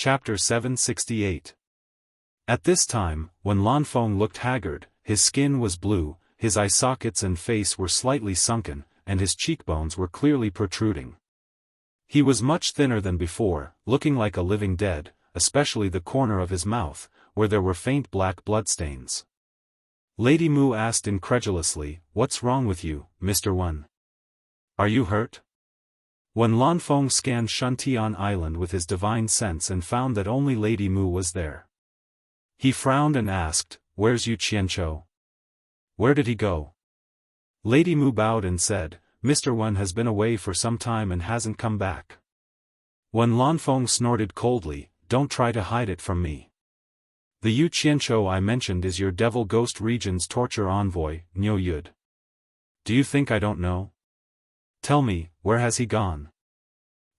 Chapter 768. At this time, when Lanfeng looked haggard, his skin was blue, his eye sockets and face were slightly sunken, and his cheekbones were clearly protruding. He was much thinner than before, looking like a living dead, especially the corner of his mouth, where there were faint black bloodstains. Lady Mu asked incredulously, "What's wrong with you, Mr. Wen? Are you hurt?" When Lanfeng scanned Shuntian Island with his divine sense and found that only Lady Mu was there, he frowned and asked, "Where's Yu Qianqiu? Where did he go?" Lady Mu bowed and said, "Mr. Wen has been away for some time and hasn't come back." When Lanfeng snorted coldly, "Don't try to hide it from me. The Yu Qianqiu I mentioned is your Devil Ghost Region's torture envoy, Niu Yud. Do you think I don't know? Tell me, where has he gone?"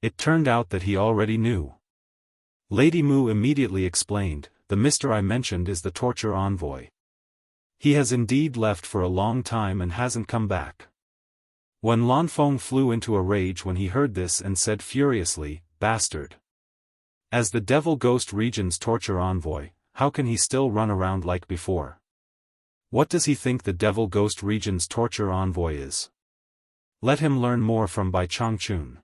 It turned out that he already knew. Lady Mu immediately explained, "The Mr. I mentioned is the torture envoy. He has indeed left for a long time and hasn't come back." When Lanfeng flew into a rage when he heard this and said furiously, "Bastard! As the Devil Ghost Region's torture envoy, how can he still run around like before? What does he think the Devil Ghost Region's torture envoy is? Let him learn more from Bai Changchun."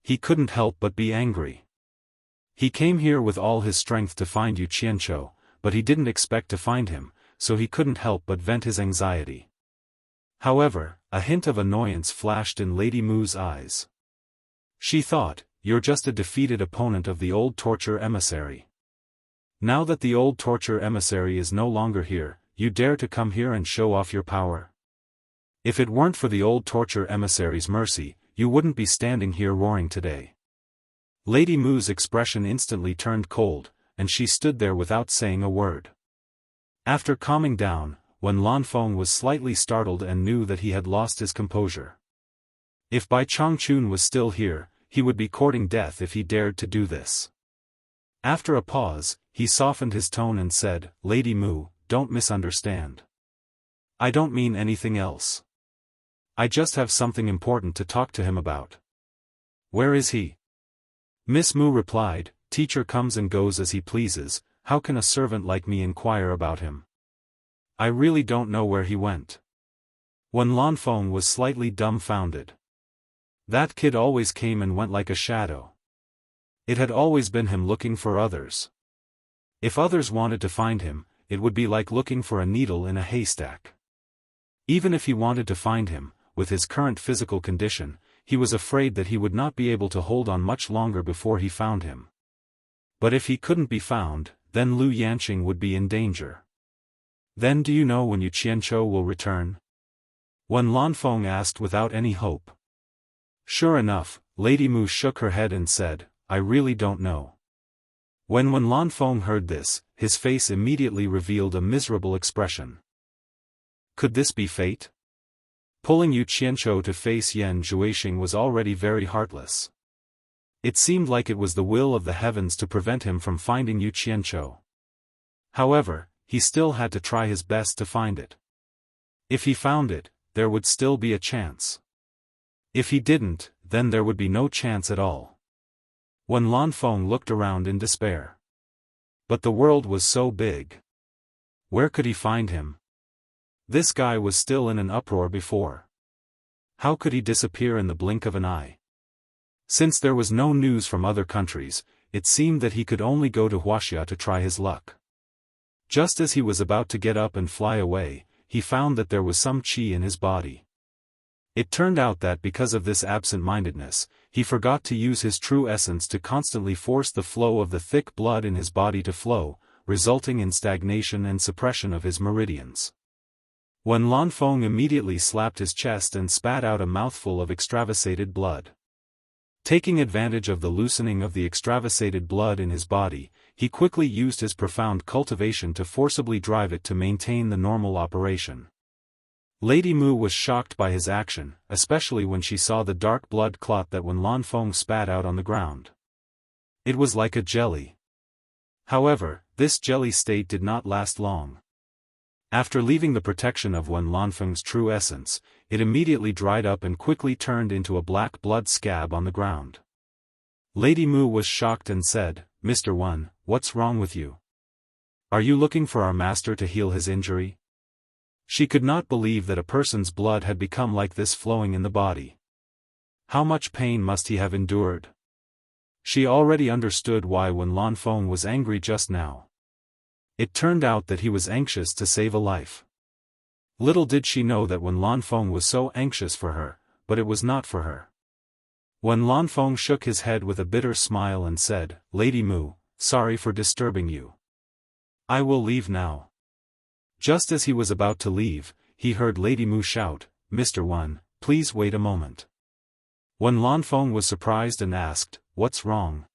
He couldn't help but be angry. He came here with all his strength to find Yu Qianqiu, but he didn't expect to find him, so he couldn't help but vent his anxiety. However, a hint of annoyance flashed in Lady Mu's eyes. She thought, "You're just a defeated opponent of the old torture emissary. Now that the old torture emissary is no longer here, you dare to come here and show off your power? If it weren't for the old torture emissary's mercy, you wouldn't be standing here roaring today." Lady Mu's expression instantly turned cold, and she stood there without saying a word. After calming down, when Lanfeng was slightly startled and knew that he had lost his composure. If Bai Changchun was still here, he would be courting death if he dared to do this. After a pause, he softened his tone and said, "Lady Mu, don't misunderstand. I don't mean anything else. I just have something important to talk to him about." "Where is he?" Miss Mu replied, "Teacher comes and goes as he pleases, how can a servant like me inquire about him? I really don't know where he went." When Lanfeng was slightly dumbfounded. That kid always came and went like a shadow. It had always been him looking for others. If others wanted to find him, it would be like looking for a needle in a haystack. Even if he wanted to find him, with his current physical condition, he was afraid that he would not be able to hold on much longer before he found him. But if he couldn't be found, then Lu Yanqing would be in danger. "Then do you know when Yu Qianqiu will return?" When Lanfeng asked without any hope. Sure enough, Lady Mu shook her head and said, "I really don't know." When Lanfeng heard this, his face immediately revealed a miserable expression. Could this be fate? Pulling Yu Qianqiu to face Yan Zhuixing was already very heartless. It seemed like it was the will of the heavens to prevent him from finding Yu Qianqiu. However, he still had to try his best to find it. If he found it, there would still be a chance. If he didn't, then there would be no chance at all. When Lanfeng looked around in despair. But the world was so big. Where could he find him? This guy was still in an uproar before. How could he disappear in the blink of an eye? Since there was no news from other countries, it seemed that he could only go to Wuxia to try his luck. Just as he was about to get up and fly away, he found that there was some qi in his body. It turned out that because of this absent-mindedness, he forgot to use his true essence to constantly force the flow of the thick blood in his body to flow, resulting in stagnation and suppression of his meridians. When Lanfeng immediately slapped his chest and spat out a mouthful of extravasated blood. Taking advantage of the loosening of the extravasated blood in his body, he quickly used his profound cultivation to forcibly drive it to maintain the normal operation. Lady Mu was shocked by his action, especially when she saw the dark blood clot that when Lanfeng spat out on the ground. It was like a jelly. However, this jelly state did not last long. After leaving the protection of Wen Lanfeng's true essence, it immediately dried up and quickly turned into a black blood scab on the ground. Lady Mu was shocked and said, Mr. Wan, what's wrong with you? Are you looking for our master to heal his injury? She could not believe that a person's blood had become like this flowing in the body. How much pain must he have endured? She already understood why when Lan Feng was angry just now. It turned out that he was anxious to save a life. Little did she know that when Lan Feng was so anxious for her, but it was not for her. When Lan Feng shook his head with a bitter smile and said, Lady Mu, sorry for disturbing you. I will leave now. Just as he was about to leave, he heard Lady Mu shout, Mr. Wan, please wait a moment. When Lan Feng was surprised and asked, what's wrong?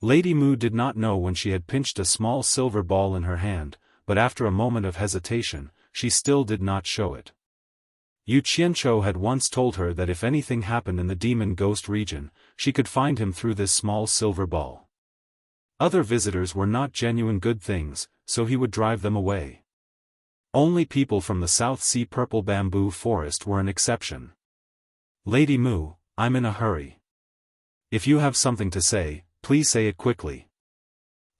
Lady Mu did not know when she had pinched a small silver ball in her hand, but after a moment of hesitation, she still did not show it. Yu Qianqiu had once told her that if anything happened in the demon ghost region, she could find him through this small silver ball. Other visitors were not genuine good things, so he would drive them away. Only people from the South Sea Purple Bamboo Forest were an exception. Lady Mu, I'm in a hurry. If you have something to say, please say it quickly.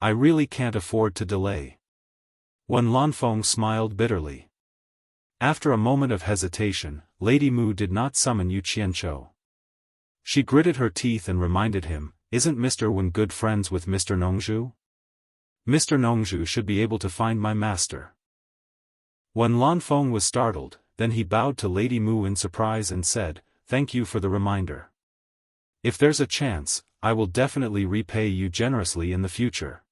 I really can't afford to delay. When Lan Feng smiled bitterly. After a moment of hesitation, Lady Mu did not summon Yu Qianqiu. She gritted her teeth and reminded him, isn't Mr. Wen good friends with Mr. Nongzhu? Mr. Nongzhu should be able to find my master. When Lan Feng was startled, then he bowed to Lady Mu in surprise and said, thank you for the reminder. If there's a chance, I will definitely repay you generously in the future.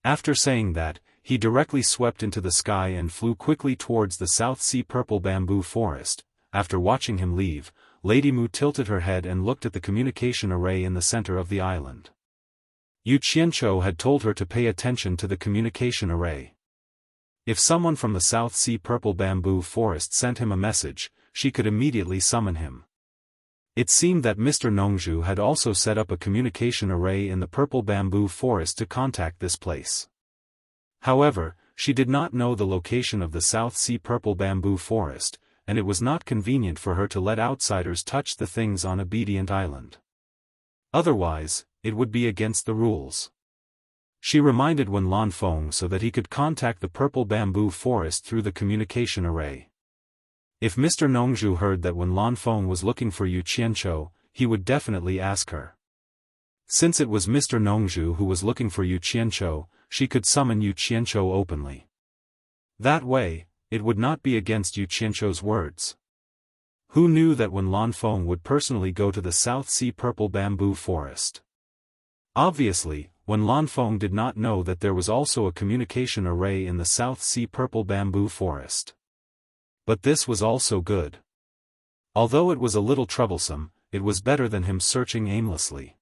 After saying that, he directly swept into the sky and flew quickly towards the South Sea Purple Bamboo Forest. After watching him leave, Lady Mu tilted her head and looked at the communication array in the center of the island. Yu Qianqiu had told her to pay attention to the communication array. If someone from the South Sea Purple Bamboo Forest sent him a message, she could immediately summon him. It seemed that Mr. Nongzhu had also set up a communication array in the Purple Bamboo Forest to contact this place. However, she did not know the location of the South Sea Purple Bamboo Forest, and it was not convenient for her to let outsiders touch the things on Obedient Island. Otherwise, it would be against the rules. She reminded Wen Lan Feng so that he could contact the Purple Bamboo Forest through the communication array. If Mr. Nongzhu heard that Wen Lan Feng was looking for Yu Qianqiu, he would definitely ask her. Since it was Mr. Nongzhu who was looking for Yu Qianqiu, she could summon Yu Qianqiu openly. That way, it would not be against Yu Qianqiu's words. Who knew that Wen Lan Feng would personally go to the South Sea Purple Bamboo Forest? Obviously, Wen Lan Feng did not know that there was also a communication array in the South Sea Purple Bamboo Forest. But this was also good. Although it was a little troublesome, it was better than him searching aimlessly.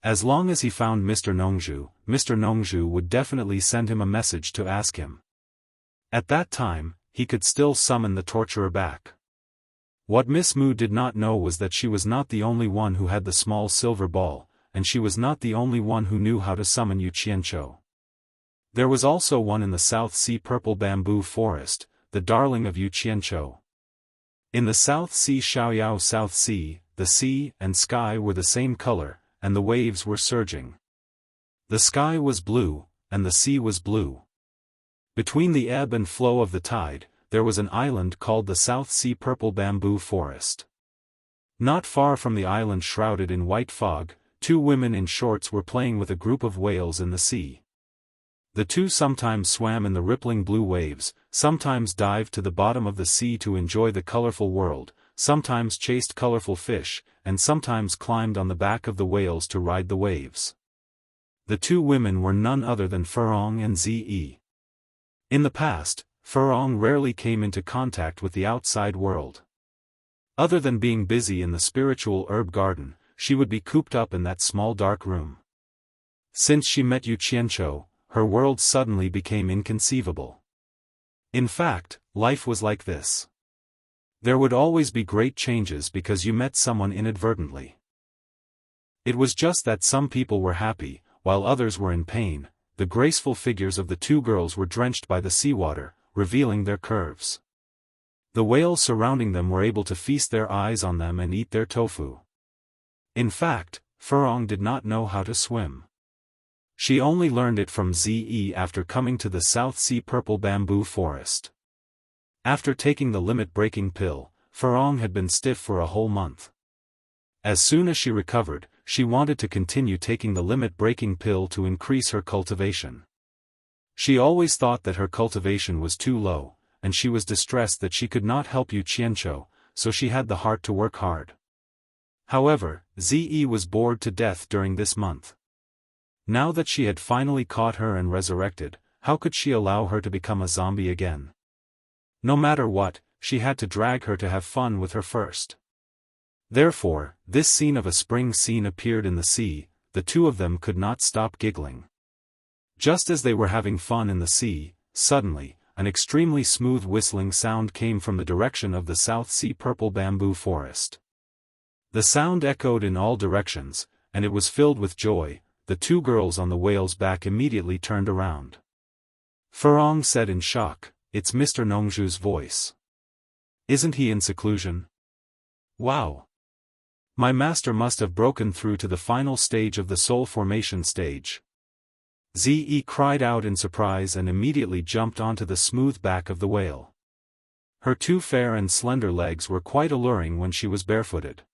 As long as he found Mr. Nongzhu would definitely send him a message to ask him. At that time, he could still summon the torturer back. What Miss Mu did not know was that she was not the only one who had the small silver ball, and she was not the only one who knew how to summon Yu Qianqiu. There was also one in the South Sea Purple Bamboo Forest, the darling of Yu Qianqiu. In the South Sea Xiaoyao South Sea, the sea and sky were the same color, and the waves were surging. The sky was blue, and the sea was blue. Between the ebb and flow of the tide, there was an island called the South Sea Purple Bamboo Forest. Not far from the island shrouded in white fog, two women in shorts were playing with a group of whales in the sea. The two sometimes swam in the rippling blue waves, sometimes dived to the bottom of the sea to enjoy the colorful world, sometimes chased colorful fish, and sometimes climbed on the back of the whales to ride the waves. The two women were none other than Furong and Ze. In the past, Furong rarely came into contact with the outside world. Other than being busy in the spiritual herb garden, she would be cooped up in that small dark room. Since she met Yu Qianqiu, her world suddenly became inconceivable. In fact, life was like this. There would always be great changes because you met someone inadvertently. It was just that some people were happy, while others were in pain. The graceful figures of the two girls were drenched by the seawater, revealing their curves. The whales surrounding them were able to feast their eyes on them and eat their tofu. In fact, Furong did not know how to swim. She only learned it from Ze after coming to the South Sea purple bamboo forest. After taking the limit-breaking pill, Furong had been stiff for a whole month. As soon as she recovered, she wanted to continue taking the limit-breaking pill to increase her cultivation. She always thought that her cultivation was too low, and she was distressed that she could not help Yu Qianqiu, so she had the heart to work hard. However, Ze was bored to death during this month. Now that she had finally caught her and resurrected, how could she allow her to become a zombie again? No matter what, she had to drag her to have fun with her first. Therefore, this scene of a spring scene appeared in the sea. The two of them could not stop giggling. Just as they were having fun in the sea, suddenly, an extremely smooth whistling sound came from the direction of the South Sea purple bamboo forest. The sound echoed in all directions, and it was filled with joy. The two girls on the whale's back immediately turned around. Furong said in shock, "It's Mr. Nongzhu's voice. Isn't he in seclusion? Wow! My master must have broken through to the final stage of the soul formation stage." Ze cried out in surprise and immediately jumped onto the smooth back of the whale. Her two fair and slender legs were quite alluring when she was barefooted.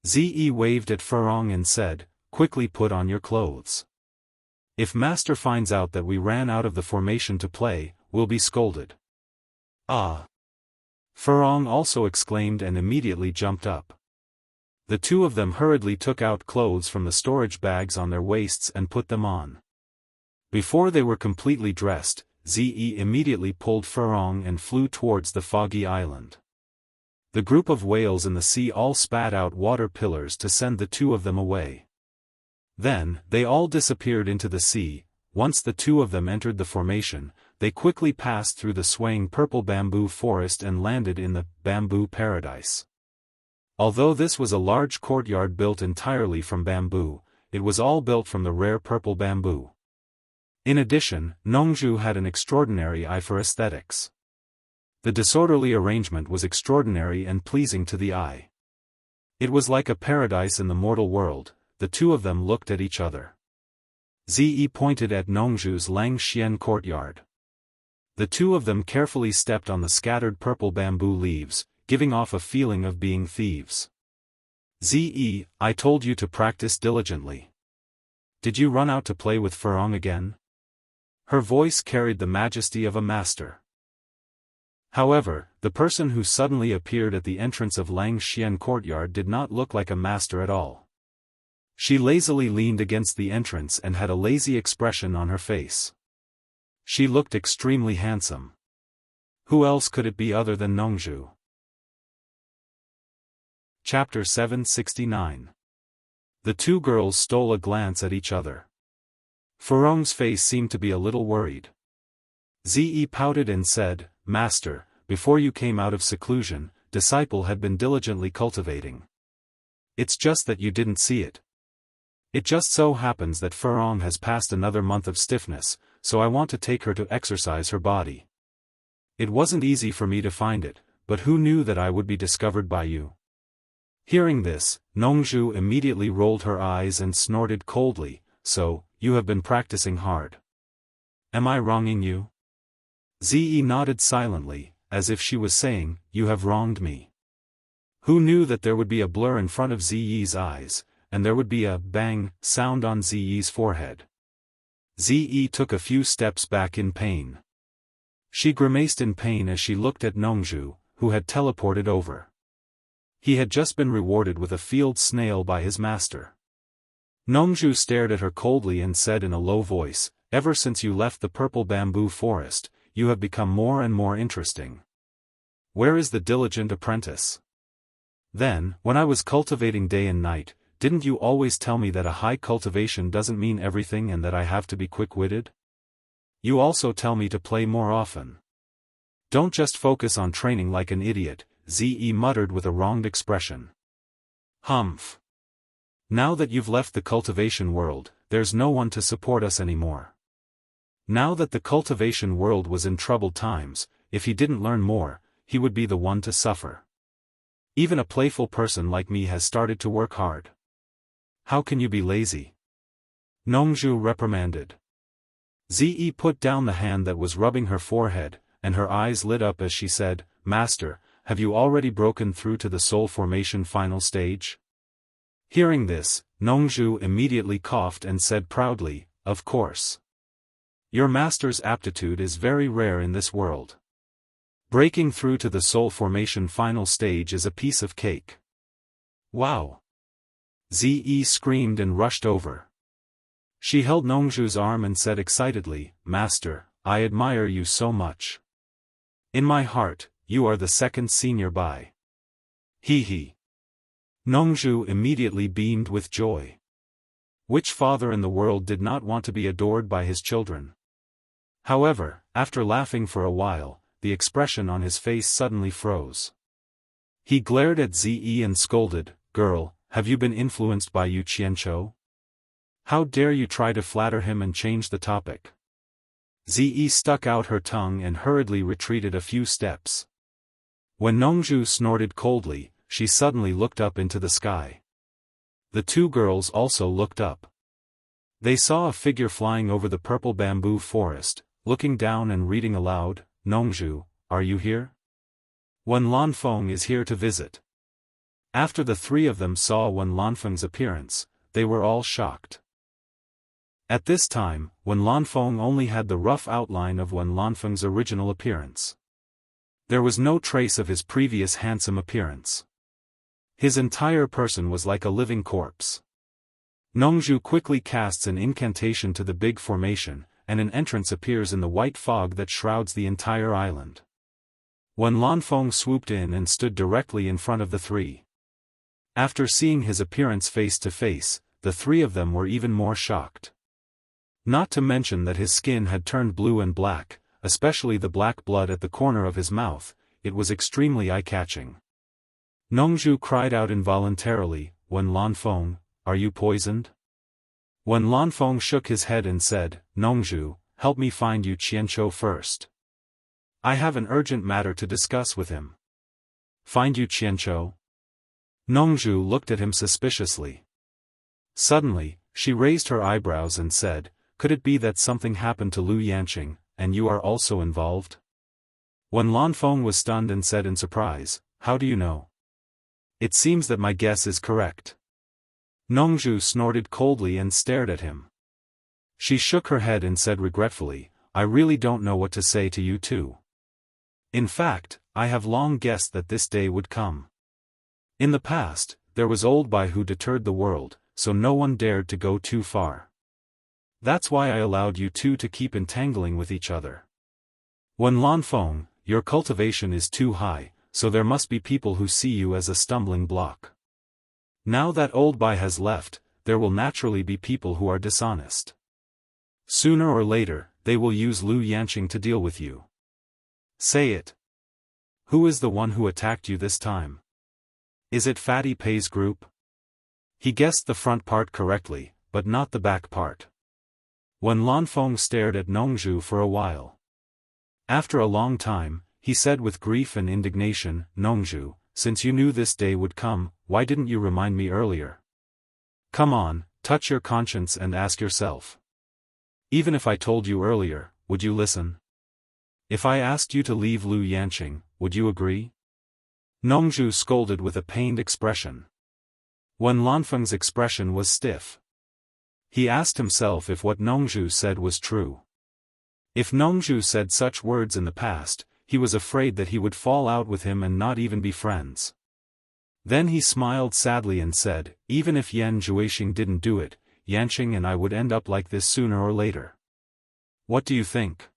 Ze waved at Furong and said, "Quickly put on your clothes. If master finds out that we ran out of the formation to play, we'll be scolded." "Ah!" Furong also exclaimed and immediately jumped up. The two of them hurriedly took out clothes from the storage bags on their waists and put them on. Before they were completely dressed, Ze immediately pulled Furong and flew towards the foggy island. The group of whales in the sea all spat out water pillars to send the two of them away. Then, they all disappeared into the sea. Once the two of them entered the formation, they quickly passed through the swaying purple bamboo forest and landed in the bamboo paradise. Although this was a large courtyard built entirely from bamboo, it was all built from the rare purple bamboo. In addition, Nongzhu had an extraordinary eye for aesthetics. The disorderly arrangement was extraordinary and pleasing to the eye. It was like a paradise in the mortal world. The two of them looked at each other. Ze pointed at Nongzhu's Langxian courtyard. The two of them carefully stepped on the scattered purple bamboo leaves, giving off a feeling of being thieves. "Ze, I told you to practice diligently. Did you run out to play with Furong again?" Her voice carried the majesty of a master. However, the person who suddenly appeared at the entrance of Langxian courtyard did not look like a master at all. She lazily leaned against the entrance and had a lazy expression on her face. She looked extremely handsome. Who else could it be other than Nongzhu? Chapter 769. The two girls stole a glance at each other. Furong's face seemed to be a little worried. Ze pouted and said, "Master, before you came out of seclusion, disciple had been diligently cultivating. It's just that you didn't see it. It just so happens that Furong has passed another month of stiffness, so I want to take her to exercise her body. It wasn't easy for me to find it, but who knew that I would be discovered by you?" Hearing this, Nongzhu immediately rolled her eyes and snorted coldly, "So, you have been practicing hard. Am I wronging you?" Ze nodded silently, as if she was saying, "You have wronged me." Who knew that there would be a blur in front of Ze's eyes, and there would be a bang sound on Ze's forehead. Ze took a few steps back in pain. She grimaced in pain as she looked at Nongzhu, who had teleported over. He had just been rewarded with a field snail by his master. Nongzhu stared at her coldly and said in a low voice, "Ever since you left the purple bamboo forest, you have become more and more interesting. Where is the diligent apprentice? Then, when I was cultivating day and night, didn't you always tell me that a high cultivation doesn't mean everything and that I have to be quick-witted? You also tell me to play more often. Don't just focus on training like an idiot," Ze muttered with a wronged expression. "Humph. Now that you've left the cultivation world, there's no one to support us anymore." Now that the cultivation world was in troubled times, if he didn't learn more, he would be the one to suffer. Even a playful person like me has started to work hard. How can you be lazy? Nongzhu reprimanded. Ze put down the hand that was rubbing her forehead, and her eyes lit up as she said, "Master, have you already broken through to the soul formation final stage?" Hearing this, Nongzhu immediately coughed and said proudly, "Of course. Your master's aptitude is very rare in this world. Breaking through to the soul formation final stage is a piece of cake." "Wow!" Ze screamed and rushed over. She held Nongzhu's arm and said excitedly, "Master, I admire you so much. In my heart, you are the second senior Bai." He. Nongzhu immediately beamed with joy. Which father in the world did not want to be adored by his children? However, after laughing for a while, the expression on his face suddenly froze. He glared at Ze and scolded, "Girl, have you been influenced by Yu Qianqiu? How dare you try to flatter him and change the topic?" Ze stuck out her tongue and hurriedly retreated a few steps. When Nongzhu snorted coldly, she suddenly looked up into the sky. The two girls also looked up. They saw a figure flying over the purple bamboo forest, looking down and reading aloud, "Nongzhu, are you here? Wen Lanfeng is here to visit." After the three of them saw Wen Lanfeng's appearance, they were all shocked. At this time, Wen Lanfeng only had the rough outline of Wen Lanfeng's original appearance. There was no trace of his previous handsome appearance. His entire person was like a living corpse. Nongzhu quickly casts an incantation to the big formation, and an entrance appears in the white fog that shrouds the entire island. Wen Lanfeng swooped in and stood directly in front of the three. After seeing his appearance face to face, the three of them were even more shocked. Not to mention that his skin had turned blue and black, especially the black blood at the corner of his mouth, it was extremely eye-catching. Nongzhu cried out involuntarily, "Wen Lanfeng, are you poisoned?" Wen Lanfeng shook his head and said, "Nongzhu, help me find Yu Qianqiu first. I have an urgent matter to discuss with him." "Find Yu Qianqiu?" Nongzhu looked at him suspiciously. Suddenly, she raised her eyebrows and said, "Could it be that something happened to Lu Yanqing, and you are also involved?" Wen Lanfeng was stunned and said in surprise, "How do you know? It seems that my guess is correct." Nongzhu snorted coldly and stared at him. She shook her head and said regretfully, "I really don't know what to say to you two. In fact, I have long guessed that this day would come. In the past, there was Old Bai who deterred the world, so no one dared to go too far. That's why I allowed you two to keep entangling with each other. Wen Lanfeng, your cultivation is too high, so there must be people who see you as a stumbling block. Now that Old Bai has left, there will naturally be people who are dishonest. Sooner or later, they will use Lu Yanqing to deal with you. Say it. Who is the one who attacked you this time? Is it Fatty Pei's group?" He guessed the front part correctly, but not the back part. Wen Lanfeng stared at Nongzhu for a while. After a long time, he said with grief and indignation, "Nongzhu, since you knew this day would come, why didn't you remind me earlier? Come on, touch your conscience and ask yourself. Even if I told you earlier, would you listen? If I asked you to leave Lu Yanqing, would you agree?" Nongzhu scolded with a pained expression. Wen Lanfeng's expression was stiff. He asked himself if what Nongzhu said was true. If Nongzhu said such words in the past, he was afraid that he would fall out with him and not even be friends. Then he smiled sadly and said, "Even if Yan Zhuixing didn't do it, Yanqing and I would end up like this sooner or later. What do you think?"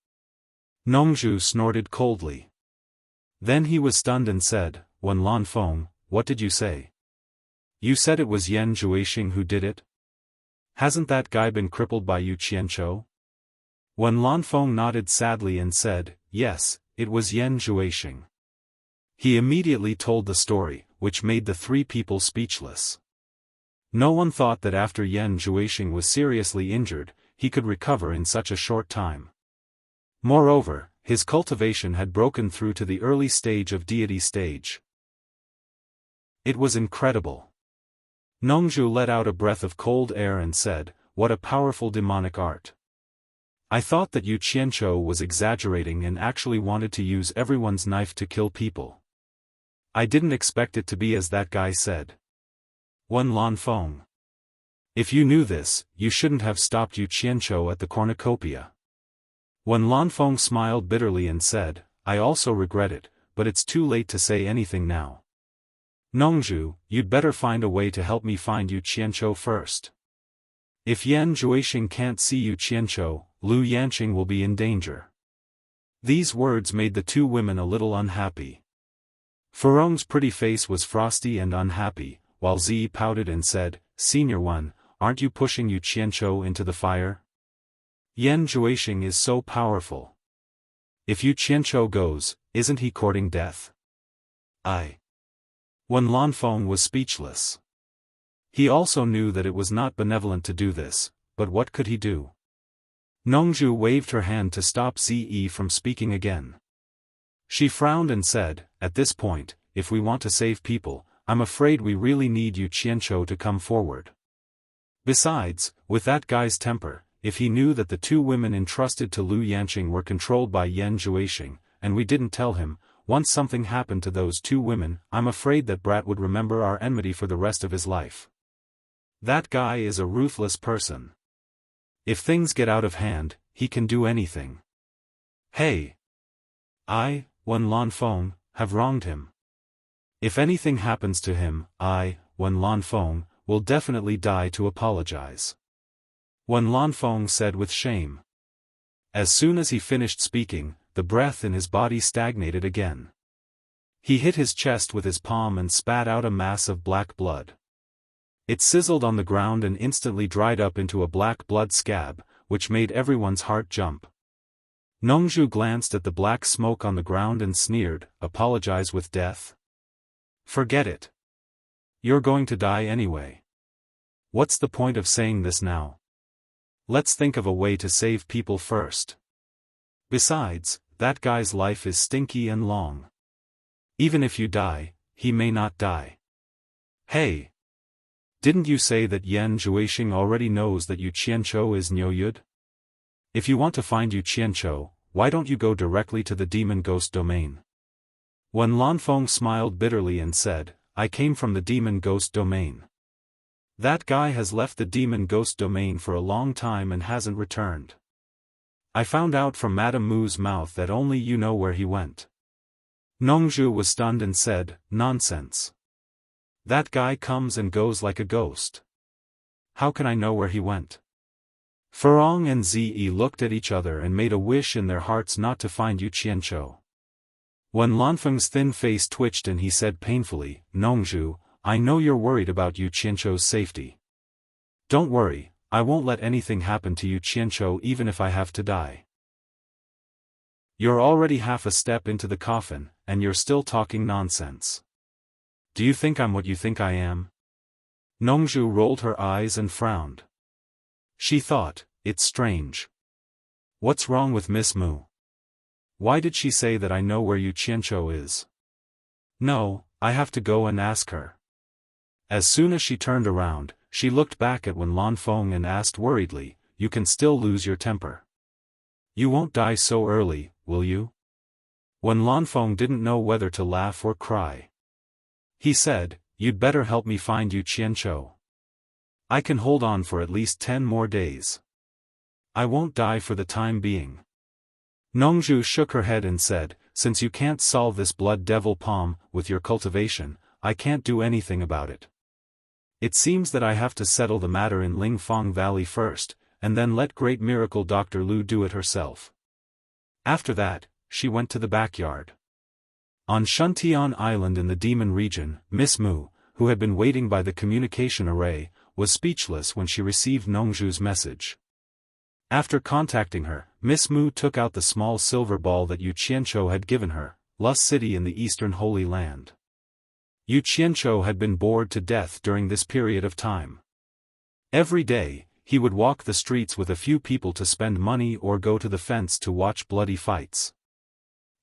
Nongzhu snorted coldly. Then he was stunned and said, "Wen Lanfeng, what did you say? You said it was Yan Zhuixing who did it? Hasn't that guy been crippled by Yu Qianqiu?" Wen Lanfeng nodded sadly and said, "Yes, it was Yan Zhuixing." He immediately told the story, which made the three people speechless. No one thought that after Yan Zhuixing was seriously injured, he could recover in such a short time. Moreover, his cultivation had broken through to the early stage of deity stage. It was incredible. Nongzhu let out a breath of cold air and said, what a powerful demonic art. I thought that Yu Qianzhou was exaggerating and actually wanted to use everyone's knife to kill people. I didn't expect it to be as that guy said. Wen Lanfeng. If you knew this, you shouldn't have stopped Yu Qianzhou at the cornucopia. Wen Lanfeng smiled bitterly and said, I also regret it, but it's too late to say anything now. Nongzhu, you'd better find a way to help me find Yu Qianzhou first. If Yan Juixing can't see Yu Qianzhou, Lu Yanqing will be in danger. These words made the two women a little unhappy. Furong's pretty face was frosty and unhappy, while Zi pouted and said, Senior One, aren't you pushing Yu Qianzhou into the fire? Yan Juixing is so powerful. If Yu Qianzhou goes, isn't he courting death? Wen Lanfeng was speechless. He also knew that it was not benevolent to do this, but what could he do? Nongzhu waved her hand to stop Zi from speaking again. She frowned and said, at this point, if we want to save people, I'm afraid we really need Yu Qianzhou to come forward. Besides, with that guy's temper, if he knew that the two women entrusted to Lu Yanqing were controlled by Yan Juixing, and we didn't tell him, once something happened to those two women, I'm afraid that brat would remember our enmity for the rest of his life. That guy is a ruthless person. If things get out of hand, he can do anything. Hey! I, Wen Lanfeng, have wronged him. If anything happens to him, I, Wen Lanfeng, will definitely die to apologize. Wen Lanfeng said with shame. As soon as he finished speaking, the breath in his body stagnated again. He hit his chest with his palm and spat out a mass of black blood. It sizzled on the ground and instantly dried up into a black blood scab, which made everyone's heart jump. Nongzhu glanced at the black smoke on the ground and sneered, apologize with death? Forget it. You're going to die anyway. What's the point of saying this now? Let's think of a way to save people first. Besides, that guy's life is stinky and long. Even if you die, he may not die. Hey! Didn't you say that Yan Juixing already knows that Yu Qianzhou is Niuyud? If you want to find Yu Qianzhou, why don't you go directly to the demon ghost domain? Wen Lanfeng smiled bitterly and said, I came from the demon ghost domain. That guy has left the demon ghost domain for a long time and hasn't returned. I found out from Madame Mu's mouth that only you know where he went. Nongzhu was stunned and said, nonsense. That guy comes and goes like a ghost. How can I know where he went? Furong and Zi looked at each other and made a wish in their hearts not to find Yu Qianzhou. Wen Lanfeng's thin face twitched and he said painfully, Nongzhu, I know you're worried about Yu Qianzhou's safety. Don't worry, I won't let anything happen to Yu Qianzhou even if I have to die. You're already half a step into the coffin, and you're still talking nonsense. Do you think I'm what you think I am? Nongzhu rolled her eyes and frowned. She thought, it's strange. What's wrong with Miss Mu? Why did she say that I know where Yu Qianzhou is? No, I have to go and ask her. As soon as she turned around, she looked back at Wen Lanfeng and asked worriedly, you can still lose your temper. You won't die so early, will you? Wen Lanfeng didn't know whether to laugh or cry. He said, you'd better help me find Yu Qianzhou. I can hold on for at least 10 more days. I won't die for the time being. Nongzhu shook her head and said, since you can't solve this blood devil palm with your cultivation, I can't do anything about it. It seems that I have to settle the matter in Lingfang Valley first, and then let great miracle Dr. Lu do it herself. After that, she went to the backyard. On Shuntian Island in the Demon region, Miss Mu, who had been waiting by the communication array, was speechless when she received Nongzhu's message. After contacting her, Miss Mu took out the small silver ball that Yu Qianzhou had given her, Lus City in the Eastern Holy Land. Yu Qianzhou had been bored to death during this period of time. Every day, he would walk the streets with a few people to spend money or go to the fence to watch bloody fights.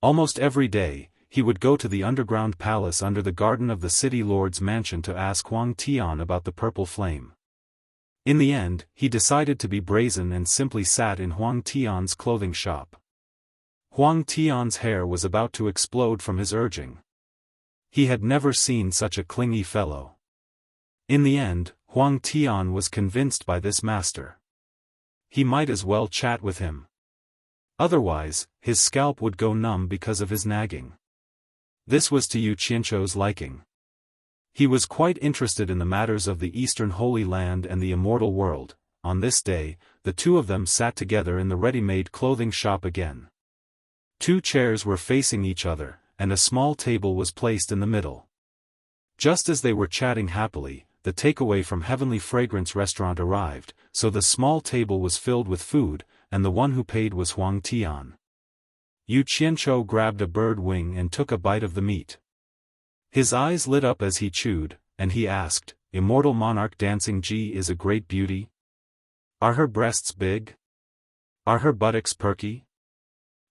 Almost every day, he would go to the underground palace under the garden of the city lord's mansion to ask Huang Tian about the purple flame. In the end, he decided to be brazen and simply sat in Huang Tian's clothing shop. Huang Tian's hair was about to explode from his urging. He had never seen such a clingy fellow. In the end, Huang Tian was convinced by this master. He might as well chat with him. Otherwise, his scalp would go numb because of his nagging. This was to Yu Qianzhou's liking. He was quite interested in the matters of the Eastern Holy Land and the immortal world. On this day, the two of them sat together in the ready-made clothing shop again. 2 chairs were facing each other, and a small table was placed in the middle. Just as they were chatting happily, the takeaway from Heavenly Fragrance restaurant arrived, so the small table was filled with food, and the one who paid was Huang Tian. Yu Qianzhou grabbed a bird wing and took a bite of the meat. His eyes lit up as he chewed, and he asked, "Immortal monarch Dancing Ji is a great beauty? Are her breasts big? Are her buttocks perky?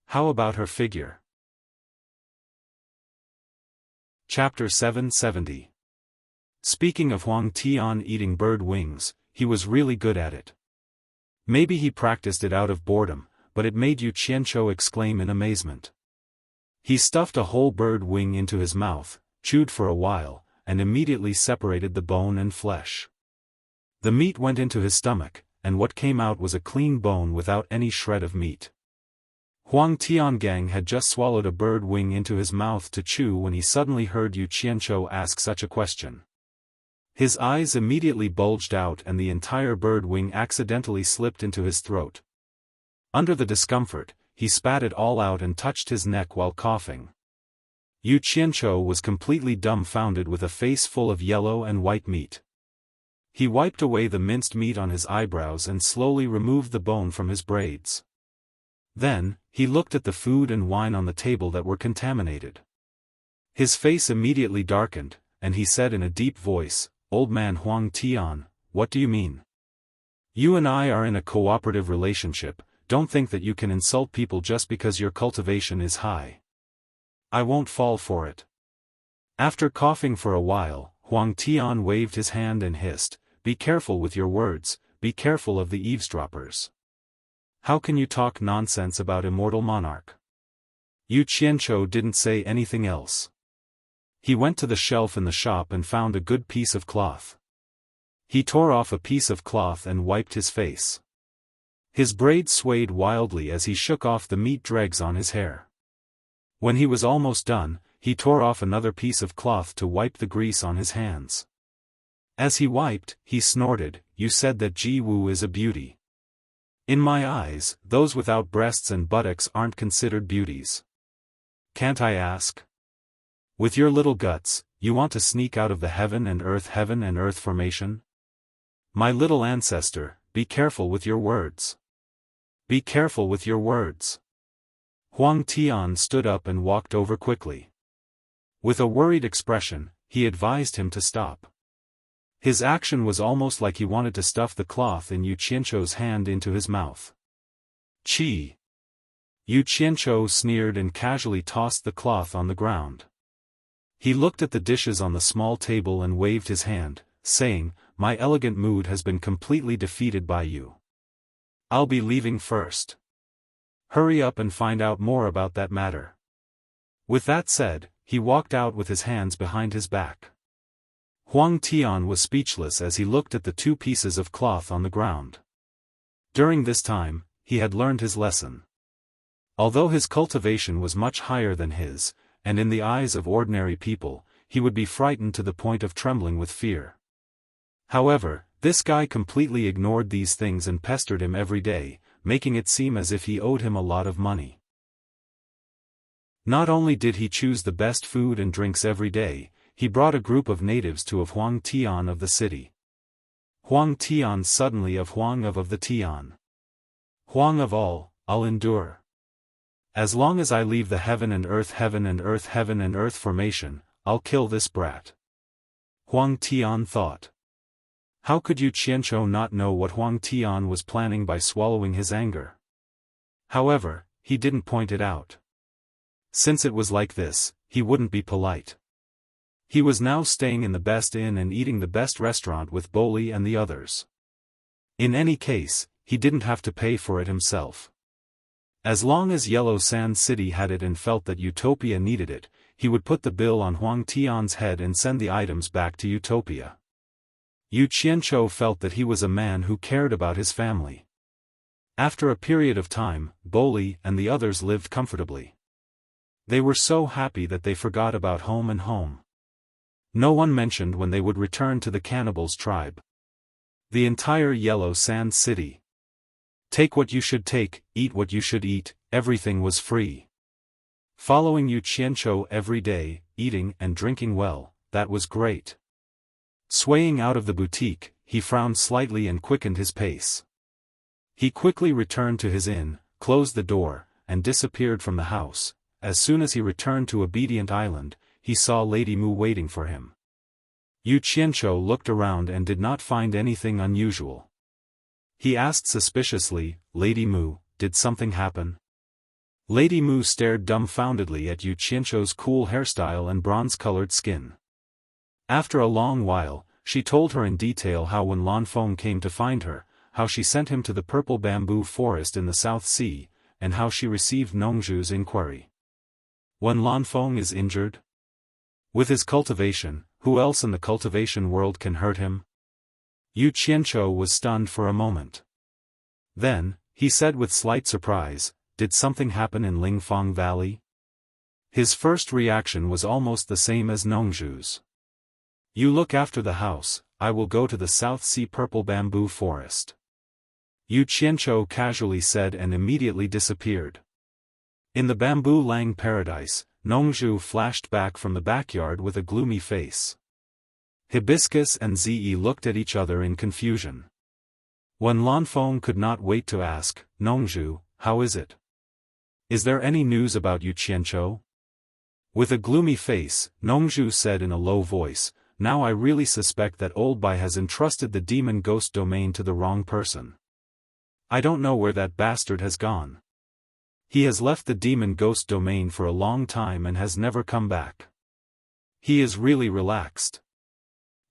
How about her figure?" Chapter 770. Speaking of Huang Tian eating bird wings, he was really good at it. Maybe he practiced it out of boredom, but it made Yu Qianzhou exclaim in amazement. He stuffed a whole bird wing into his mouth, chewed for a while, and immediately separated the bone and flesh. The meat went into his stomach, and what came out was a clean bone without any shred of meat. Huang Tiangang had just swallowed a bird wing into his mouth to chew when he suddenly heard Yu Qianzhou ask such a question. His eyes immediately bulged out and the entire bird wing accidentally slipped into his throat. Under the discomfort, he spat it all out and touched his neck while coughing. Yu Qianzhou was completely dumbfounded with a face full of yellow and white meat. He wiped away the minced meat on his eyebrows and slowly removed the bone from his braids. Then, he looked at the food and wine on the table that were contaminated. His face immediately darkened, and he said in a deep voice, "Old man Huang Tian, what do you mean? You and I are in a cooperative relationship, don't think that you can insult people just because your cultivation is high. I won't fall for it." After coughing for a while, Huang Tian waved his hand and hissed, "Be careful with your words, be careful of the eavesdroppers. How can you talk nonsense about immortal monarch?" Yu Qianzhou didn't say anything else. He went to the shelf in the shop and found a good piece of cloth. He tore off a piece of cloth and wiped his face. His braids swayed wildly as he shook off the meat dregs on his hair. When he was almost done, he tore off another piece of cloth to wipe the grease on his hands. As he wiped, he snorted, "You said that Ji Wu is a beauty. In my eyes, those without breasts and buttocks aren't considered beauties. Can't I ask? With your little guts, you want to sneak out of the heaven and earth formation? My little ancestor, be careful with your words. Be careful with your words." Huang Tian stood up and walked over quickly. With a worried expression, he advised him to stop. His action was almost like he wanted to stuff the cloth in Yu Qianzhou's hand into his mouth. "Chi!" Yu Qianzhou sneered and casually tossed the cloth on the ground. He looked at the dishes on the small table and waved his hand, saying, "My elegant mood has been completely defeated by you. I'll be leaving first. Hurry up and find out more about that matter." With that said, he walked out with his hands behind his back. Huang Tian was speechless as he looked at the 2 pieces of cloth on the ground. During this time, he had learned his lesson. Although his cultivation was much higher than his, and in the eyes of ordinary people, he would be frightened to the point of trembling with fear. However, this guy completely ignored these things and pestered him every day, making it seem as if he owed him a lot of money. Not only did he choose the best food and drinks every day, he brought a group of natives to of Huang Tian of the city. Huang Tian suddenly of Huang of the Tian. Huang of all, I'll endure. As long as I leave the heaven and earth formation, I'll kill this brat. Huang Tian thought. How could Yu Qianzhou not know what Huang Tian was planning by swallowing his anger? However, he didn't point it out. Since it was like this, he wouldn't be polite. He was now staying in the best inn and eating the best restaurant with Boli and the others. In any case, he didn't have to pay for it himself. As long as Yellow Sand City had it and felt that Utopia needed it, he would put the bill on Huang Tian's head and send the items back to Utopia. Yu Qianzhou felt that he was a man who cared about his family. After a period of time, Boli and the others lived comfortably. They were so happy that they forgot about home and home. No one mentioned when they would return to the cannibals' tribe. The entire Yellow Sand City. Take what you should take, eat what you should eat, everything was free. Following Yu Qianzhou every day, eating and drinking well, that was great. Swaying out of the boutique, he frowned slightly and quickened his pace. He quickly returned to his inn, closed the door, and disappeared from the house. As soon as he returned to Obedient Island, he saw Lady Mu waiting for him. Yu Qianzhou looked around and did not find anything unusual. He asked suspiciously, "Lady Mu, did something happen?" Lady Mu stared dumbfoundedly at Yu Qianzhou's cool hairstyle and bronze-colored skin. After a long while, she told her in detail how when Lanfeng came to find her, how she sent him to the purple bamboo forest in the South Sea, and how she received Nongzhu's inquiry. When Lanfeng is injured? With his cultivation, who else in the cultivation world can hurt him? Yu Qianzhou was stunned for a moment. Then, he said with slight surprise, "Did something happen in Lingfang Valley?" His first reaction was almost the same as Nongzhu's. "You look after the house, I will go to the South Sea purple bamboo forest." Yu Qianzhou casually said and immediately disappeared. In the bamboo lang paradise, Nongzhu flashed back from the backyard with a gloomy face. Hibiscus and Zi looked at each other in confusion. When Lanfeng could not wait to ask, "Nongzhu, how is it? Is there any news about Yu Qianzhou?" With a gloomy face, Nongzhu said in a low voice, "Now I really suspect that Old Bai has entrusted the demon ghost domain to the wrong person. I don't know where that bastard has gone. He has left the demon ghost domain for a long time and has never come back. He is really relaxed."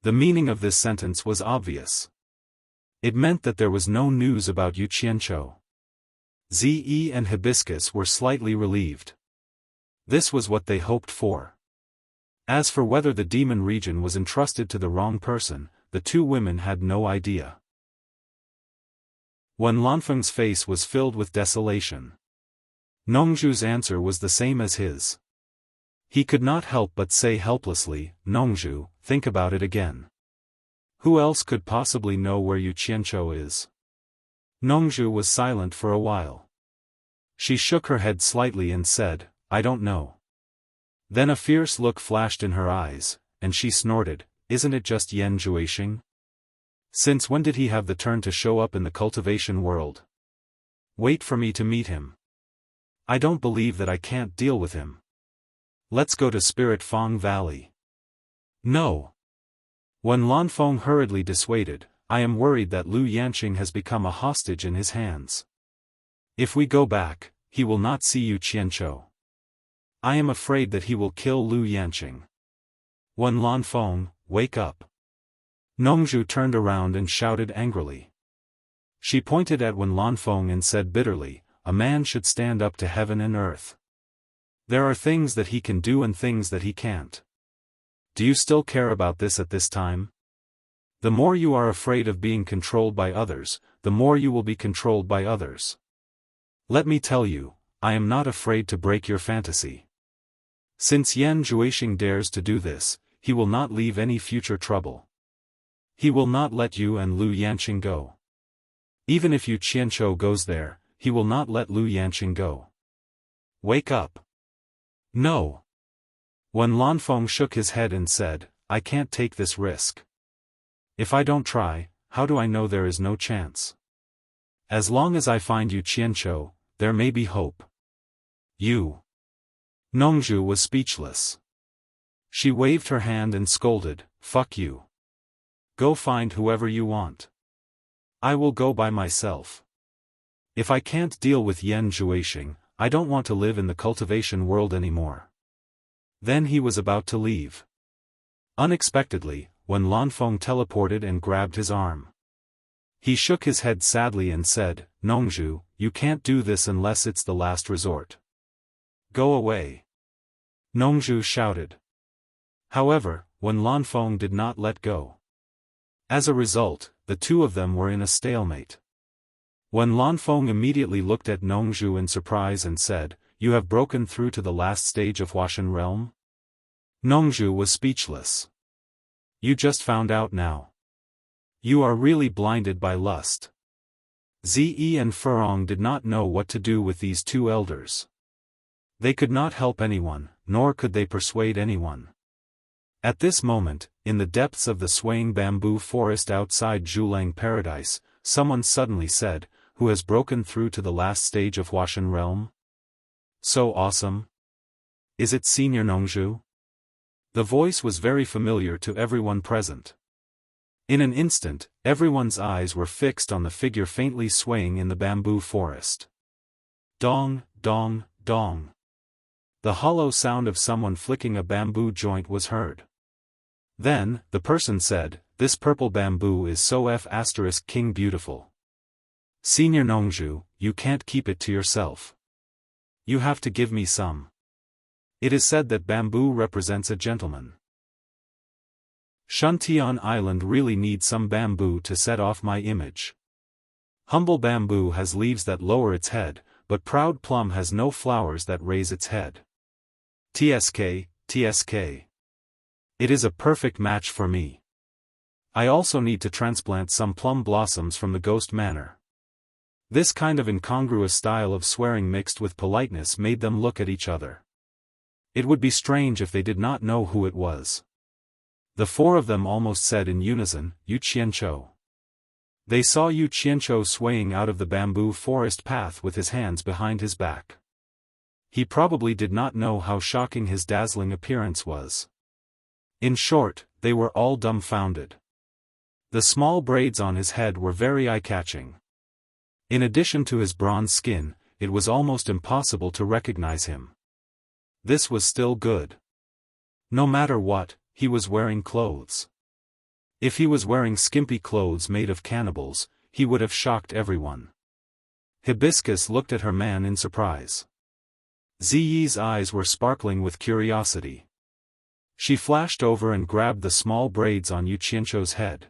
The meaning of this sentence was obvious. It meant that there was no news about Yu Qianzhou. Zi and Hibiscus were slightly relieved. This was what they hoped for. As for whether the demon region was entrusted to the wrong person, the two women had no idea. When Lanfeng's face was filled with desolation, Nongzhu's answer was the same as his. He could not help but say helplessly, "Nongzhu, think about it again. Who else could possibly know where Yu Qianzhou is?" Nongzhu was silent for a while. She shook her head slightly and said, "I don't know." Then a fierce look flashed in her eyes, and she snorted, "Isn't it just Yan Zhuixing? Since when did he have the turn to show up in the cultivation world? Wait for me to meet him. I don't believe that I can't deal with him. Let's go to Spirit Fang Valley." "No." When Lanfeng hurriedly dissuaded, "I am worried that Lu Yanqing has become a hostage in his hands. If we go back, he will not see Yu Qianzhou. I am afraid that he will kill Lu Yanqing." When Lanfeng, "Wake up." Nongzhu turned around and shouted angrily. She pointed at Wen Lanfeng and said bitterly, "A man should stand up to heaven and earth. There are things that he can do and things that he can't. Do you still care about this at this time? The more you are afraid of being controlled by others, the more you will be controlled by others. Let me tell you, I am not afraid to break your fantasy. Since Yan Zhuixing dares to do this, he will not leave any future trouble. He will not let you and Lu Yanqing go. Even if Yu Qianzhou goes there, he will not let Lu Yanqing go. Wake up." "No." When Lanfeng shook his head and said, "I can't take this risk. If I don't try, how do I know there is no chance? As long as I find Yu Qianzhou, there may be hope." "You." Nongzhu was speechless. She waved her hand and scolded, "Fuck you. Go find whoever you want. I will go by myself. If I can't deal with Yan Zhuixing, I don't want to live in the cultivation world anymore." Then he was about to leave. Unexpectedly, when Lanfeng teleported and grabbed his arm. He shook his head sadly and said, Nongzhu, you can't do this unless it's the last resort. Go away. Nongzhu shouted. However, Wen Lanfeng did not let go. As a result, the two of them were in a stalemate. Wen Lanfeng immediately looked at Nongzhu in surprise and said, You have broken through to the last stage of Huashan realm? Nongzhu was speechless. You just found out now. You are really blinded by lust. Zi and Furong did not know what to do with these two elders. They could not help anyone, nor could they persuade anyone. At this moment, in the depths of the swaying bamboo forest outside Zhulang Paradise, someone suddenly said, Who has broken through to the last stage of Huashan realm? So awesome. Is it Senior Nongzhu? The voice was very familiar to everyone present. In an instant, everyone's eyes were fixed on the figure faintly swaying in the bamboo forest. Dong, dong, dong. The hollow sound of someone flicking a bamboo joint was heard. Then, the person said, This purple bamboo is so King beautiful. Senior Nongzhu, you can't keep it to yourself. You have to give me some. It is said that bamboo represents a gentleman. Shuntian Island really needs some bamboo to set off my image. Humble bamboo has leaves that lower its head, but proud plum has no flowers that raise its head. TSK, TSK. It is a perfect match for me. I also need to transplant some plum blossoms from the ghost manor. This kind of incongruous style of swearing mixed with politeness made them look at each other. It would be strange if they did not know who it was. The four of them almost said in unison, Yu Qianqiu. They saw Yu Qianqiu swaying out of the bamboo forest path with his hands behind his back. He probably did not know how shocking his dazzling appearance was. In short, they were all dumbfounded. The small braids on his head were very eye-catching. In addition to his bronze skin, it was almost impossible to recognize him. This was still good. No matter what, he was wearing clothes. If he was wearing skimpy clothes made of cannibals, he would have shocked everyone. Hibiscus looked at her man in surprise. Ziyi's eyes were sparkling with curiosity. She flashed over and grabbed the small braids on Yu Qianqiu's head.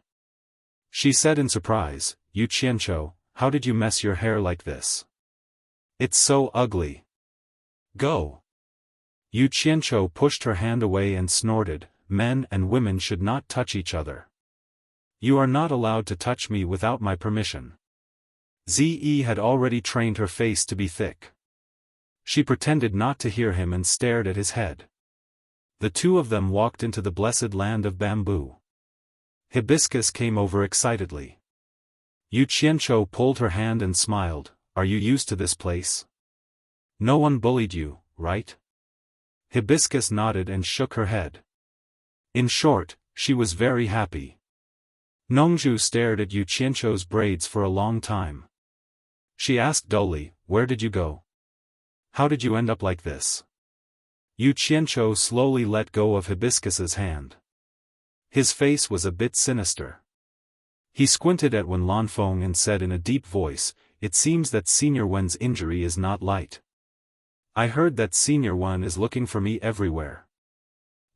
She said in surprise, Yu Qianqiu, how did you mess your hair like this? It's so ugly. Go. Yu Qianqiu pushed her hand away and snorted, Men and women should not touch each other. You are not allowed to touch me without my permission. Zi had already trained her face to be thick. She pretended not to hear him and stared at his head. The two of them walked into the blessed land of bamboo. Hibiscus came over excitedly. Yu Qianqiu pulled her hand and smiled, Are you used to this place? No one bullied you, right? Hibiscus nodded and shook her head. In short, she was very happy. Nongzhu stared at Yu Qianqiu's braids for a long time. She asked dully, Where did you go? How did you end up like this? Yu Qianqiu slowly let go of Hibiscus's hand. His face was a bit sinister. He squinted at Wen Lanfeng and said in a deep voice, It seems that Senior Wen's injury is not light. I heard that Senior Wen is looking for me everywhere.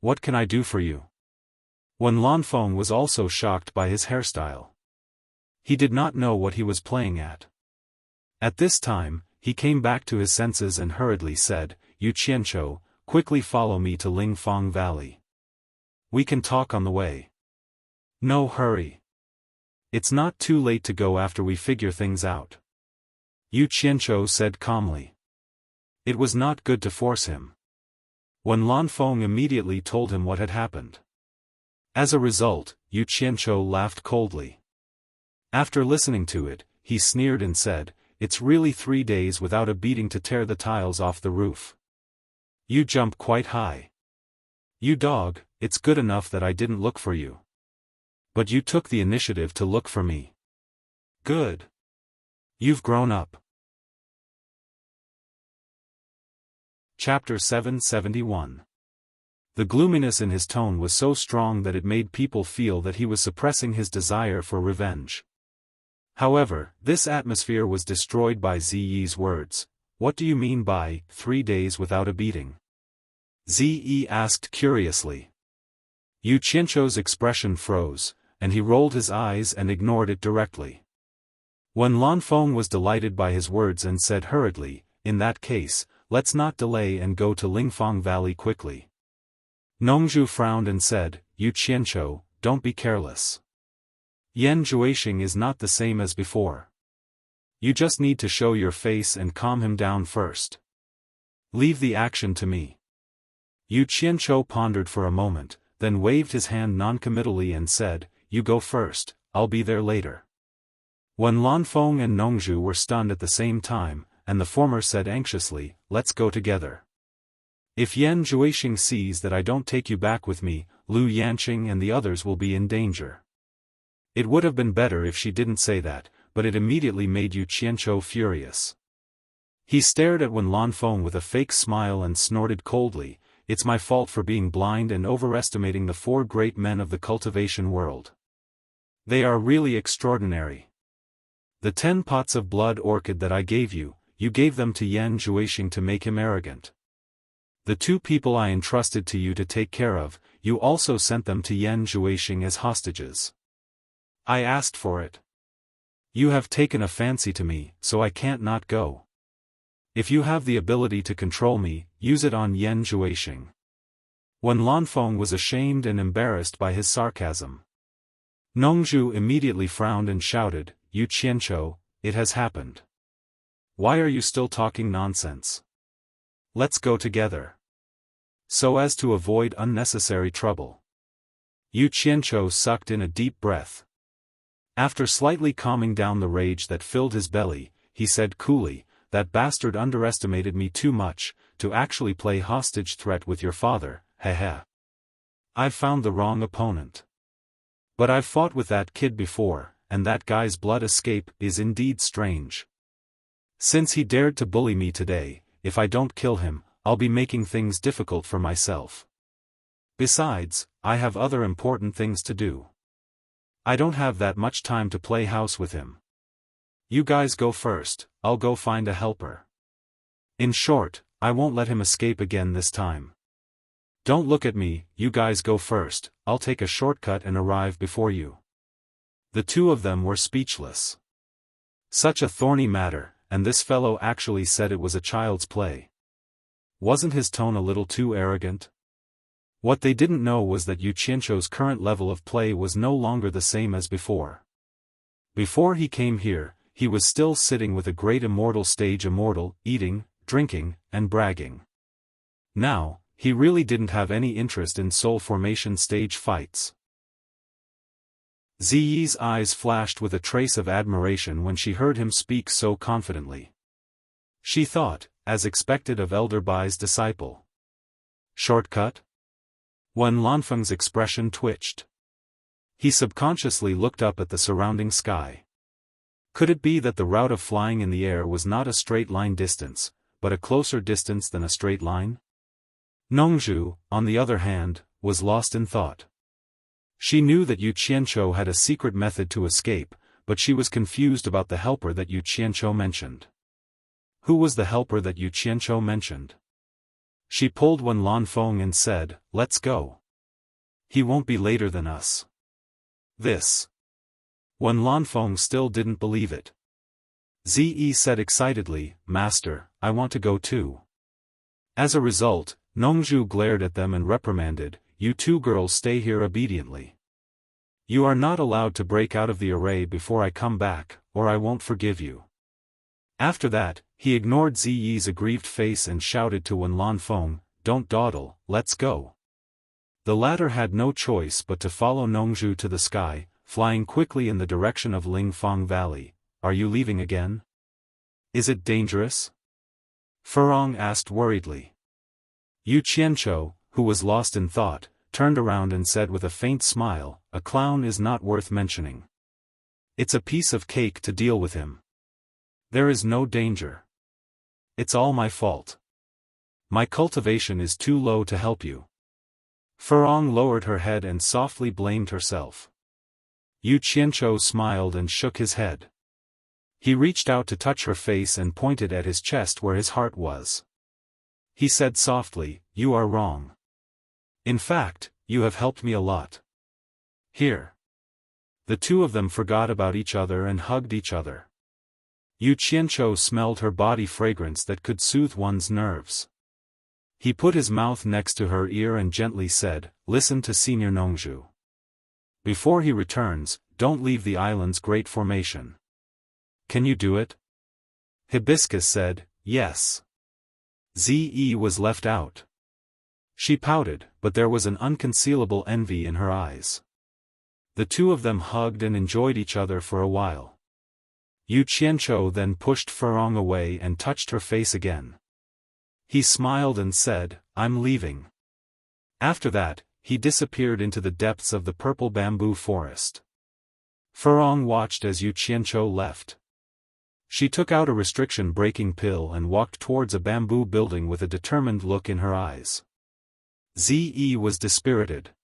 What can I do for you? Wen Lanfeng was also shocked by his hairstyle. He did not know what he was playing at. At this time, he came back to his senses and hurriedly said, Yu Qianqiu, quickly follow me to Lingfang Valley. We can talk on the way. No hurry. It's not too late to go after we figure things out. Yu Qianqiu said calmly. It was not good to force him. Wen Lanfeng immediately told him what had happened. As a result, Yu Qianqiu laughed coldly. After listening to it, he sneered and said, It's really 3 days without a beating to tear the tiles off the roof. You jump quite high. You dog, it's good enough that I didn't look for you. But you took the initiative to look for me. Good. You've grown up. Chapter 771. The gloominess in his tone was so strong that it made people feel that he was suppressing his desire for revenge. However, this atmosphere was destroyed by Ziyi's words. What do you mean by 3 days without a beating? Ziyi asked curiously. Yu Qianzhou's expression froze, and he rolled his eyes and ignored it directly. When Lanfeng was delighted by his words and said hurriedly, in that case, let's not delay and go to Lingfang Valley quickly. Nongzhu frowned and said, Yu Qianzhou, don't be careless. Yan Zhuixing is not the same as before. You just need to show your face and calm him down first. Leave the action to me. Yu Qianzhou pondered for a moment, then waved his hand noncommittally and said, You go first, I'll be there later. When Lanfeng and Nongzhu were stunned at the same time, and the former said anxiously, Let's go together. If Yan Zhuixing sees that I don't take you back with me, Lu Yanqing and the others will be in danger. It would have been better if she didn't say that, but it immediately made Yu Qianzhou furious. He stared at Wen Lanfeng with a fake smile and snorted coldly, It's my fault for being blind and overestimating the 4 great men of the cultivation world. They are really extraordinary. The 10 pots of blood orchid that I gave you, you gave them to Yan Zhuixing to make him arrogant. The 2 people I entrusted to you to take care of, you also sent them to Yan Zhuixing as hostages. I asked for it. You have taken a fancy to me, so I can't not go. If you have the ability to control me, use it on Yan Zhuixing. When Lanfeng was ashamed and embarrassed by his sarcasm. Nongzhu immediately frowned and shouted, Yu Qianzhou, it has happened. Why are you still talking nonsense? Let's go together. So as to avoid unnecessary trouble. Yu Qianzhou sucked in a deep breath. After slightly calming down the rage that filled his belly, he said coolly, That bastard underestimated me too much, to actually play hostage threat with your father, heh. I've found the wrong opponent. But I've fought with that kid before, and that guy's blood escape is indeed strange. Since he dared to bully me today, if I don't kill him, I'll be making things difficult for myself. Besides, I have other important things to do. I don't have that much time to play house with him. You guys go first, I'll go find a helper. In short, I won't let him escape again this time. Don't look at me, you guys go first, I'll take a shortcut and arrive before you. The 2 of them were speechless. Such a thorny matter, and this fellow actually said it was a child's play. Wasn't his tone a little too arrogant? What they didn't know was that Yu Qianzhou's current level of play was no longer the same as before. Before he came here, he was still sitting with a great immortal stage immortal, eating, drinking, and bragging. Now, he really didn't have any interest in soul formation stage fights. Ziyi's eyes flashed with a trace of admiration when she heard him speak so confidently. She thought, as expected of Elder Bai's disciple. Shortcut? Wen Lanfeng's expression twitched. He subconsciously looked up at the surrounding sky. Could it be that the route of flying in the air was not a straight line distance, but a closer distance than a straight line? Nongzhu, on the other hand, was lost in thought. She knew that Yu Qianzhou had a secret method to escape, but she was confused about the helper that Yu Qianzhou mentioned. Who was the helper that Yu Qianzhou mentioned? She pulled Wen Lanfeng and said, Let's go. He won't be later than us. This. Wen Lanfeng still didn't believe it. Ziyi said excitedly, Master, I want to go too. As a result, Nongzhu glared at them and reprimanded, You 2 girls stay here obediently. You are not allowed to break out of the array before I come back, or I won't forgive you. After that, he ignored Ziyi's aggrieved face and shouted to Wen Lanfeng, Don't dawdle, let's go. The latter had no choice but to follow Nongzhu to the sky, flying quickly in the direction of Lingfang Valley. Are you leaving again? Is it dangerous? Furong asked worriedly. Yu Qianzhou, who was lost in thought, turned around and said with a faint smile, A clown is not worth mentioning. It's a piece of cake to deal with him. There is no danger. It's all my fault. My cultivation is too low to help you. Furong lowered her head and softly blamed herself. Yu Qianzhou smiled and shook his head. He reached out to touch her face and pointed at his chest where his heart was. He said softly, "You are wrong. In fact, you have helped me a lot. Here." The two of them forgot about each other and hugged each other. Yu Qianzhou smelled her body fragrance that could soothe one's nerves. He put his mouth next to her ear and gently said, "Listen to Senior Nongzhu. Before he returns, don't leave the island's great formation. Can you do it?" Hibiscus said, "Yes." Ze was left out. She pouted, but there was an unconcealable envy in her eyes. The two of them hugged and enjoyed each other for a while. Yu Qianzhou then pushed Furong away and touched her face again. He smiled and said, "I'm leaving." After that, he disappeared into the depths of the purple bamboo forest. Furong watched as Yu Qianzhou left. She took out a restriction-breaking pill and walked towards a bamboo building with a determined look in her eyes. Ze was dispirited.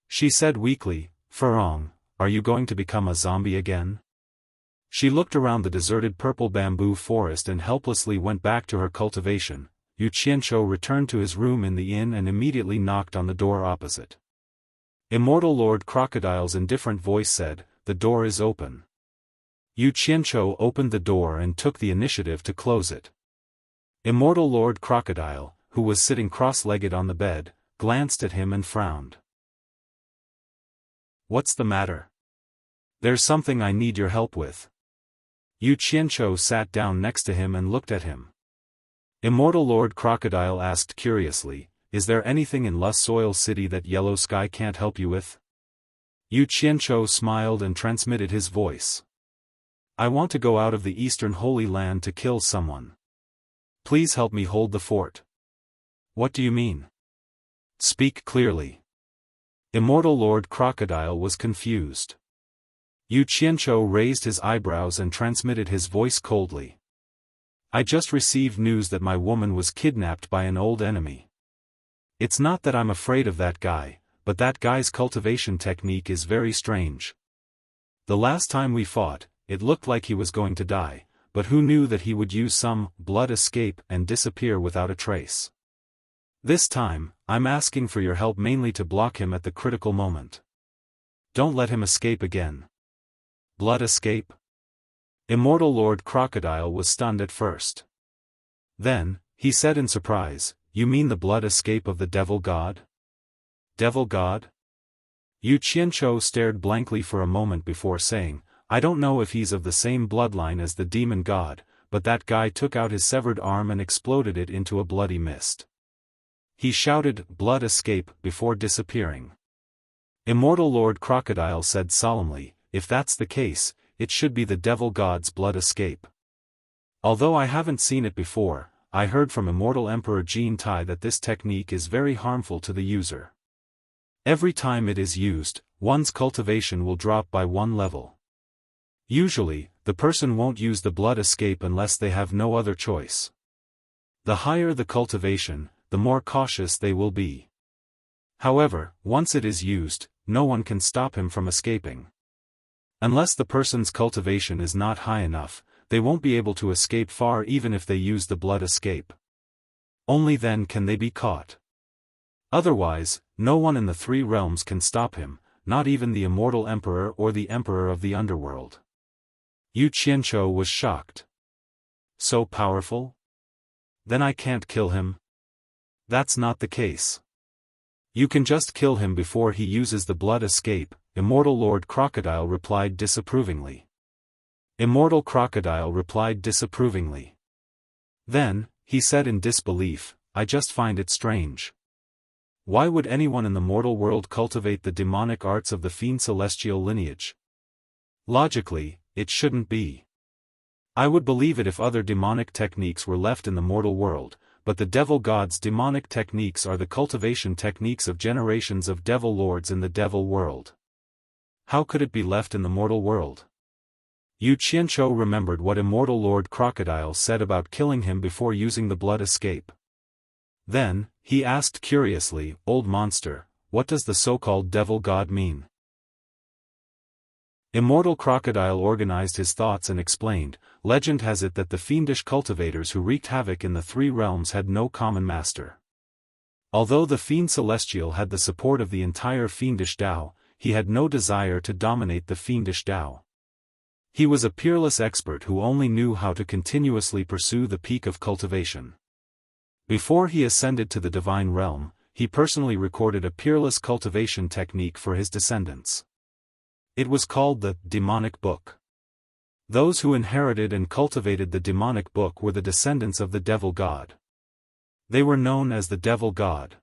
She said weakly, "Furong, are you going to become a zombie again?" She looked around the deserted purple bamboo forest and helplessly went back to her cultivation. Yu Qianzhou returned to his room in the inn and immediately knocked on the door opposite. Immortal Lord Crocodile's indifferent voice said, "The door is open." Yu Qianzhou opened the door and took the initiative to close it. Immortal Lord Crocodile, who was sitting cross-legged on the bed, glanced at him and frowned. "What's the matter?" "There's something I need your help with." Yu Qianzhou sat down next to him and looked at him. Immortal Lord Crocodile asked curiously, "Is there anything in La Soil City that Yellow Sky can't help you with?" Yu Qianzhou smiled and transmitted his voice. "I want to go out of the Eastern Holy Land to kill someone. Please help me hold the fort." "What do you mean? Speak clearly." Immortal Lord Crocodile was confused. Yu Qianzhou raised his eyebrows and transmitted his voice coldly. "I just received news that my woman was kidnapped by an old enemy. It's not that I'm afraid of that guy, but that guy's cultivation technique is very strange. The last time we fought, it looked like he was going to die, but who knew that he would use some blood escape and disappear without a trace. This time, I'm asking for your help mainly to block him at the critical moment. Don't let him escape again." "Blood escape?" Immortal Lord Crocodile was stunned at first. Then, he said in surprise, "You mean the blood escape of the Devil God?" "Devil God?" Yu Qianzhou stared blankly for a moment before saying, "I don't know if he's of the same bloodline as the Demon God, but that guy took out his severed arm and exploded it into a bloody mist. He shouted, 'Blood escape,' before disappearing." Immortal Lord Crocodile said solemnly, "If that's the case, it should be the Devil God's blood escape. Although I haven't seen it before, I heard from Immortal Emperor Jin Tai that this technique is very harmful to the user. Every time it is used, one's cultivation will drop by one level. Usually, the person won't use the blood escape unless they have no other choice. The higher the cultivation, the more cautious they will be. However, once it is used, no one can stop him from escaping. Unless the person's cultivation is not high enough, they won't be able to escape far even if they use the blood escape. Only then can they be caught. Otherwise, no one in the three realms can stop him, not even the Immortal Emperor or the Emperor of the Underworld." Yu Qianzhou was shocked. "So powerful? Then I can't kill him?" "That's not the case. You can just kill him before he uses the blood escape," Immortal Lord Crocodile replied disapprovingly. Immortal Crocodile replied disapprovingly. Then, he said in disbelief, "I just find it strange. Why would anyone in the mortal world cultivate the demonic arts of the fiend celestial lineage? Logically, it shouldn't be. I would believe it if other demonic techniques were left in the mortal world, but the Devil God's demonic techniques are the cultivation techniques of generations of Devil Lords in the Devil world. How could it be left in the mortal world?" Yu Qianzhou remembered what Immortal Lord Crocodile said about killing him before using the blood escape. Then, he asked curiously, "Old monster, what does the so-called Devil God mean?" Immortal Crocodile organized his thoughts and explained, legend has it that the fiendish cultivators who wreaked havoc in the three realms had no common master. Although the Fiend Celestial had the support of the entire fiendish Tao, he had no desire to dominate the fiendish Tao. He was a peerless expert who only knew how to continuously pursue the peak of cultivation. Before he ascended to the divine realm, he personally recorded a peerless cultivation technique for his descendants. It was called the Demonic Book. Those who inherited and cultivated the Demonic Book were the descendants of the Devil God. They were known as the Devil God.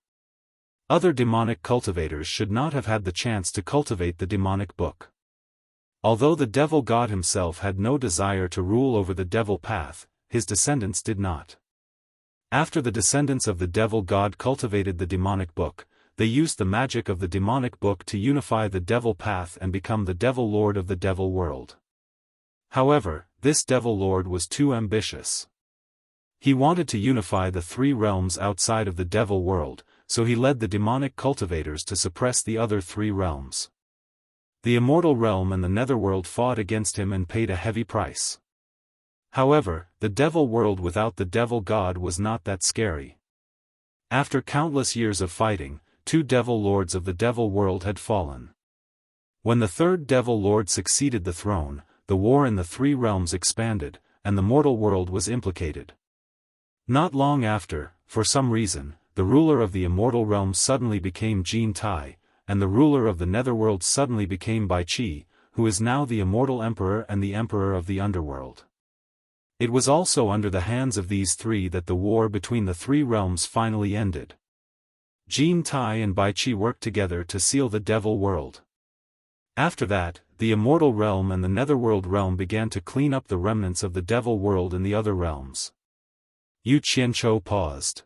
Other demonic cultivators should not have had the chance to cultivate the Demonic Book. Although the Devil God himself had no desire to rule over the Devil Path, his descendants did not. After the descendants of the Devil God cultivated the Demonic Book, they used the magic of the Demonic Book to unify the Devil Path and become the Devil Lord of the Devil World. However, this Devil Lord was too ambitious. He wanted to unify the three realms outside of the Devil World, so he led the demonic cultivators to suppress the other three realms. The Immortal Realm and the Netherworld fought against him and paid a heavy price. However, the Devil World without the Devil God was not that scary. After countless years of fighting, 2 Devil Lords of the Devil World had fallen. When the third Devil Lord succeeded the throne, the war in the three realms expanded, and the mortal world was implicated. Not long after, for some reason, the ruler of the Immortal Realm suddenly became Jin Tai, and the ruler of the Netherworld suddenly became Bai Qi, who is now the Immortal Emperor and the Emperor of the Underworld. It was also under the hands of these three that the war between the three realms finally ended. Jin Tai and Bai Qi worked together to seal the Devil World. After that, the Immortal Realm and the Netherworld Realm began to clean up the remnants of the Devil World in the other realms. Yu Qianchou paused.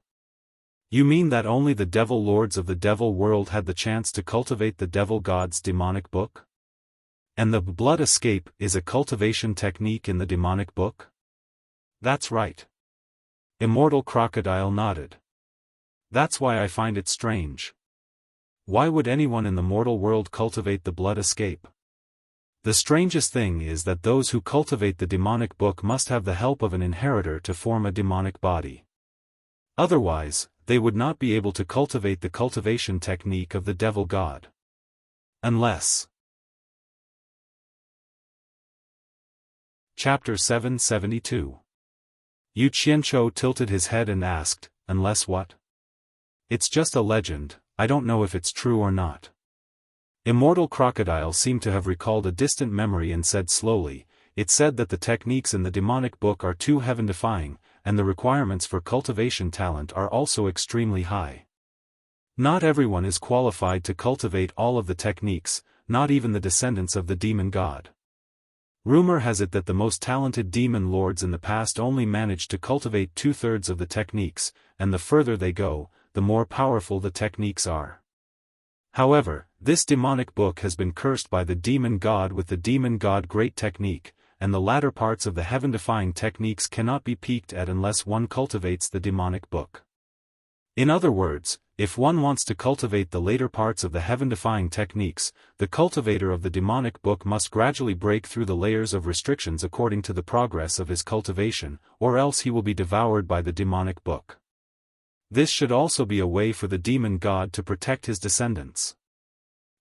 You mean that only the Devil Lords of the Devil World had the chance to cultivate the Devil God's Demonic Book? And the Blood Escape is a cultivation technique in the Demonic Book? That's right. Immortal Crocodile nodded. That's why I find it strange. Why would anyone in the mortal world cultivate the Blood Escape? The strangest thing is that those who cultivate the Demonic Book must have the help of an inheritor to form a demonic body. Otherwise, they would not be able to cultivate the cultivation technique of the Devil God. Unless. Chapter 772. Yu Qianchou tilted his head and asked, unless what? It's just a legend, I don't know if it's true or not. Immortal Crocodile seemed to have recalled a distant memory and said slowly, it said that the techniques in the Demonic Book are too heaven-defying, and the requirements for cultivation talent are also extremely high. Not everyone is qualified to cultivate all of the techniques, not even the descendants of the demon god. Rumor has it that the most talented demon lords in the past only managed to cultivate 2/3 of the techniques, and the further they go, the more powerful the techniques are. However, this demonic book has been cursed by the demon god with the demon god great technique, and the latter parts of the heaven-defying techniques cannot be peaked at unless one cultivates the demonic book. In other words, if one wants to cultivate the later parts of the heaven-defying techniques, the cultivator of the demonic book must gradually break through the layers of restrictions according to the progress of his cultivation, or else he will be devoured by the demonic book. This should also be a way for the demon god to protect his descendants.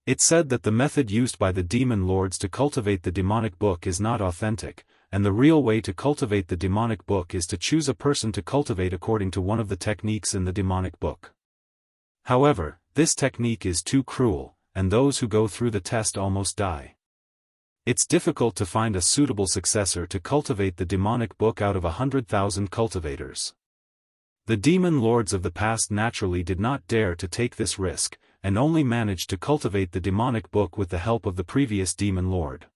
It's said that the method used by the demon lords to cultivate the demonic book is not authentic, and the real way to cultivate the demonic book is to choose a person to cultivate according to one of the techniques in the demonic book. However, this technique is too cruel, and those who go through the test almost die. It's difficult to find a suitable successor to cultivate the demonic book out of 100,000 cultivators. The demon lords of the past naturally did not dare to take this risk, and only managed to cultivate the demonic book with the help of the previous demon lord.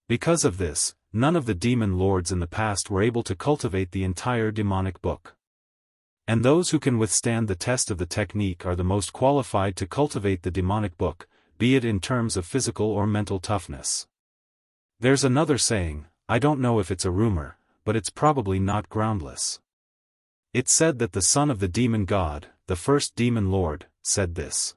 Because of this, none of the demon lords in the past were able to cultivate the entire demonic book. And those who can withstand the test of the technique are the most qualified to cultivate the demonic book, be it in terms of physical or mental toughness. There's another saying, I don't know if it's a rumor, but it's probably not groundless. It's said that the son of the demon god, the first demon lord, said this.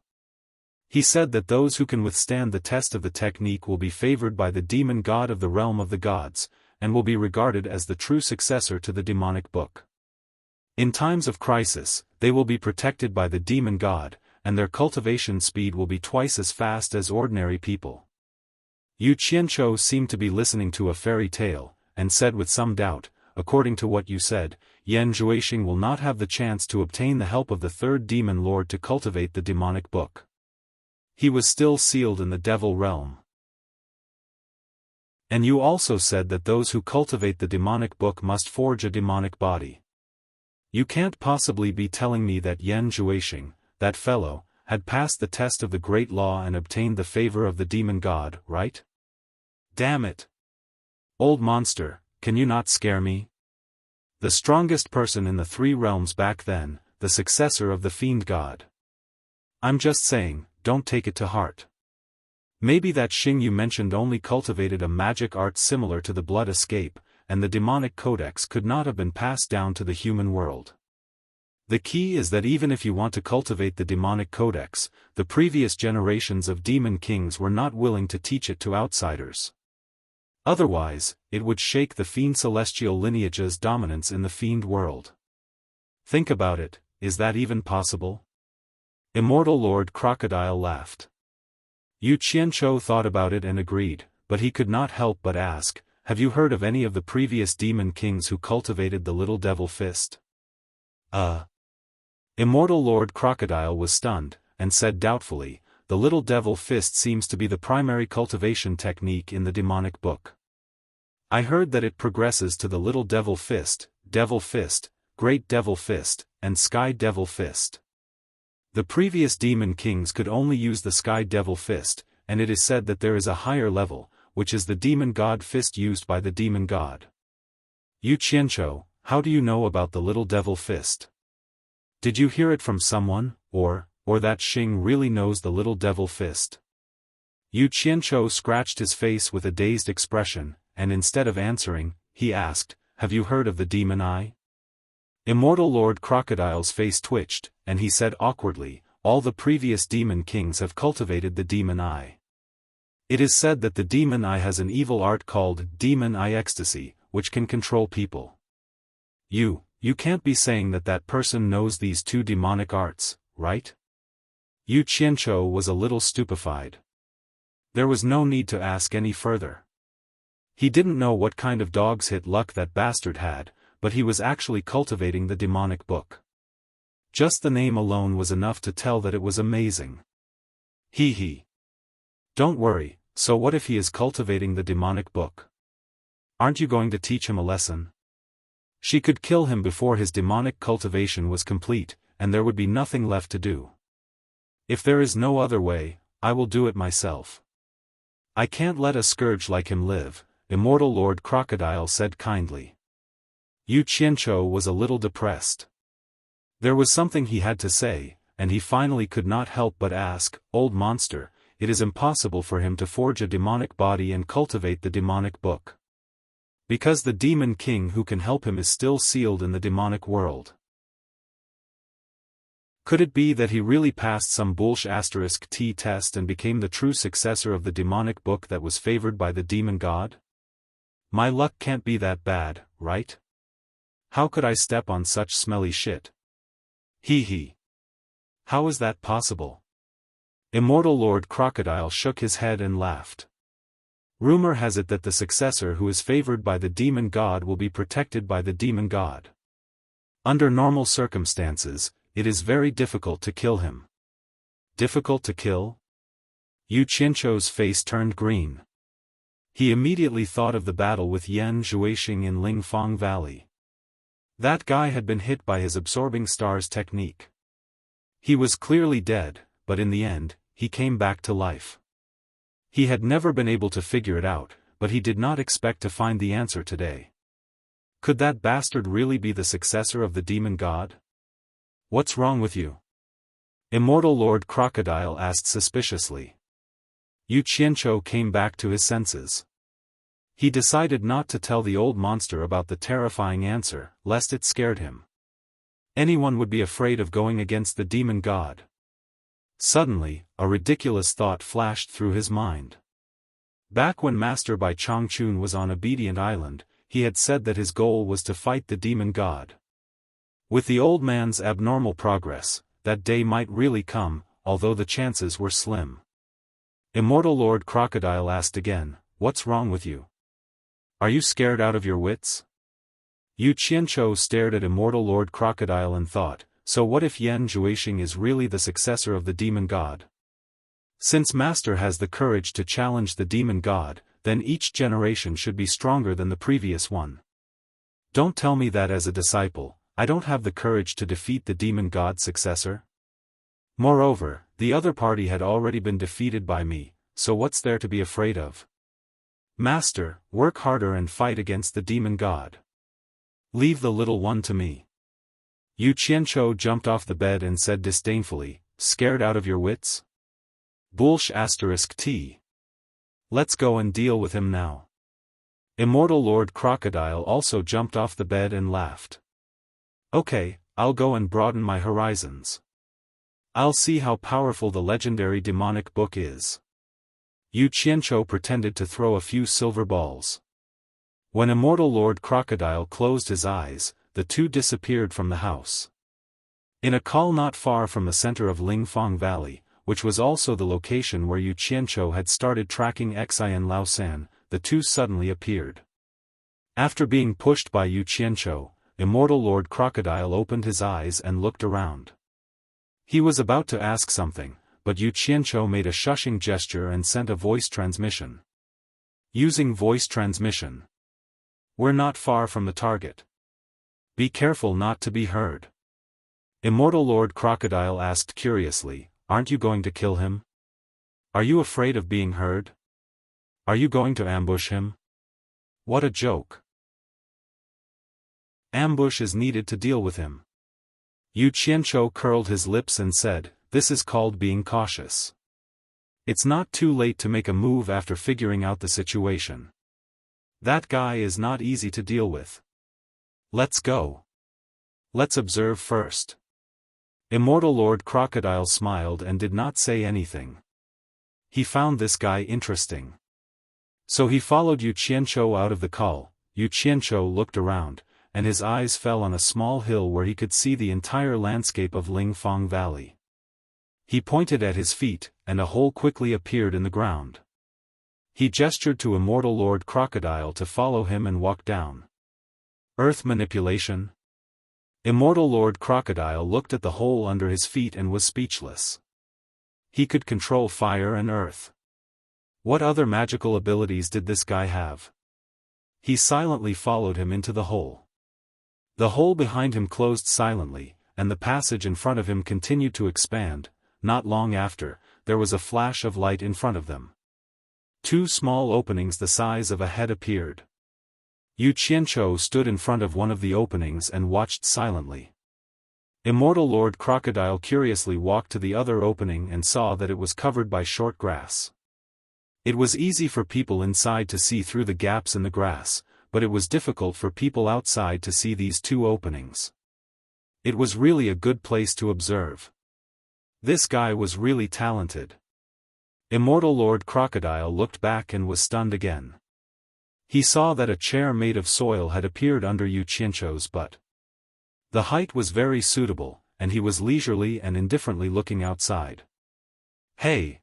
He said that those who can withstand the test of the technique will be favored by the demon god of the realm of the gods, and will be regarded as the true successor to the demonic book. In times of crisis, they will be protected by the demon god, and their cultivation speed will be twice as fast as ordinary people. Yu Qianzhou seemed to be listening to a fairy tale, and said with some doubt, according to what you said, Yan Zhuixing will not have the chance to obtain the help of the third demon lord to cultivate the demonic book. He was still sealed in the devil realm. And you also said that those who cultivate the demonic book must forge a demonic body. You can't possibly be telling me that Yan Zhuixing, that fellow, had passed the test of the great law and obtained the favor of the demon god, right? Damn it! Old monster, can you not scare me? The strongest person in the three realms back then, the successor of the fiend god. I'm just saying, don't take it to heart. Maybe that Xing you mentioned only cultivated a magic art similar to the blood escape, and the demonic codex could not have been passed down to the human world. The key is that even if you want to cultivate the demonic codex, the previous generations of demon kings were not willing to teach it to outsiders. Otherwise, it would shake the fiend celestial lineage's dominance in the fiend world. Think about it, is that even possible? Immortal Lord Crocodile laughed. Yu Qianzhou thought about it and agreed, but he could not help but ask, have you heard of any of the previous demon kings who cultivated the little devil fist? Immortal Lord Crocodile was stunned, and said doubtfully, the little devil fist seems to be the primary cultivation technique in the demonic book. I heard that it progresses to the little devil fist, great devil fist, and sky devil fist. The previous demon kings could only use the sky devil fist, and it is said that there is a higher level, which is the demon god fist used by the demon god. Yu Qianzhou, how do you know about the little devil fist? Did you hear it from someone, or that Xing really knows the little devil fist? Yu Qianzhou scratched his face with a dazed expression, and instead of answering, he asked, have you heard of the demon eye? Immortal Lord Crocodile's face twitched, and he said awkwardly, all the previous demon kings have cultivated the demon eye. It is said that the demon eye has an evil art called demon eye ecstasy, which can control people. You can't be saying that that person knows these two demonic arts, right? Yu Qianzhou was a little stupefied. There was no need to ask any further. He didn't know what kind of dog's hit luck that bastard had, but he was actually cultivating the demonic book. Just the name alone was enough to tell that it was amazing. Hee. Don't worry, so what if he is cultivating the demonic book? Aren't you going to teach him a lesson? She could kill him before his demonic cultivation was complete, and there would be nothing left to do. If there is no other way, I will do it myself. I can't let a scourge like him live, Immortal Lord Crocodile said kindly. Yu Qianzhou was a little depressed. There was something he had to say, and he finally could not help but ask, old monster, it is impossible for him to forge a demonic body and cultivate the demonic book. Because the demon king who can help him is still sealed in the demonic world. Could it be that he really passed some bullsh** T test and became the true successor of the demonic book that was favored by the demon god? My luck can't be that bad, right? How could I step on such smelly shit? Hee. How is that possible? Immortal Lord Crocodile shook his head and laughed. Rumor has it that the successor who is favored by the demon god will be protected by the demon god. Under normal circumstances, it is very difficult to kill him. Difficult to kill? Yu Qianzhou's face turned green. He immediately thought of the battle with Yan Zhuixing in Lingfang Valley. That guy had been hit by his absorbing stars technique. He was clearly dead, but in the end, he came back to life. He had never been able to figure it out, but he did not expect to find the answer today. Could that bastard really be the successor of the demon god? What's wrong with you? Immortal Lord Crocodile asked suspiciously. Yu Qianzhou came back to his senses. He decided not to tell the old monster about the terrifying answer, lest it scared him. Anyone would be afraid of going against the demon god. Suddenly, a ridiculous thought flashed through his mind. Back when Master Bai Changchun was on Obedient Island, he had said that his goal was to fight the demon god. With the old man's abnormal progress, that day might really come, although the chances were slim. Immortal Lord Crocodile asked again, "What's wrong with you? Are you scared out of your wits?" Yu Qianchou stared at Immortal Lord Crocodile and thought, so what if Yan Zhuixing is really the successor of the demon god? Since Master has the courage to challenge the demon god, then each generation should be stronger than the previous one. Don't tell me that as a disciple, I don't have the courage to defeat the demon god's successor. Moreover, the other party had already been defeated by me, so what's there to be afraid of? Master, work harder and fight against the demon god. Leave the little one to me. Yu Qianchou jumped off the bed and said disdainfully, "Scared out of your wits? Bullsh *t. Let's go and deal with him now." Immortal Lord Crocodile also jumped off the bed and laughed. "Okay, I'll go and broaden my horizons. I'll see how powerful the legendary demonic book is." Yu Qianchou pretended to throw a few silver balls. When Immortal Lord Crocodile closed his eyes, the two disappeared from the house. In a call not far from the center of Lingfang Valley, which was also the location where Yu Qianchou had started tracking Xian Laosan, the two suddenly appeared. After being pushed by Yu Qianchou, Immortal Lord Crocodile opened his eyes and looked around. He was about to ask something, but Yu Qianchou made a shushing gesture and sent a voice transmission. Using voice transmission. "We're not far from the target. Be careful not to be heard." Immortal Lord Crocodile asked curiously, "Aren't you going to kill him? Are you afraid of being heard? Are you going to ambush him?" What a joke. Ambush is needed to deal with him. Yu Qianchou curled his lips and said, "This is called being cautious. It's not too late to make a move after figuring out the situation. That guy is not easy to deal with. Let's go. Let's observe first." Immortal Lord Crocodile smiled and did not say anything. He found this guy interesting. So he followed Yu Qianchou out of the call. Yu Qianchou looked around, and his eyes fell on a small hill where he could see the entire landscape of Lingfang Valley. He pointed at his feet, and a hole quickly appeared in the ground. He gestured to Immortal Lord Crocodile to follow him and walk down. Earth manipulation? Immortal Lord Crocodile looked at the hole under his feet and was speechless. He could control fire and earth. What other magical abilities did this guy have? He silently followed him into the hole. The hole behind him closed silently, and the passage in front of him continued to expand. Not long after, there was a flash of light in front of them. Two small openings the size of a head appeared. Yu Qianchou stood in front of one of the openings and watched silently. Immortal Lord Crocodile curiously walked to the other opening and saw that it was covered by short grass. It was easy for people inside to see through the gaps in the grass, but it was difficult for people outside to see these two openings. It was really a good place to observe. This guy was really talented. Immortal Lord Crocodile looked back and was stunned again. He saw that a chair made of soil had appeared under Yu Qianchou's butt. The height was very suitable, and he was leisurely and indifferently looking outside. "Hey!"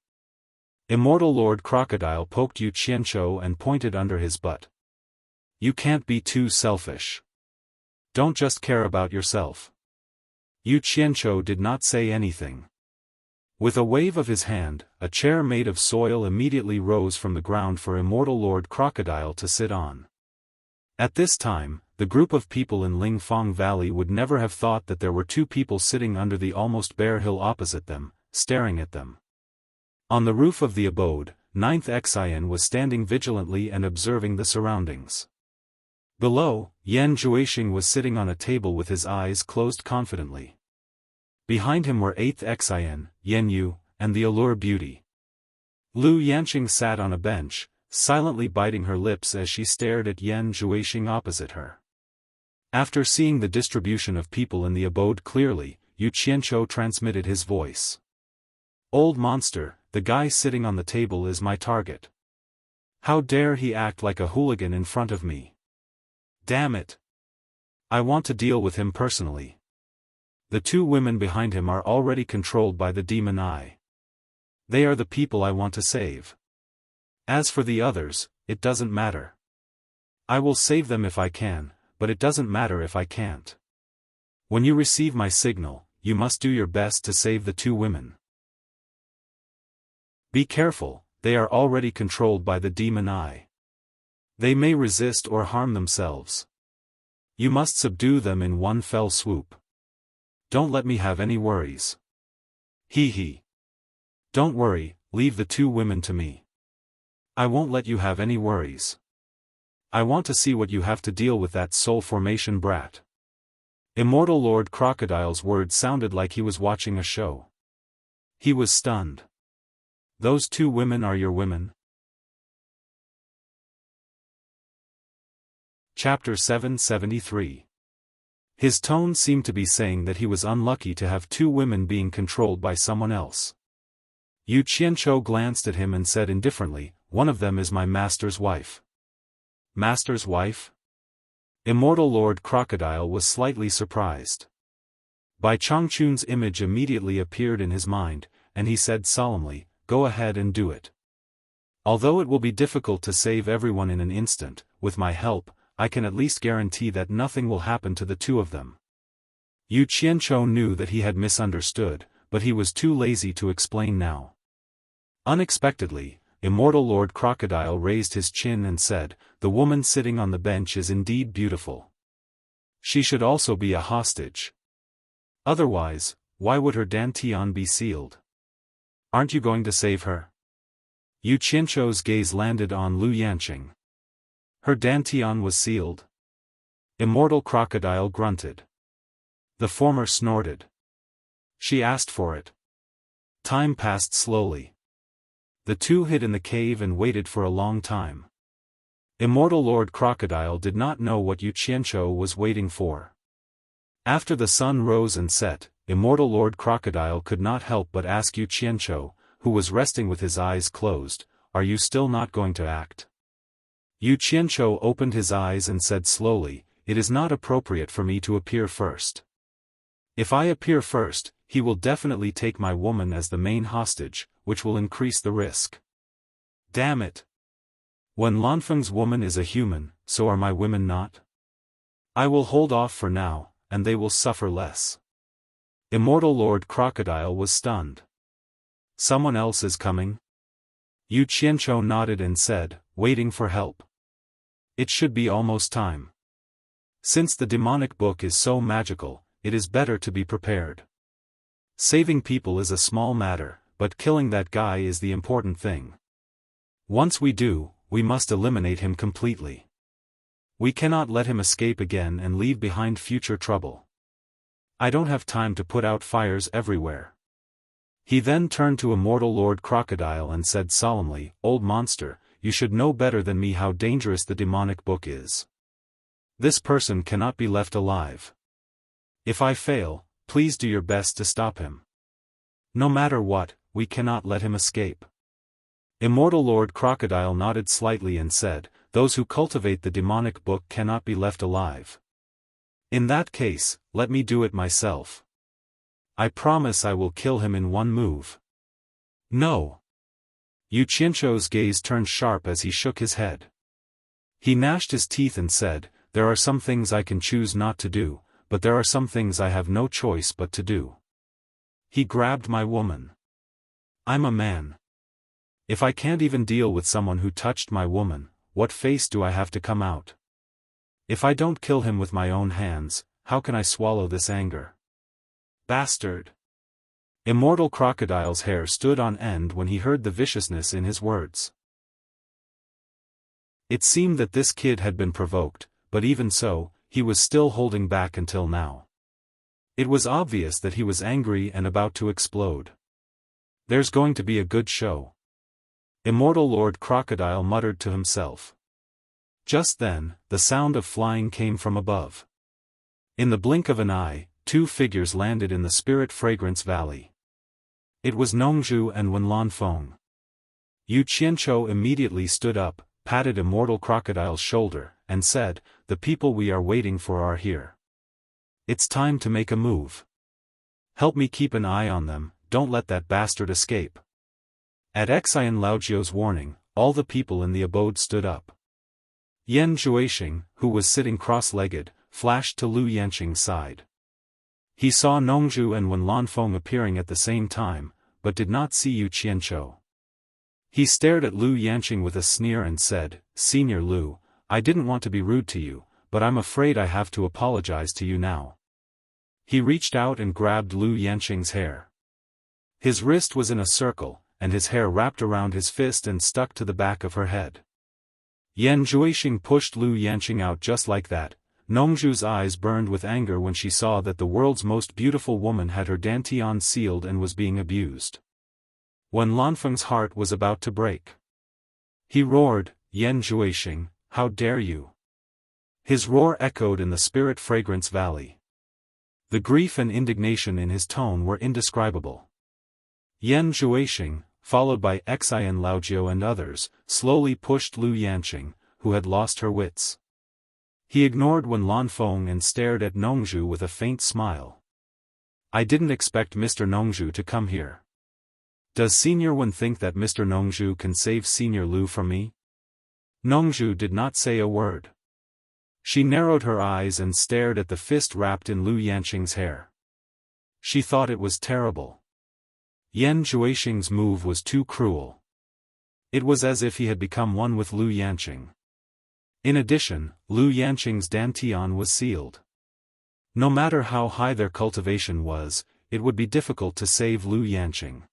Immortal Lord Crocodile poked Yu Qianchou and pointed under his butt. "You can't be too selfish. Don't just care about yourself." Yu Qianchou did not say anything. With a wave of his hand, a chair made of soil immediately rose from the ground for Immortal Lord Crocodile to sit on. At this time, the group of people in Lingfang Valley would never have thought that there were two people sitting under the almost bare hill opposite them, staring at them. On the roof of the abode, 9th Xian was standing vigilantly and observing the surroundings. Below, Yan Zhuixing was sitting on a table with his eyes closed confidently. Behind him were 8th Xian, Yan Yu, and the Allure Beauty. Lu Yanqing sat on a bench, silently biting her lips as she stared at Yan Zhuixing opposite her. After seeing the distribution of people in the abode clearly, Yu Qianchou transmitted his voice. Old monster, the guy sitting on the table is my target. How dare he act like a hooligan in front of me? Damn it! I want to deal with him personally. The two women behind him are already controlled by the demon eye. They are the people I want to save. As for the others, it doesn't matter. I will save them if I can, but it doesn't matter if I can't. When you receive my signal, you must do your best to save the two women. Be careful, they are already controlled by the demon eye. They may resist or harm themselves. You must subdue them in one fell swoop. Don't let me have any worries. Hee hee. Don't worry, leave the two women to me. I won't let you have any worries. I want to see what you have to deal with that soul formation brat. Immortal Lord Crocodile's words sounded like he was watching a show. He was stunned. Those two women are your women? Chapter 773. His tone seemed to be saying that he was unlucky to have two women being controlled by someone else. Yu Qianzhou glanced at him and said indifferently, "One of them is my master's wife." Master's wife? Immortal Lord Crocodile was slightly surprised. Bai Changchun's image immediately appeared in his mind, and he said solemnly, "Go ahead and do it. Although it will be difficult to save everyone in an instant, with my help, I can at least guarantee that nothing will happen to the two of them." Yu Qianzhou knew that he had misunderstood, but he was too lazy to explain now. Unexpectedly, Immortal Lord Crocodile raised his chin and said, "The woman sitting on the bench is indeed beautiful. She should also be a hostage. Otherwise, why would her dantian be sealed? Aren't you going to save her?" Yu Qianzhou's gaze landed on Lu Yanqing. Her dantian was sealed? Immortal Crocodile grunted. The former snorted. She asked for it. Time passed slowly. The two hid in the cave and waited for a long time. Immortal Lord Crocodile did not know what Yu Qianzhou was waiting for. After the sun rose and set, Immortal Lord Crocodile could not help but ask Yu Qianzhou, who was resting with his eyes closed, "Are you still not going to act?" Yu Qianzhou opened his eyes and said slowly, "It is not appropriate for me to appear first. If I appear first, he will definitely take my woman as the main hostage, which will increase the risk. Damn it! When Lanfeng's woman is a human, so are my women not? I will hold off for now, and they will suffer less." Immortal Lord Crocodile was stunned. "Someone else is coming?" Yu Qianzhou nodded and said, "Waiting for help. It should be almost time. Since the demonic book is so magical, it is better to be prepared. Saving people is a small matter, but killing that guy is the important thing. Once we do, we must eliminate him completely. We cannot let him escape again and leave behind future trouble. I don't have time to put out fires everywhere." He then turned to Immortal Lord Crocodile and said solemnly, "Old monster, you should know better than me how dangerous the demonic book is. This person cannot be left alive. If I fail, please do your best to stop him. No matter what, we cannot let him escape." Immortal Lord Crocodile nodded slightly and said, "Those who cultivate the demonic book cannot be left alive. In that case, let me do it myself. I promise I will kill him in one move." "No." Yu Qianzhou's gaze turned sharp as he shook his head. He gnashed his teeth and said, "There are some things I can choose not to do, but there are some things I have no choice but to do. He grabbed my woman. I'm a man. If I can't even deal with someone who touched my woman, what face do I have to come out? If I don't kill him with my own hands, how can I swallow this anger? Bastard!" Immortal Crocodile's hair stood on end when he heard the viciousness in his words. It seemed that this kid had been provoked, but even so, he was still holding back until now. It was obvious that he was angry and about to explode. "There's going to be a good show." Immortal Lord Crocodile muttered to himself. Just then, the sound of flying came from above. In the blink of an eye, two figures landed in the Spirit Fragrance Valley. It was Nongzhu and Wen Lanfeng. Yu Qianzhou immediately stood up, patted Immortal Crocodile's shoulder, and said, "The people we are waiting for are here. It's time to make a move. Help me keep an eye on them, don't let that bastard escape." At Xian Laojiu's warning, all the people in the abode stood up. Yan Zhuixing, who was sitting cross-legged, flashed to Lu Yanqing's side. He saw Nongzhu and Wen Lanfeng appearing at the same time, but did not see Yu Qianzhou. He stared at Lu Yanqing with a sneer and said, "Senior Lu, I didn't want to be rude to you, but I'm afraid I have to apologize to you now." He reached out and grabbed Lu Yanqing's hair. His wrist was in a circle, and his hair wrapped around his fist and stuck to the back of her head. Yan Zhuixing pushed Lu Yanqing out just like that. Nongzhu's eyes burned with anger when she saw that the world's most beautiful woman had her dantian sealed and was being abused. Wen Lanfeng's heart was about to break. He roared, "Yan Zhuixing, how dare you!" His roar echoed in the Spirit Fragrance Valley. The grief and indignation in his tone were indescribable. Yan Zhuixing, followed by Xian Laojiu and others, slowly pushed Lu Yanqing, who had lost her wits. He ignored Wen Lanfeng and stared at Nongzhu with a faint smile. "I didn't expect Mr. Nongzhu to come here. Does Senior Wen think that Mr. Nongzhu can save Senior Lu from me?" Nongzhu did not say a word. She narrowed her eyes and stared at the fist wrapped in Lu Yanqing's hair. She thought it was terrible. Yan Zhuixing's move was too cruel. It was as if he had become one with Lu Yanqing. In addition, Lu Yanqing's dantian was sealed. No matter how high their cultivation was, it would be difficult to save Lu Yanqing.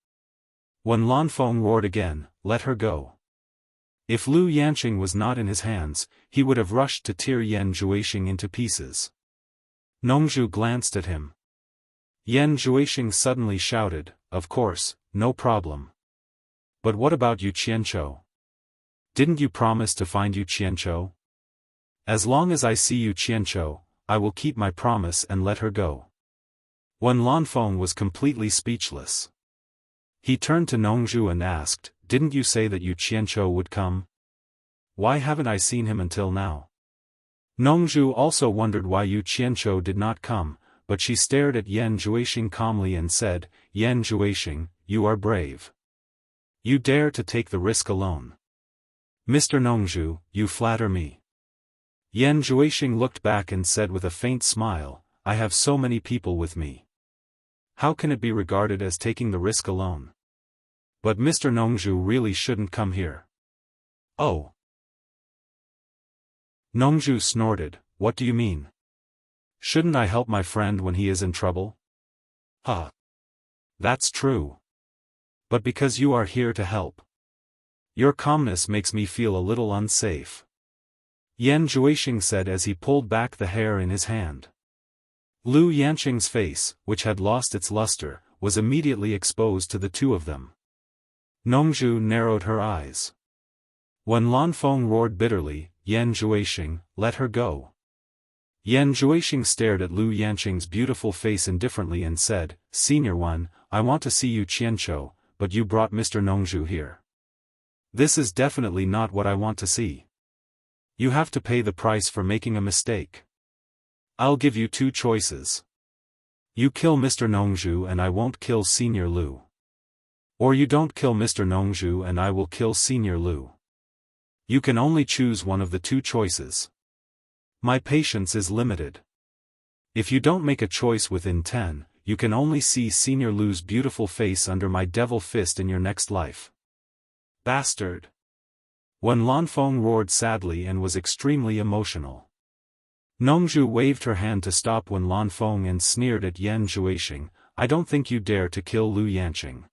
When Lanfeng roared again, "Let her go." If Lu Yanqing was not in his hands, he would have rushed to tear Yan Zhuixing into pieces. Nongzhu glanced at him. Yan Zhuixing suddenly shouted, "Of course, no problem. But what about Yu Qianzhou? Didn't you promise to find Yu Qianzhou? As long as I see Yu Qianzhou, I will keep my promise and let her go." Wen Lanfeng was completely speechless. He turned to Nongzhu and asked, "Didn't you say that Yu Qianzhou would come? Why haven't I seen him until now?" Nongzhu also wondered why Yu Qianzhou did not come, but she stared at Yan Zhuixing calmly and said, "Yan Zhuixing, you are brave. You dare to take the risk alone. Mr. Nongzhu, you flatter me." Yan Zhuixing looked back and said with a faint smile, "I have so many people with me. How can it be regarded as taking the risk alone? But Mr. Nongzhu really shouldn't come here." "Oh." Nongzhu snorted, "What do you mean? Shouldn't I help my friend when he is in trouble?" "Huh. That's true. But because you are here to help. Your calmness makes me feel a little unsafe," Yan Zhuixing said as he pulled back the hair in his hand. Lu Yanqing's face, which had lost its luster, was immediately exposed to the two of them. Nongzhu narrowed her eyes. When Lanfeng roared bitterly, "Yan Zhuixing, let her go." Yan Zhuixing stared at Lu Yanqing's beautiful face indifferently and said, "Senior One, I want to see Yu Qianzhou, but you brought Mr. Nongzhu here. This is definitely not what I want to see. You have to pay the price for making a mistake. I'll give you two choices. You kill Mr. Nongzhu and I won't kill Senior Lu. Or you don't kill Mr. Nongzhu and I will kill Senior Lu. You can only choose one of the two choices. My patience is limited. If you don't make a choice within 10, you can only see Senior Lu's beautiful face under my devil fist in your next life." "Bastard!" When Lanfeng roared sadly and was extremely emotional. Nongzhu waved her hand to stop Wen Lanfeng and sneered at Yan Zhuixing, "I don't think you dare to kill Lu Yanqing.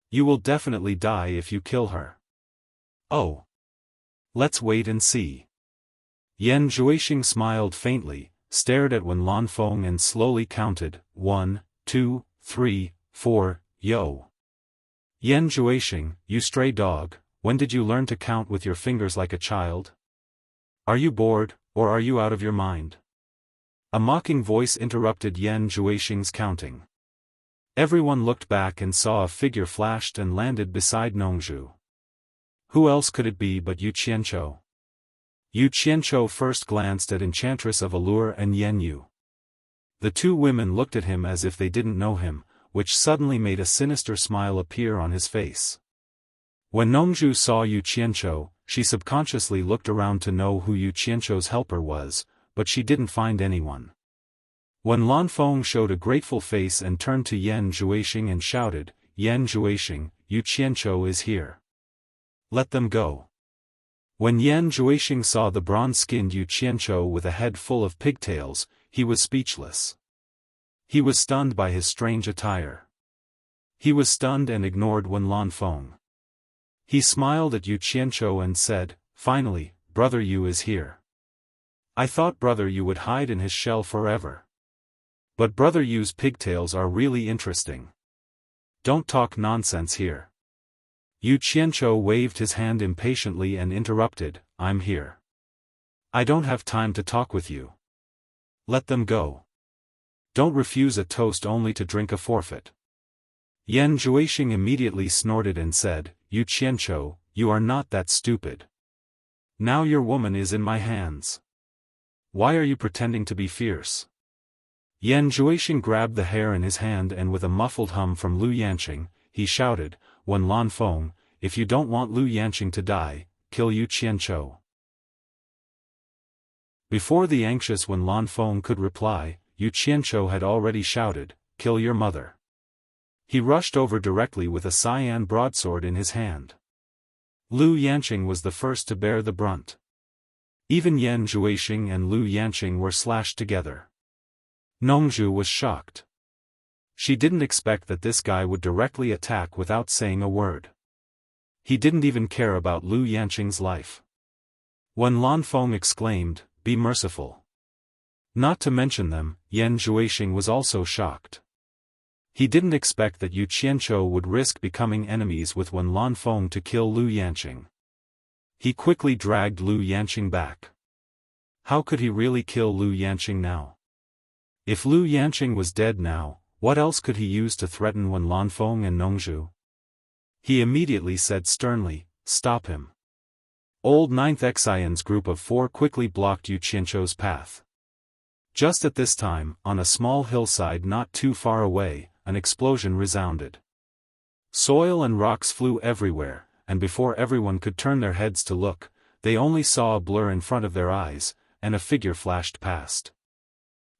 You will definitely die if you kill her." "Oh. Let's wait and see." Yan Zhuixing smiled faintly, stared at Wen Lanfeng and slowly counted, 1, 2, 3, 4, yo. "Yan Zhuixing, you stray dog, when did you learn to count with your fingers like a child? Are you bored, or are you out of your mind?" A mocking voice interrupted Yan Zhuixing's counting. Everyone looked back and saw a figure flashed and landed beside Nongzhu. Who else could it be but Yu Qianqiu? Yu Qianqiu first glanced at Enchantress of Allure and Yen Yu. The two women looked at him as if they didn't know him, which suddenly made a sinister smile appear on his face. When Nongzhu saw Yu Qianqiu, she subconsciously looked around to know who Yu Qianqiu's helper was, but she didn't find anyone. When Lan Feng showed a grateful face and turned to Yan Zhuixing and shouted, "Yan Zhuixing, Yu Qianqiu is here. Let them go." When Yan Zhuixing saw the bronze-skinned Yu Qianqiu with a head full of pigtails, he was speechless. He was stunned by his strange attire. He was stunned and ignored when Lan Feng. He smiled at Yu Qianqiu and said, "Finally, Brother Yu is here. I thought Brother Yu would hide in his shell forever. But Brother Yu's pigtails are really interesting. Don't talk nonsense here." Yu Qianqiu waved his hand impatiently and interrupted, "I'm here. I don't have time to talk with you. Let them go. Don't refuse a toast only to drink a forfeit." Yan Zhuixing immediately snorted and said, "Yu Qianqiu, you are not that stupid. Now your woman is in my hands. Why are you pretending to be fierce?" Yan Zhuixing grabbed the hair in his hand and with a muffled hum from Lu Yanqing, he shouted, "When Lan Feng, if you don't want Lu Yanqing to die, kill Yu Qianqiu." Before the anxious When Lan Feng could reply, Yu Qianqiu had already shouted, "Kill your mother." He rushed over directly with a cyan broadsword in his hand. Lu Yanqing was the first to bear the brunt. Even Yan Zhuixing and Lu Yanqing were slashed together. Nongzhu was shocked. She didn't expect that this guy would directly attack without saying a word. He didn't even care about Lu Yanqing's life. When Lan Feng exclaimed, "Be merciful." Not to mention them, Yan Zhuixing was also shocked. He didn't expect that Yu Qianqiu would risk becoming enemies with Wen Lan Feng to kill Lu Yanqing. He quickly dragged Lu Yanqing back. How could he really kill Lu Yanqing now? If Lu Yanqing was dead now, what else could he use to threaten Wen Lan Feng and Nongzhu? He immediately said sternly, "Stop him." Old 9th Xian's group of 4 quickly blocked Yu Qianqiu's path. Just at this time, on a small hillside not too far away, an explosion resounded. Soil and rocks flew everywhere, and before everyone could turn their heads to look, they only saw a blur in front of their eyes, and a figure flashed past.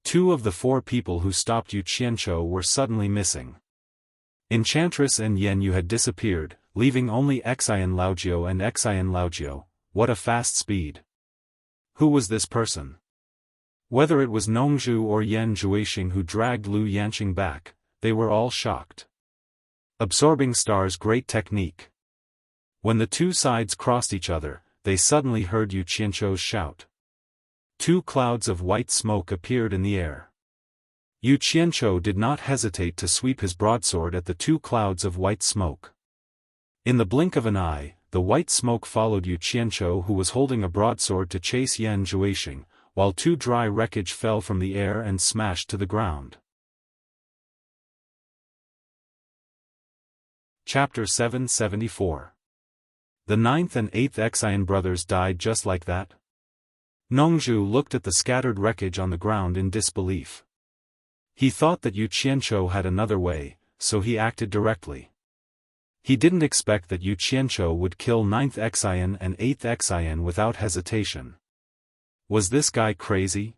2 of the 4 people who stopped Yu Qianqiu were suddenly missing. Enchantress and Yen Yu had disappeared, leaving only Xian Laojiu and Xian Laojiu. What a fast speed! Who was this person? Whether it was Nongzhu or Yan Zhuixing who dragged Lu Yanqing back, they were all shocked. Absorbing Star's great technique. When the 2 sides crossed each other, they suddenly heard Yu Qianqiu's shout. 2 clouds of white smoke appeared in the air. Yu Qianqiu did not hesitate to sweep his broadsword at the 2 clouds of white smoke. In the blink of an eye, the white smoke followed Yu Qianqiu, who was holding a broadsword to chase Yan Zhuixing, while 2 dry wreckage fell from the air and smashed to the ground. Chapter 774. The 9th and 8th Xian brothers died just like that? Nongzhu looked at the scattered wreckage on the ground in disbelief. He thought that Yu Qianqiu had another way, so he acted directly. He didn't expect that Yu Qianqiu would kill 9th Xian and 8th Xian without hesitation. Was this guy crazy?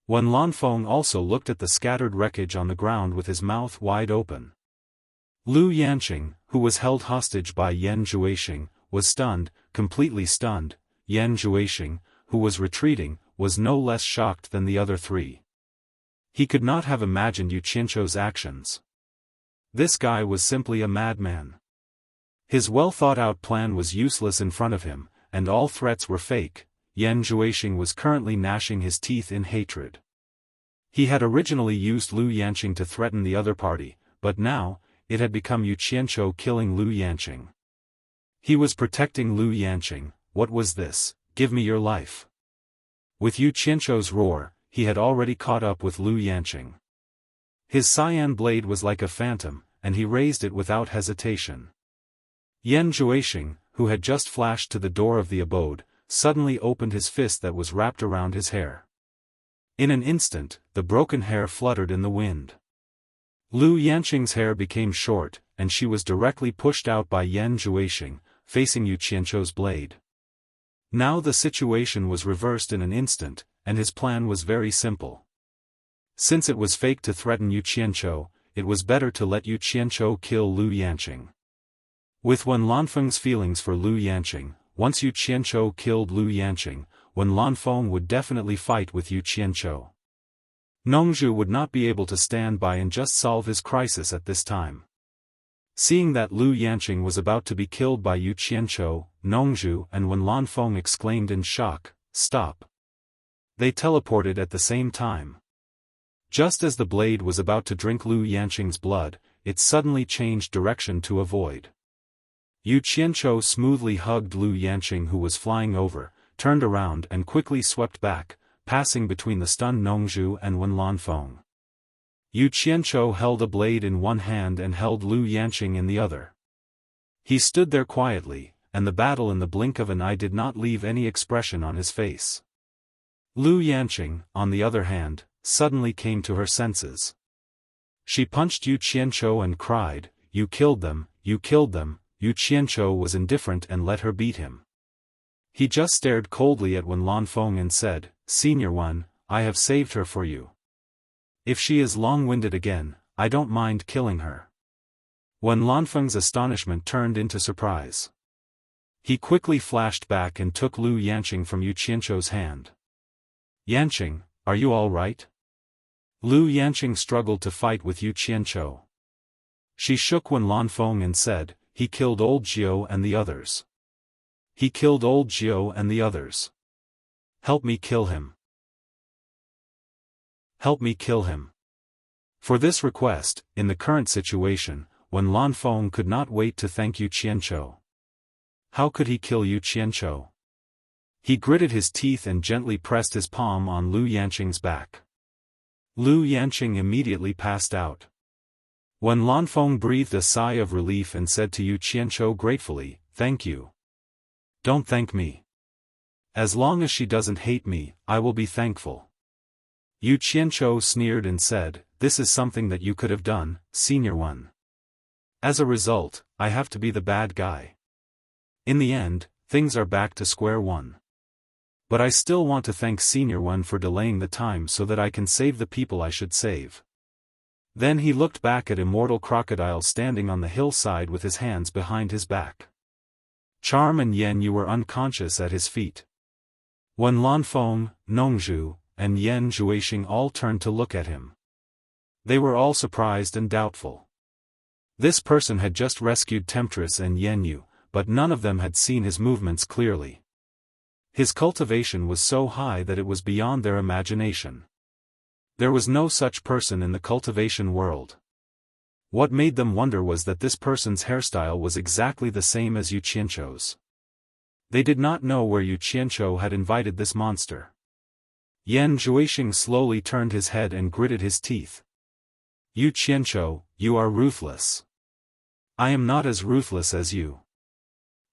Wen Lan Feng also looked at the scattered wreckage on the ground with his mouth wide open. Lu Yanqing, who was held hostage by Yan Zhuixing, was stunned, completely stunned. Yan Zhuixing, who was retreating, was no less shocked than the other 3. He could not have imagined Yu Qianqiu's actions. This guy was simply a madman. His well-thought-out plan was useless in front of him, and all threats were fake. Yan Zhuixing was currently gnashing his teeth in hatred. He had originally used Lu Yanqing to threaten the other party, but now, it had become Yu Qianqiu killing Lu Yanqing. He was protecting Lu Yanqing. What was this? Give me your life. With Yu Qianqiu's roar, he had already caught up with Lu Yanqing. His cyan blade was like a phantom, and he raised it without hesitation. Yan Zhuixing, who had just flashed to the door of the abode, suddenly opened his fist that was wrapped around his hair. In an instant, the broken hair fluttered in the wind. Lu Yanqing's hair became short, and she was directly pushed out by Yan Zhuixing, facing Yu Qianzhou's blade. Now the situation was reversed in an instant, and his plan was very simple. Since it was fake to threaten Yu Qianzhou, it was better to let Yu Qianzhou kill Lu Yanqing. With Wen Lanfeng's feelings for Lu Yanqing, once Yu Qianzhou killed Lu Yanqing, Wen Lanfeng would definitely fight with Yu Qianzhou. Nongzhu would not be able to stand by and just solve his crisis at this time. Seeing that Lu Yanqing was about to be killed by Yu Qianzhou, Nongzhu and Wen Lanfeng exclaimed in shock, "Stop!" They teleported at the same time. Just as the blade was about to drink Lu Yanqing's blood, it suddenly changed direction to avoid. Yu Qianzhou smoothly hugged Lu Yanqing, who was flying over, turned around and quickly swept back, passing between the stunned Nongzhu and Wen Lanfeng. Yu Qianzhou held a blade in one hand and held Lu Yanqing in the other. He stood there quietly, and the battle in the blink of an eye did not leave any expression on his face. Lu Yanqing, on the other hand, suddenly came to her senses. She punched Yu Qianzhou and cried, "You killed them, you killed them." Yu Qianzhou was indifferent and let her beat him. He just stared coldly at Wen Lanfeng and said, "Senior One, I have saved her for you. If she is long-winded again, I don't mind killing her." Wen Lanfeng's astonishment turned into surprise. He quickly flashed back and took Lu Yanqing from Yu Qianzhou's hand. "Yanqing, are you all right?" Lu Yanqing struggled to fight with Yu Qianzhou. She shook Wen Lanfeng and said, "He killed old Jiu and the others. He killed old Jiu and the others. Help me kill him. Help me kill him." For this request, in the current situation, Wen Lanfeng could not wait to thank Yu Qianzhou. How could he kill Yu Qianzhou? He gritted his teeth and gently pressed his palm on Lu Yanqing's back. Lu Yanqing immediately passed out. Wen Lanfeng breathed a sigh of relief and said to Yu Qianzhou gratefully, "Thank you. Don't thank me. As long as she doesn't hate me, I will be thankful." Yu Qianzhou sneered and said, "This is something that you could have done, Senior One. As a result, I have to be the bad guy. In the end, things are back to square one. But I still want to thank Senior One for delaying the time so that I can save the people I should save." Then he looked back at Immortal Crocodile standing on the hillside with his hands behind his back. Charm and Yan Yu were unconscious at his feet. Wen Lanfeng, Nongzhu, and Yan Zhuixing all turned to look at him. They were all surprised and doubtful. This person had just rescued Temptress and Yan Yu, but none of them had seen his movements clearly. His cultivation was so high that it was beyond their imagination. There was no such person in the cultivation world. What made them wonder was that this person's hairstyle was exactly the same as Yu Qianzhou's. They did not know where Yu Qianzhou had invited this monster. Yan Zhuixing slowly turned his head and gritted his teeth. "Yu Qianzhou, you are ruthless. I am not as ruthless as you.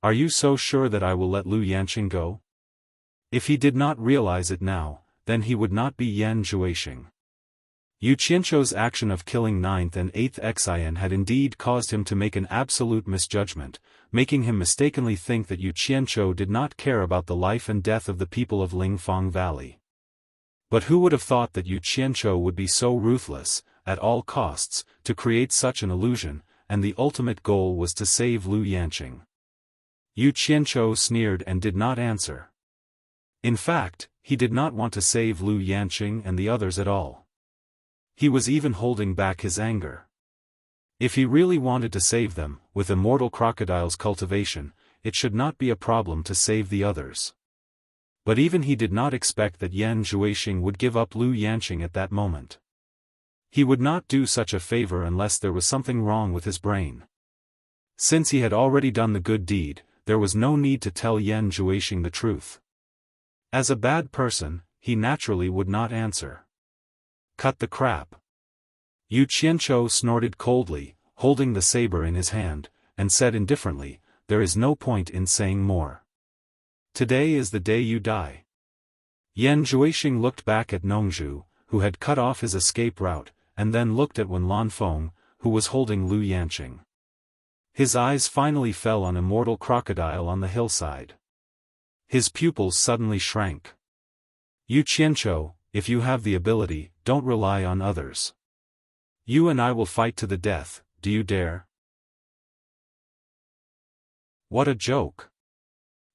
Are you so sure that I will let Lu Yanqing go?" If he did not realize it now, then he would not be Yan Zhuixing. Yu Qianzhou's action of killing 9th and 8th Xian had indeed caused him to make an absolute misjudgment, making him mistakenly think that Yu Qianzhou did not care about the life and death of the people of Lingfang Valley. But who would have thought that Yu Qianzhou would be so ruthless, at all costs, to create such an illusion, and the ultimate goal was to save Lu Yanqing. Yu Qianzhou sneered and did not answer. In fact, he did not want to save Lu Yanqing and the others at all. He was even holding back his anger. If he really wanted to save them, with Immortal Crocodile's cultivation, it should not be a problem to save the others. But even he did not expect that Yan Zhuixing would give up Lu Yanqing at that moment. He would not do such a favor unless there was something wrong with his brain. Since he had already done the good deed, there was no need to tell Yan Zhuixing the truth. As a bad person, he naturally would not answer. Cut the crap. Yu Qianqiu snorted coldly, holding the saber in his hand, and said indifferently, "There is no point in saying more. Today is the day you die." Yan Zhuixing looked back at Nongzhu, who had cut off his escape route, and then looked at Wen Lanfeng, who was holding Lu Yanqing. His eyes finally fell on immortal crocodile on the hillside. His pupils suddenly shrank. "Yu Qianqiu, if you have the ability, don't rely on others. You and I will fight to the death, do you dare?" What a joke.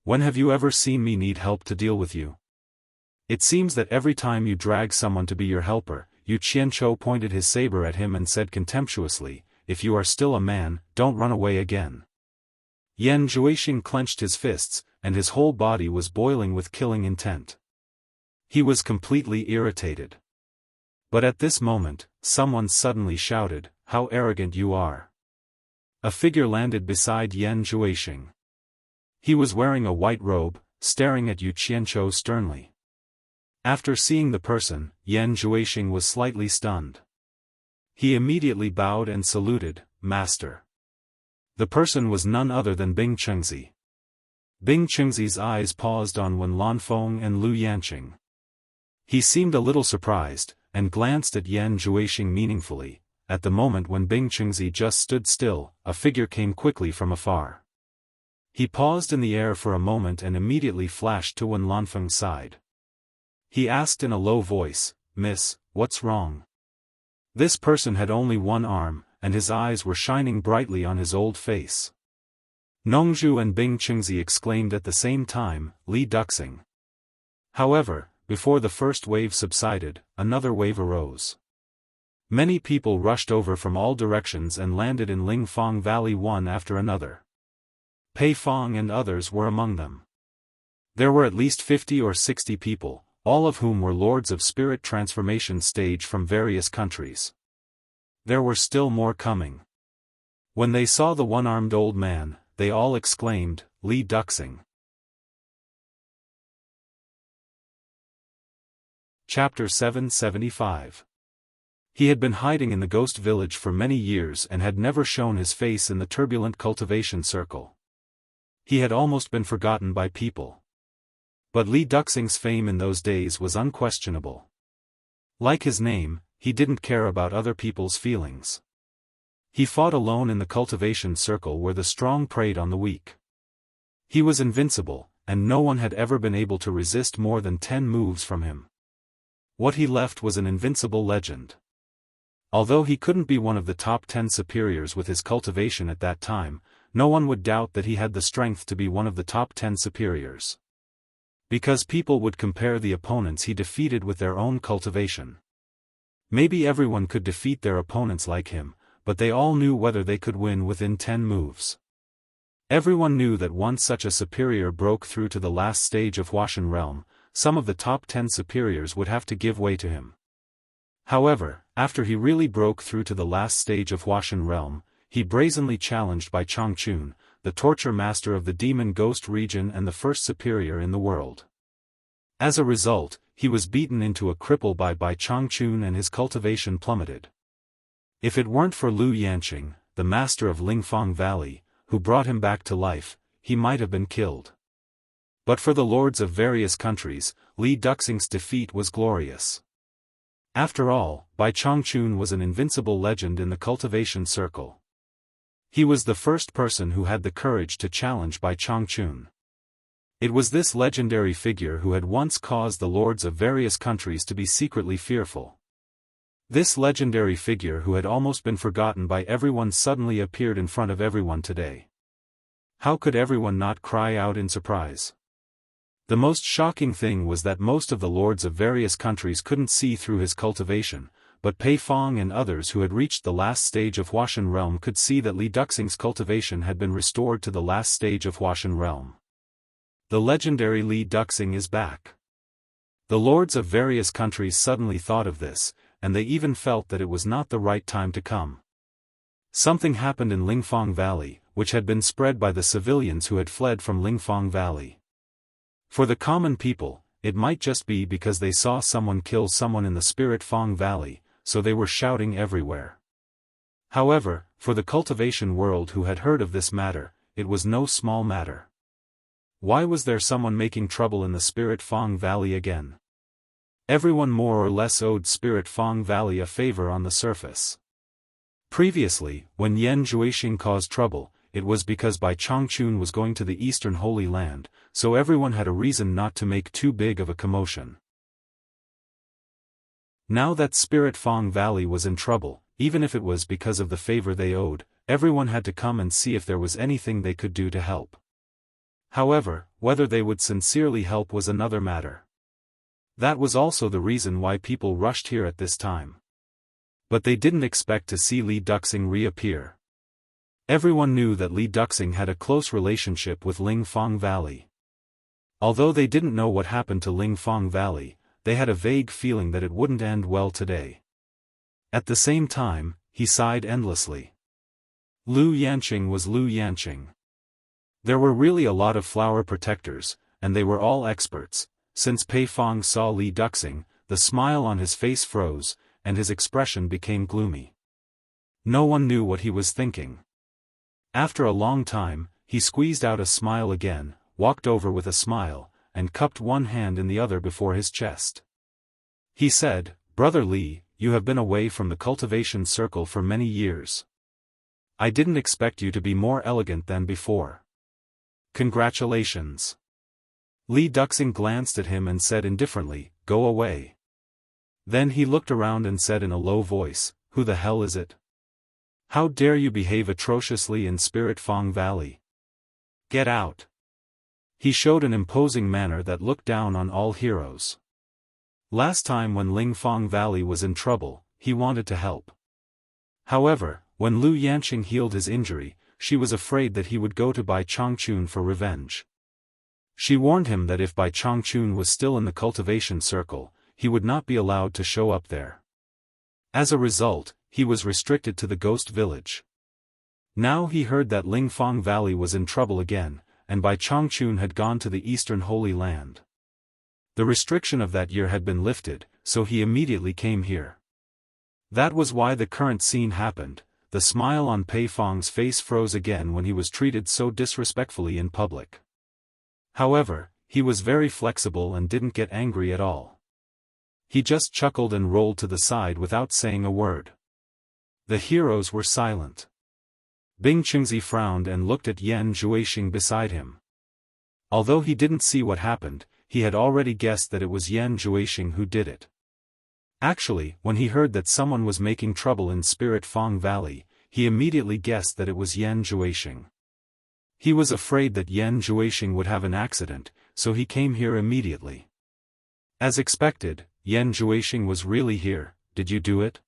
When have you ever seen me need help to deal with you? It seems that every time you drag someone to be your helper. Yu Qianqiu pointed his saber at him and said contemptuously, "If you are still a man, don't run away again." Yan Zhuixing clenched his fists, and his whole body was boiling with killing intent. He was completely irritated. But at this moment, someone suddenly shouted, "How arrogant you are!" A figure landed beside Yan Zhuixing. He was wearing a white robe, staring at Yu Qianqiu sternly. After seeing the person, Yan Zhuixing was slightly stunned. He immediately bowed and saluted, "Master." The person was none other than Bing Chengzi. Bing Chengzi's eyes paused on Wen Lanfeng and Lu Yanqing. He seemed a little surprised, and glanced at Yan Zhuixing meaningfully. At the moment when Bing Chengzi just stood still, a figure came quickly from afar. He paused in the air for a moment and immediately flashed to Wen Lanfeng's side. He asked in a low voice, "Miss, what's wrong?" This person had only one arm, and his eyes were shining brightly on his old face. Nongzhu and Bing Chengzi exclaimed at the same time, "Li Duxing." However, before the first wave subsided, another wave arose. Many people rushed over from all directions and landed in Lingfang Valley one after another. Pei Fong and others were among them. There were at least 50 or 60 people, all of whom were lords of spirit transformation stage from various countries. There were still more coming. When they saw the one-armed old man, they all exclaimed, "Li Duxing." Chapter 775. He had been hiding in the ghost village for many years and had never shown his face in the turbulent cultivation circle. He had almost been forgotten by people. But Li Duxing's fame in those days was unquestionable. Like his name, he didn't care about other people's feelings. He fought alone in the cultivation circle where the strong preyed on the weak. He was invincible, and no one had ever been able to resist more than 10 moves from him. What he left was an invincible legend. Although he couldn't be one of the top 10 superiors with his cultivation at that time, no one would doubt that he had the strength to be one of the top 10 superiors. Because people would compare the opponents he defeated with their own cultivation. Maybe everyone could defeat their opponents like him, but they all knew whether they could win within 10 moves. Everyone knew that once such a superior broke through to the last stage of Huashan realm, some of the top 10 superiors would have to give way to him. However, after he really broke through to the last stage of Huashan realm, he brazenly challenged Bai Changchun, the torture master of the demon ghost region and the first superior in the world. As a result, he was beaten into a cripple by Bai Changchun and his cultivation plummeted. If it weren't for Lu Yanqing, the master of Lingfang Valley, who brought him back to life, he might have been killed. But for the lords of various countries, Li Duxing's defeat was glorious. After all, Bai Changchun was an invincible legend in the cultivation circle. He was the first person who had the courage to challenge Bai Changchun. It was this legendary figure who had once caused the lords of various countries to be secretly fearful. This legendary figure who had almost been forgotten by everyone suddenly appeared in front of everyone today. How could everyone not cry out in surprise? The most shocking thing was that most of the lords of various countries couldn't see through his cultivation, but Pei Fong and others who had reached the last stage of Huashan realm could see that Li Duxing's cultivation had been restored to the last stage of Huashan realm. The legendary Li Duxing is back. The lords of various countries suddenly thought of this, and they even felt that it was not the right time to come. Something happened in Lingfang Valley, which had been spread by the civilians who had fled from Lingfang Valley. For the common people, it might just be because they saw someone kill someone in the Spirit Fong Valley, so they were shouting everywhere. However, for the cultivation world who had heard of this matter, it was no small matter. Why was there someone making trouble in the Spirit Fang Valley again? Everyone more or less owed Spirit Fang Valley a favor on the surface. Previously, when Yan Zhuixing caused trouble, it was because Bai Changchun was going to the Eastern Holy Land, so everyone had a reason not to make too big of a commotion. Now that Spirit Fang Valley was in trouble, even if it was because of the favor they owed, everyone had to come and see if there was anything they could do to help. However, whether they would sincerely help was another matter. That was also the reason why people rushed here at this time. But they didn't expect to see Li Duxing reappear. Everyone knew that Li Duxing had a close relationship with Lingfang Valley. Although they didn't know what happened to Lingfang Valley, they had a vague feeling that it wouldn't end well today. At the same time, he sighed endlessly. Lu Yanqing was Lu Yanqing. There were really a lot of flower protectors, and they were all experts. Since Pei Fang saw Li Duxing, the smile on his face froze, and his expression became gloomy. No one knew what he was thinking. After a long time, he squeezed out a smile again, walked over with a smile, and cupped one hand in the other before his chest. He said, "Brother Li, you have been away from the cultivation circle for many years. I didn't expect you to be more elegant than before. Congratulations." Li Duxing glanced at him and said indifferently, "Go away." Then he looked around and said in a low voice, "Who the hell is it? How dare you behave atrociously in Spirit Fang Valley? Get out." He showed an imposing manner that looked down on all heroes. Last time when Lingfang Valley was in trouble, he wanted to help. However, when Lu Yanqing healed his injury, she was afraid that he would go to Bai Changchun for revenge. She warned him that if Bai Changchun was still in the cultivation circle, he would not be allowed to show up there. As a result, he was restricted to the ghost village. Now he heard that Lingfang Valley was in trouble again, and Bai Changchun had gone to the Eastern Holy Land. The restriction of that year had been lifted, so he immediately came here. That was why the current scene happened. The smile on Pei Fang's face froze again when he was treated so disrespectfully in public. However, he was very flexible and didn't get angry at all. He just chuckled and rolled to the side without saying a word. The heroes were silent. Bing Chengzi frowned and looked at Yan Zhuixing beside him. Although he didn't see what happened, he had already guessed that it was Yan Zhuixing who did it. Actually, when he heard that someone was making trouble in Spirit Fang Valley, he immediately guessed that it was Yan Zhuixing. He was afraid that Yan Zhuixing would have an accident, so he came here immediately. As expected, Yan Zhuixing was really here. "Did you do it?"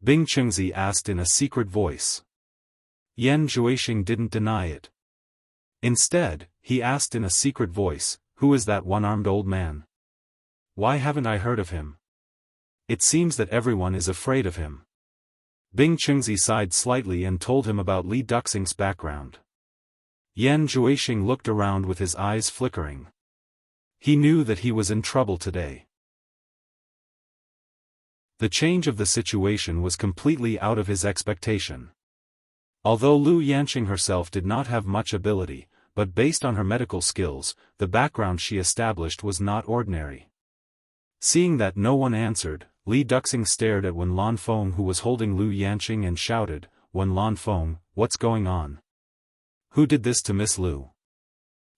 Bing Chengzi asked in a secret voice. Yan Zhuixing didn't deny it. Instead, he asked in a secret voice, "Who is that one-armed old man? Why haven't I heard of him? It seems that everyone is afraid of him." Bing Chengzi sighed slightly and told him about Li Duxing's background. Yan Zhuixing looked around with his eyes flickering. He knew that he was in trouble today. The change of the situation was completely out of his expectation. Although Lu Yanqing herself did not have much ability, but based on her medical skills, the background she established was not ordinary. Seeing that no one answered, Li Duxing stared at Wen Lanfeng who was holding Lu Yanqing and shouted, "Wen Lanfeng, what's going on? Who did this to Miss Lu?"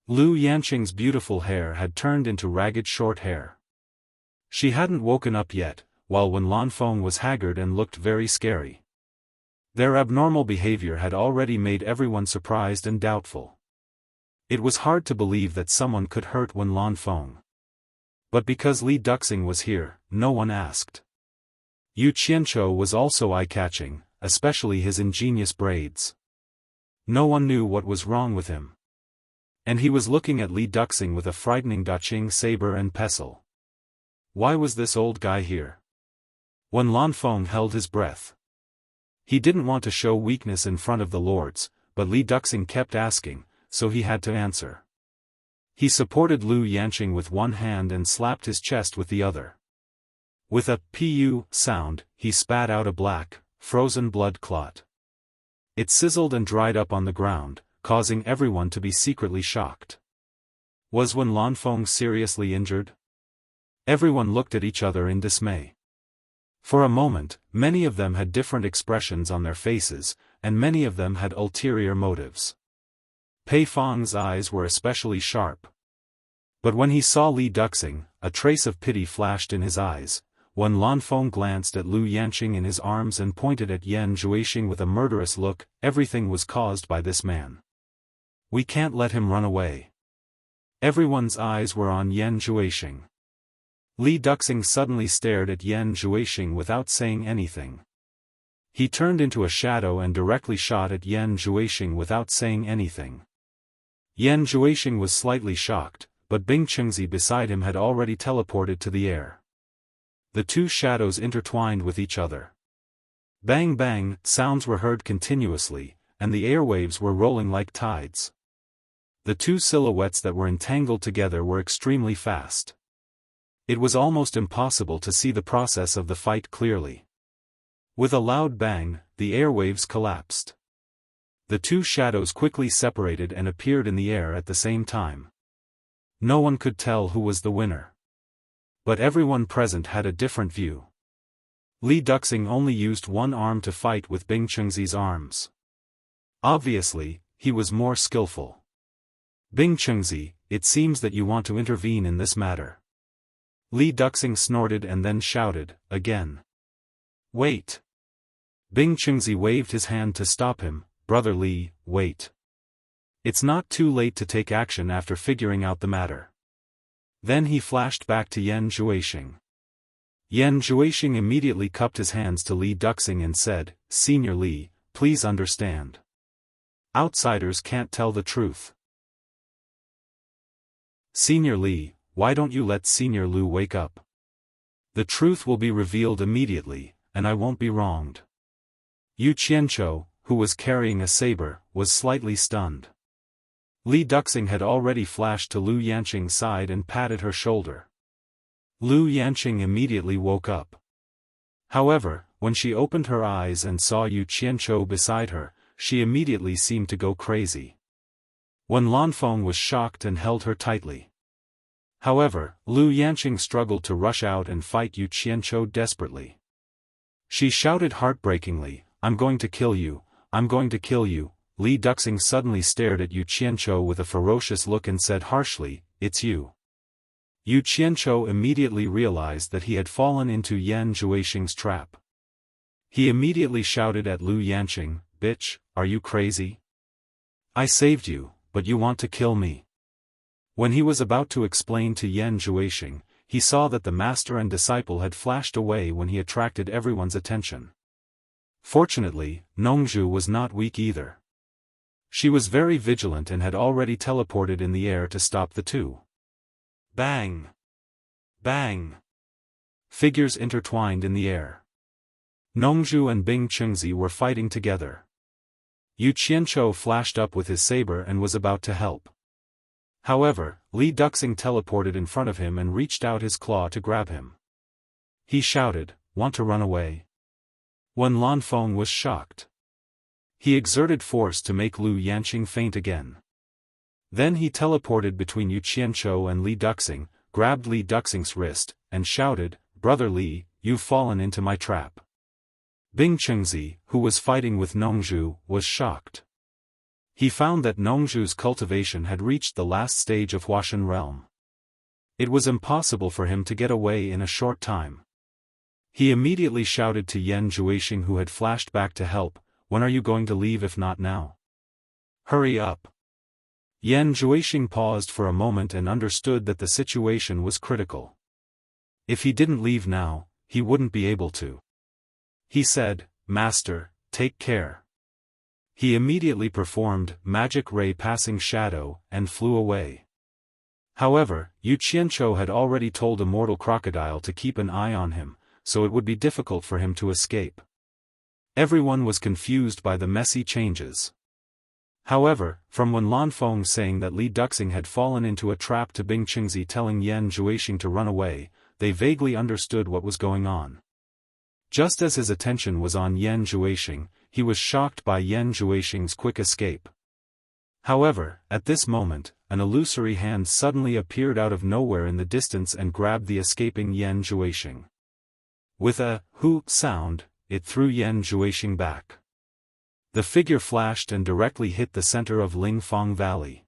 Lu Yanqing's beautiful hair had turned into ragged short hair. She hadn't woken up yet, while Wen Lanfeng was haggard and looked very scary. Their abnormal behavior had already made everyone surprised and doubtful. It was hard to believe that someone could hurt Wen Lanfeng. But because Li Duxing was here, no one asked. Yu Qianqiu was also eye-catching, especially his ingenious braids. No one knew what was wrong with him. And he was looking at Li Duxing with a frightening Daqing saber and pestle. Why was this old guy here? Wen Lanfeng held his breath. He didn't want to show weakness in front of the lords, but Li Duxing kept asking, so he had to answer. He supported Lu Yanqing with one hand and slapped his chest with the other. With a pu sound, he spat out a black, frozen blood clot. It sizzled and dried up on the ground, causing everyone to be secretly shocked. Was Wen Lanfeng seriously injured? Everyone looked at each other in dismay. For a moment, many of them had different expressions on their faces, and many of them had ulterior motives. Pei Fang's eyes were especially sharp. But when he saw Li Duxing, a trace of pity flashed in his eyes. When Lanfeng glanced at Lu Yanqing in his arms and pointed at Yan Zhuixing with a murderous look, everything was caused by this man. We can't let him run away. Everyone's eyes were on Yan Zhuixing. Li Duxing suddenly stared at Yan Zhuixing without saying anything. He turned into a shadow and directly shot at Yan Zhuixing without saying anything. Yan Zhuixing was slightly shocked, but Bing Chengzi beside him had already teleported to the air. The two shadows intertwined with each other. Bang bang, sounds were heard continuously, and the airwaves were rolling like tides. The two silhouettes that were entangled together were extremely fast. It was almost impossible to see the process of the fight clearly. With a loud bang, the airwaves collapsed. The two shadows quickly separated and appeared in the air at the same time. No one could tell who was the winner. But everyone present had a different view. Li Duxing only used one arm to fight with Bing Chengzi's arms. Obviously, he was more skillful. Bing Chengzi, it seems that you want to intervene in this matter. Li Duxing snorted and then shouted, again. Wait. Bing Chengzi waved his hand to stop him. Brother Li, wait. It's not too late to take action after figuring out the matter. Then he flashed back to Yan Zhuixing. Yan Zhuixing immediately cupped his hands to Li Duxing and said, Senior Li, please understand. Outsiders can't tell the truth. Senior Li, why don't you let Senior Lu wake up? The truth will be revealed immediately, and I won't be wronged. Yu Qianqiu, who was carrying a saber, was slightly stunned. Li Duxing had already flashed to Lu Yanqing's side and patted her shoulder. Lu Yanqing immediately woke up. However, when she opened her eyes and saw Yu Qianqiu beside her, she immediately seemed to go crazy. Wen Lanfeng was shocked and held her tightly. However, Lu Yanqing struggled to rush out and fight Yu Qianqiu desperately. She shouted heartbreakingly, I'm going to kill you, I'm going to kill you. Li Duxing suddenly stared at Yu Qianqiu with a ferocious look and said harshly, it's you. Yu Qianqiu immediately realized that he had fallen into Yan Zhuixing's trap. He immediately shouted at Lu Yanqing, bitch, are you crazy? I saved you, but you want to kill me. When he was about to explain to Yan Zhuixing, he saw that the master and disciple had flashed away when he attracted everyone's attention. Fortunately, Nongzhu was not weak either. She was very vigilant and had already teleported in the air to stop the two. Bang! Bang! Figures intertwined in the air. Nongzhu and Bing Chengzi were fighting together. Yu Qianqiu flashed up with his saber and was about to help. However, Li Duxing teleported in front of him and reached out his claw to grab him. He shouted, want to run away? Wen Lanfeng was shocked. He exerted force to make Lu Yanqing faint again. Then he teleported between Yu Qianqiu and Li Duxing, grabbed Li Duxing's wrist, and shouted, Brother Li, you've fallen into my trap. Bing Chengzi, who was fighting with Nongzhu, was shocked. He found that Nongzhu's cultivation had reached the last stage of Huashan realm. It was impossible for him to get away in a short time. He immediately shouted to Yan Zhuixing, who had flashed back to help, when are you going to leave if not now? Hurry up. Yan Zhuixing paused for a moment and understood that the situation was critical. If he didn't leave now, he wouldn't be able to. He said, Master, take care. He immediately performed Magic Ray Passing Shadow and flew away. However, Yu Qianqiu had already told Immortal Crocodile to keep an eye on him, so it would be difficult for him to escape. Everyone was confused by the messy changes. However, from Wen Lanfeng saying that Li Duxing had fallen into a trap to Bing Chengzi telling Yan Zhuixing to run away, they vaguely understood what was going on. Just as his attention was on Yan Zhuixing, he was shocked by Yan Zhuixing's quick escape. However, at this moment, an illusory hand suddenly appeared out of nowhere in the distance and grabbed the escaping Yan Zhuixing. With a "hoo" sound, it threw Yan Zhuixing back. The figure flashed and directly hit the center of Lingfang Valley.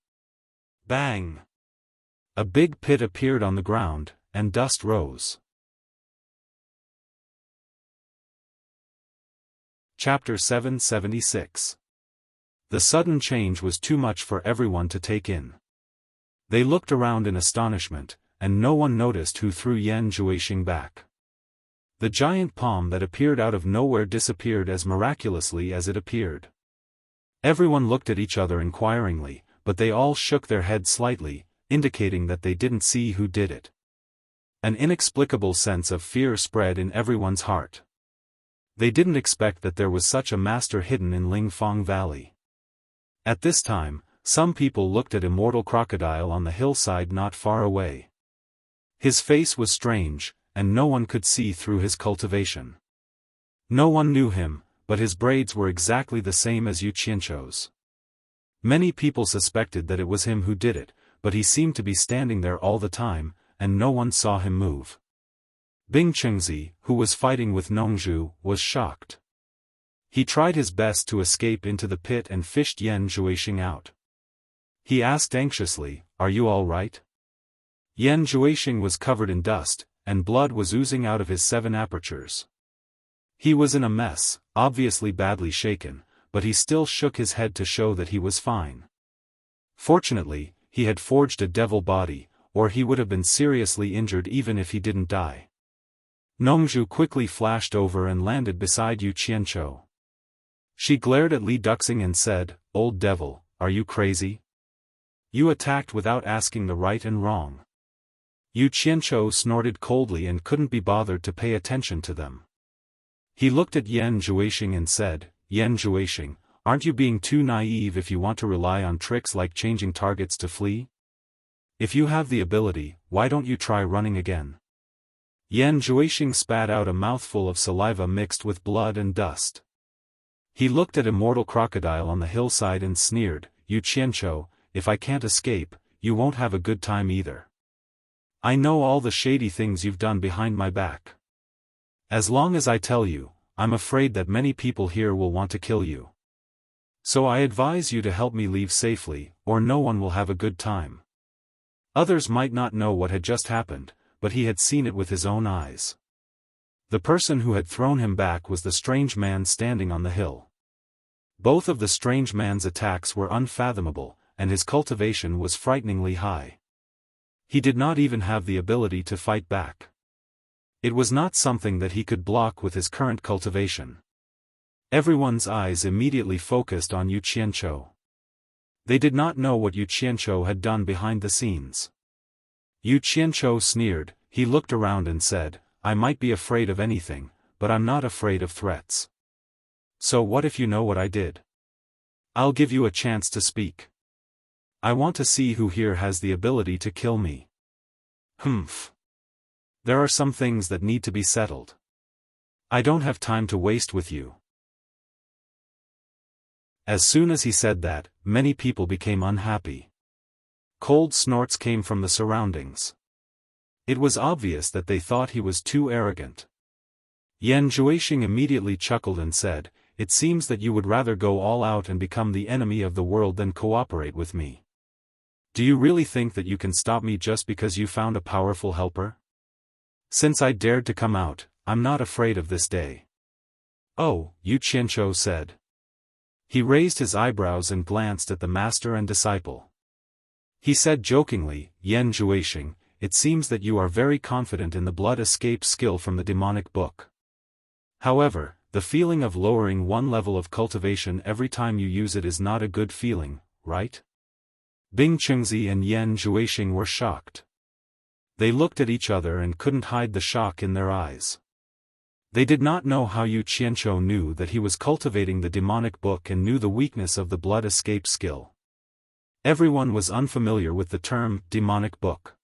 Bang! A big pit appeared on the ground, and dust rose. Chapter 776. The sudden change was too much for everyone to take in. They looked around in astonishment, and no one noticed who threw Yan Zhuixing back. The giant palm that appeared out of nowhere disappeared as miraculously as it appeared. Everyone looked at each other inquiringly, but they all shook their heads slightly, indicating that they didn't see who did it. An inexplicable sense of fear spread in everyone's heart. They didn't expect that there was such a master hidden in Lingfang Valley. At this time, some people looked at Immortal Crocodile on the hillside not far away. His face was strange, and no one could see through his cultivation. No one knew him, but his braids were exactly the same as Yu Qianchou's. Many people suspected that it was him who did it, but he seemed to be standing there all the time, and no one saw him move. Bing Chengzi, who was fighting with Nongzhu, was shocked. He tried his best to escape into the pit and fished Yan Zhuixing out. He asked anxiously, "Are you all right?" Yan Zhuixing was covered in dust, and blood was oozing out of his 7 apertures. He was in a mess, obviously badly shaken, but he still shook his head to show that he was fine. Fortunately, he had forged a devil body, or he would have been seriously injured even if he didn't die. Nongzhu quickly flashed over and landed beside Yu Qianchou. She glared at Li Duxing and said, "Old devil, are you crazy? You attacked without asking the right and wrong." Yu Qianchou snorted coldly and couldn't be bothered to pay attention to them. He looked at Yan Zhuixing and said, "Yan Zhuixing, aren't you being too naive if you want to rely on tricks like changing targets to flee? If you have the ability, why don't you try running again?" Yan Zhuixing spat out a mouthful of saliva mixed with blood and dust. He looked at Immortal Crocodile on the hillside and sneered, "Yu Qianchou, if I can't escape, you won't have a good time either. I know all the shady things you've done behind my back. As long as I tell you, I'm afraid that many people here will want to kill you. So I advise you to help me leave safely, or no one will have a good time." Others might not know what had just happened, but he had seen it with his own eyes. The person who had thrown him back was the strange man standing on the hill. Both of the strange man's attacks were unfathomable, and his cultivation was frighteningly high. He did not even have the ability to fight back. It was not something that he could block with his current cultivation. Everyone's eyes immediately focused on Yu Qianchou. They did not know what Yu Qianchou had done behind the scenes. Yu Qianchou sneered, he looked around and said, "I might be afraid of anything, but I'm not afraid of threats. So what if you know what I did? I'll give you a chance to speak. I want to see who here has the ability to kill me." "Humph. There are some things that need to be settled. I don't have time to waste with you." As soon as he said that, many people became unhappy. Cold snorts came from the surroundings. It was obvious that they thought he was too arrogant. Yan Zhuixing immediately chuckled and said, "It seems that you would rather go all out and become the enemy of the world than cooperate with me. Do you really think that you can stop me just because you found a powerful helper? Since I dared to come out, I'm not afraid of this day." "Oh," Yu Qianchou said. He raised his eyebrows and glanced at the master and disciple. He said jokingly, "Yan Zhuixing, it seems that you are very confident in the blood escape skill from the demonic book. However, the feeling of lowering one level of cultivation every time you use it is not a good feeling, right?" Bing Chengzi and Yan Zhuixing were shocked. They looked at each other and couldn't hide the shock in their eyes. They did not know how Yu Qianchou knew that he was cultivating the demonic book and knew the weakness of the blood escape skill. Everyone was unfamiliar with the term demonic book.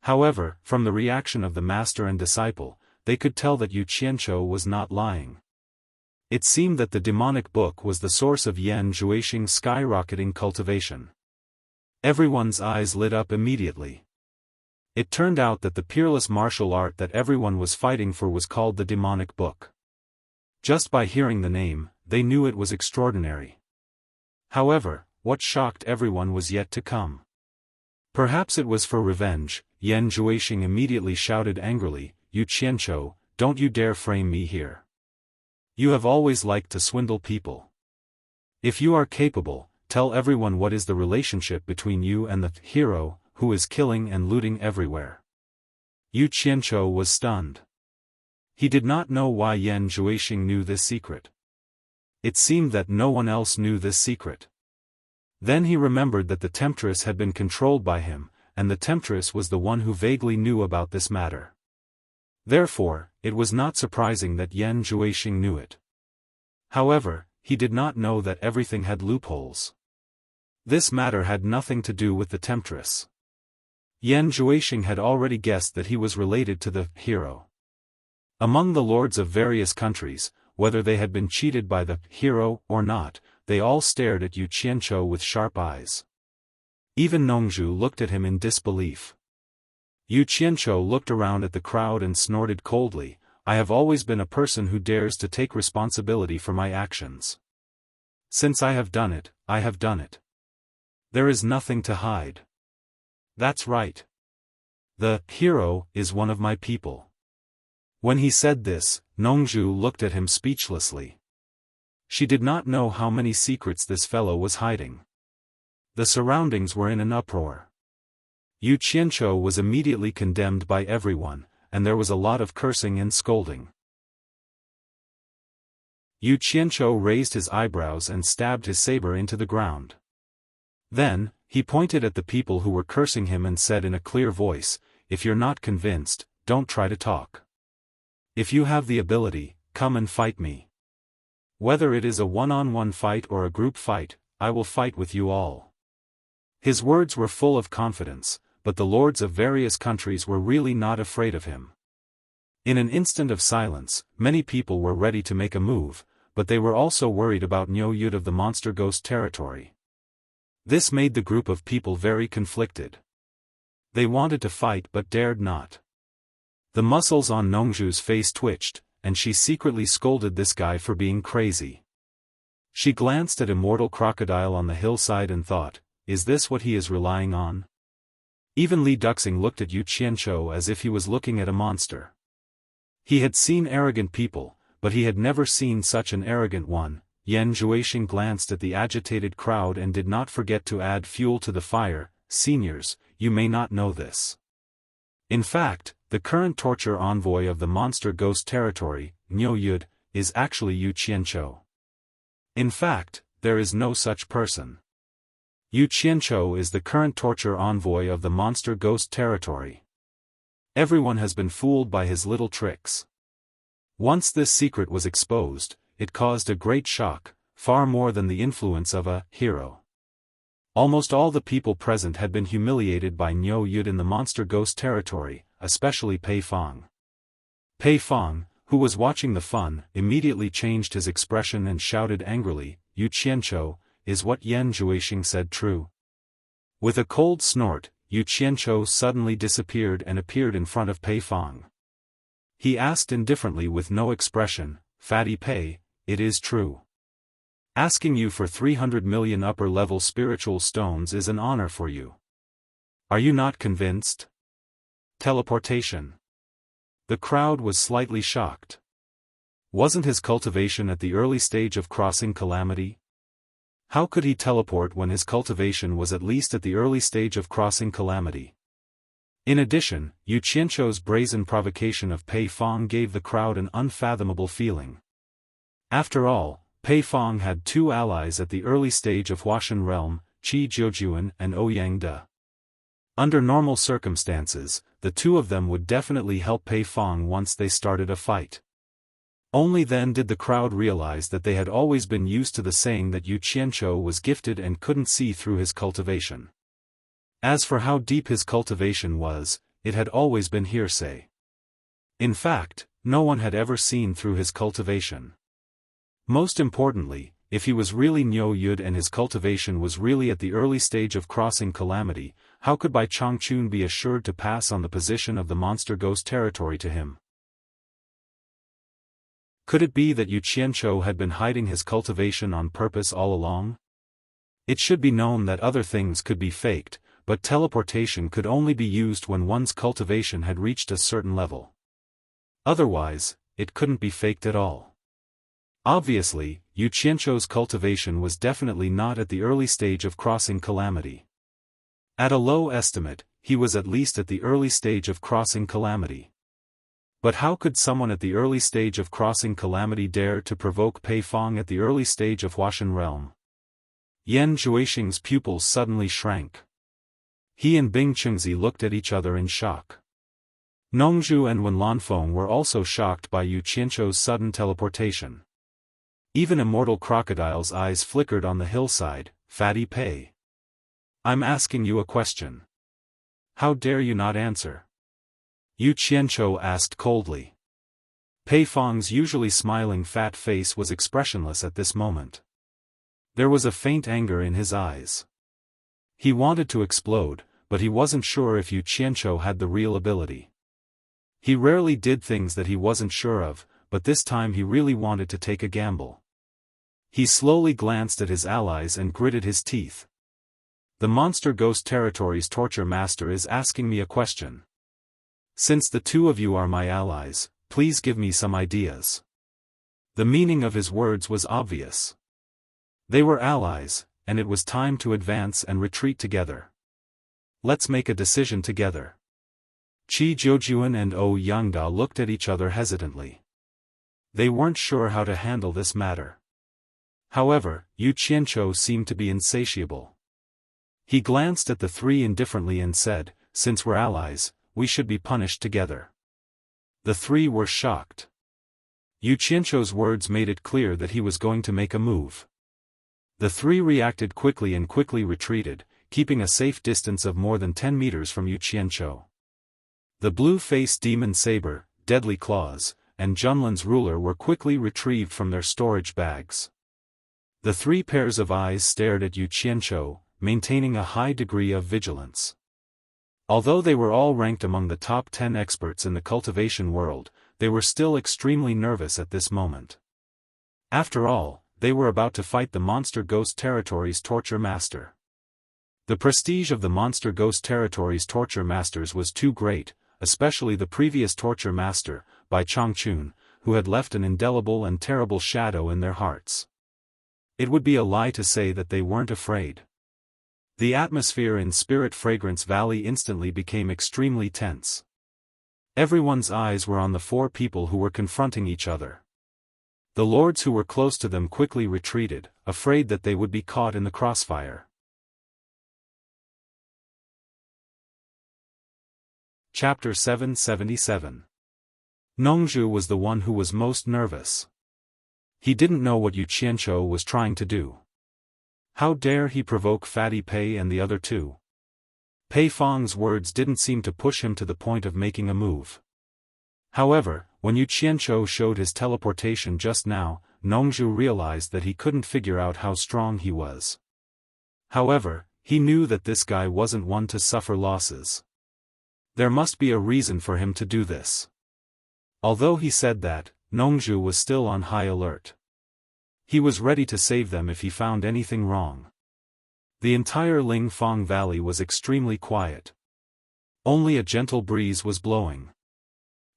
However, from the reaction of the master and disciple, they could tell that Yu Qianzhou was not lying. It seemed that the demonic book was the source of Yan Zhuixing's skyrocketing cultivation. Everyone's eyes lit up immediately. It turned out that the peerless martial art that everyone was fighting for was called the demonic book. Just by hearing the name, they knew it was extraordinary. However, what shocked everyone was yet to come. Perhaps it was for revenge. Yan Zhuixing immediately shouted angrily, "Yu Qianzhou, don't you dare frame me here. You have always liked to swindle people. If you are capable, tell everyone what is the relationship between you and the hero, who is killing and looting everywhere." Yu Qianzhou was stunned. He did not know why Yan Zhuixing knew this secret. It seemed that no one else knew this secret. Then he remembered that the temptress had been controlled by him, and the temptress was the one who vaguely knew about this matter. Therefore, it was not surprising that Yan Zhuixing knew it. However, he did not know that everything had loopholes. This matter had nothing to do with the temptress. Yan Zhuixing had already guessed that he was related to the hero. Among the lords of various countries, whether they had been cheated by the hero or not, they all stared at Yu Qianzhou with sharp eyes. Even Nongzhu looked at him in disbelief. Yu Qianzhou looked around at the crowd and snorted coldly, "I have always been a person who dares to take responsibility for my actions. Since I have done it, I have done it. There is nothing to hide. That's right. The hero is one of my people." When he said this, Nongzhu looked at him speechlessly. She did not know how many secrets this fellow was hiding. The surroundings were in an uproar. Yu Qianzhou was immediately condemned by everyone, and there was a lot of cursing and scolding. Yu Qianzhou raised his eyebrows and stabbed his saber into the ground. Then, he pointed at the people who were cursing him and said in a clear voice, "If you're not convinced, don't try to talk. If you have the ability, come and fight me. Whether it is a one-on-one fight or a group fight, I will fight with you all." His words were full of confidence, but the lords of various countries were really not afraid of him. In an instant of silence, many people were ready to make a move, but they were also worried about Niu Yud of the monster ghost territory. This made the group of people very conflicted. They wanted to fight but dared not. The muscles on Nongzhu's face twitched, and she secretly scolded this guy for being crazy. She glanced at Immortal Crocodile on the hillside and thought, is this what he is relying on? Even Li Duxing looked at Yu Qianzhou as if he was looking at a monster. He had seen arrogant people, but he had never seen such an arrogant one. Yan Zhuixing glanced at the agitated crowd and did not forget to add fuel to the fire. "Seniors, you may not know this. In fact, the current torture envoy of the monster ghost territory, Niu Yud, is actually Yu Qianzhou. In fact, there is no such person. Yu Qianzhou is the current torture envoy of the monster ghost territory. Everyone has been fooled by his little tricks. Once this secret was exposed, it caused a great shock, far more than the influence of a hero. Almost all the people present had been humiliated by Niu Yud in the monster ghost territory, especially Pei Fang. Pei Fang, who was watching the fun, immediately changed his expression and shouted angrily, "Yu Qianzhou, is what Yan Zhuixing said true?" With a cold snort, Yu Qianzhou suddenly disappeared and appeared in front of Pei Fang. He asked indifferently with no expression, "Fatty Pei, it is true. Asking you for 300 million upper-level spiritual stones is an honor for you. Are you not convinced?" Teleportation. The crowd was slightly shocked. Wasn't his cultivation at the early stage of crossing calamity? How could he teleport when his cultivation was at least at the early stage of crossing calamity? In addition, Yu Qianzhou's brazen provocation of Pei Fang gave the crowd an unfathomable feeling. After all, Pei Fang had two allies at the early stage of Huashan realm, Qi Jiujuan and Ouyang De. Under normal circumstances, the two of them would definitely help Pei Fang once they started a fight. Only then did the crowd realize that they had always been used to the saying that Yu Qianzhou was gifted and couldn't see through his cultivation. As for how deep his cultivation was, it had always been hearsay. In fact, no one had ever seen through his cultivation. Most importantly, if he was really Niu Yud and his cultivation was really at the early stage of crossing calamity, how could Bai Changchun be assured to pass on the position of the monster ghost territory to him? Could it be that Yu Qianzhou had been hiding his cultivation on purpose all along? It should be known that other things could be faked, but teleportation could only be used when one's cultivation had reached a certain level. Otherwise, it couldn't be faked at all. Obviously, Yu Qianzhou's cultivation was definitely not at the early stage of crossing calamity. At a low estimate, he was at least at the early stage of crossing calamity. But how could someone at the early stage of crossing calamity dare to provoke Pei Fong at the early stage of Huashan realm? Yan Zhuixing's pupils suddenly shrank. He and Bing Chengzi looked at each other in shock. Nongzhu and Wen Lanfeng were also shocked by Yu Qianzhou's sudden teleportation. Even Immortal Crocodile's eyes flickered on the hillside. Fatty Pei. I'm asking you a question. How dare you not answer? Yu Qianzhou asked coldly. Pei Fong's usually smiling fat face was expressionless at this moment. There was a faint anger in his eyes. He wanted to explode, but he wasn't sure if Yu Qianzhou had the real ability. He rarely did things that he wasn't sure of, but this time he really wanted to take a gamble. He slowly glanced at his allies and gritted his teeth. The Monster Ghost Territory's torture master is asking me a question. Since the two of you are my allies, please give me some ideas. The meaning of his words was obvious. They were allies, and it was time to advance and retreat together. Let's make a decision together. Qi Jiujuan and O Yangda looked at each other hesitantly. They weren't sure how to handle this matter. However, Yu Qianzhou seemed to be insatiable. He glanced at the three indifferently and said, "Since we're allies, we should be punished together." The three were shocked. Yu Qianzhou's words made it clear that he was going to make a move. The three reacted quickly and quickly retreated, keeping a safe distance of more than 10 meters from Yu Qianzhou. The blue-faced demon saber, deadly claws, and Junlin's ruler were quickly retrieved from their storage bags. The three pairs of eyes stared at Yu Qianzhou, maintaining a high degree of vigilance. Although they were all ranked among the top 10 experts in the cultivation world, they were still extremely nervous at this moment. After all, they were about to fight the Monster Ghost Territory's torture master. The prestige of the Monster Ghost Territory's torture masters was too great, especially the previous torture master, Bai Changchun, who had left an indelible and terrible shadow in their hearts. It would be a lie to say that they weren't afraid. The atmosphere in Spirit Fragrance Valley instantly became extremely tense. Everyone's eyes were on the four people who were confronting each other. The lords who were close to them quickly retreated, afraid that they would be caught in the crossfire. Chapter 777. Nongzhu was the one who was most nervous. He didn't know what Yu Qianzhou was trying to do. How dare he provoke Fatty Pei and the other two? Pei Fong's words didn't seem to push him to the point of making a move. However, when Yu Qianzhou showed his teleportation just now, Nongzhu realized that he couldn't figure out how strong he was. However, he knew that this guy wasn't one to suffer losses. There must be a reason for him to do this. Although he said that, Nongzhu was still on high alert. He was ready to save them if he found anything wrong. The entire Ling Fong Valley was extremely quiet. Only a gentle breeze was blowing.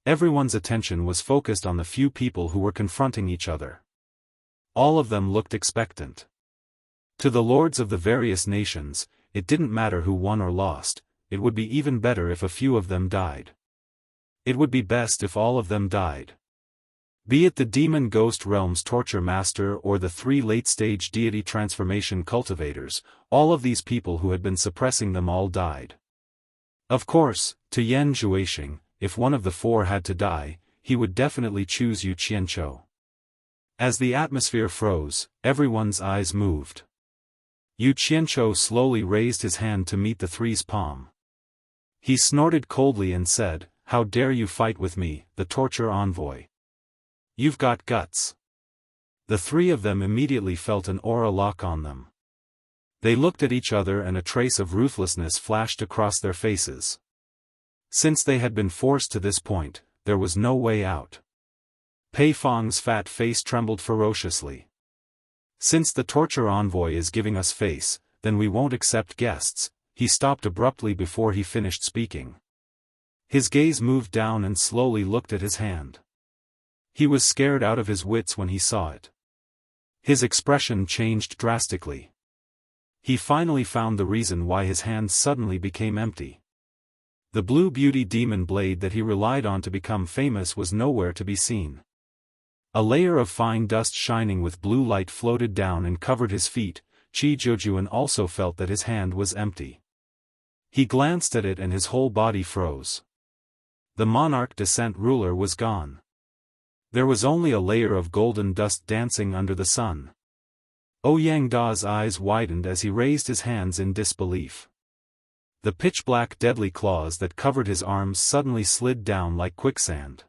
Everyone's attention was focused on the few people who were confronting each other. All of them looked expectant. To the lords of the various nations, it didn't matter who won or lost, it would be even better if a few of them died. It would be best if all of them died. Be it the Demon Ghost Realm's torture master or the three late-stage deity transformation cultivators, all of these people who had been suppressing them all died. Of course, to Yan Zhuixing, if one of the four had to die, he would definitely choose Yu Qianzhou. As the atmosphere froze, everyone's eyes moved. Yu Qianzhou slowly raised his hand to meet the three's palm. He snorted coldly and said, "How dare you fight with me, the torture envoy? You've got guts." The three of them immediately felt an aura lock on them. They looked at each other and a trace of ruthlessness flashed across their faces. Since they had been forced to this point, there was no way out. Pei Fang's fat face trembled ferociously. "Since the torture envoy is giving us face, then we won't accept guests." He stopped abruptly before he finished speaking. His gaze moved down and slowly looked at his hand. He was scared out of his wits when he saw it. His expression changed drastically. He finally found the reason why his hand suddenly became empty. The blue beauty demon blade that he relied on to become famous was nowhere to be seen. A layer of fine dust shining with blue light floated down and covered his feet. Qi Zhoujuan also felt that his hand was empty. He glanced at it and his whole body froze. The monarch descent ruler was gone. There was only a layer of golden dust dancing under the sun. Ouyang Da's eyes widened as he raised his hands in disbelief. The pitch-black deadly claws that covered his arms suddenly slid down like quicksand.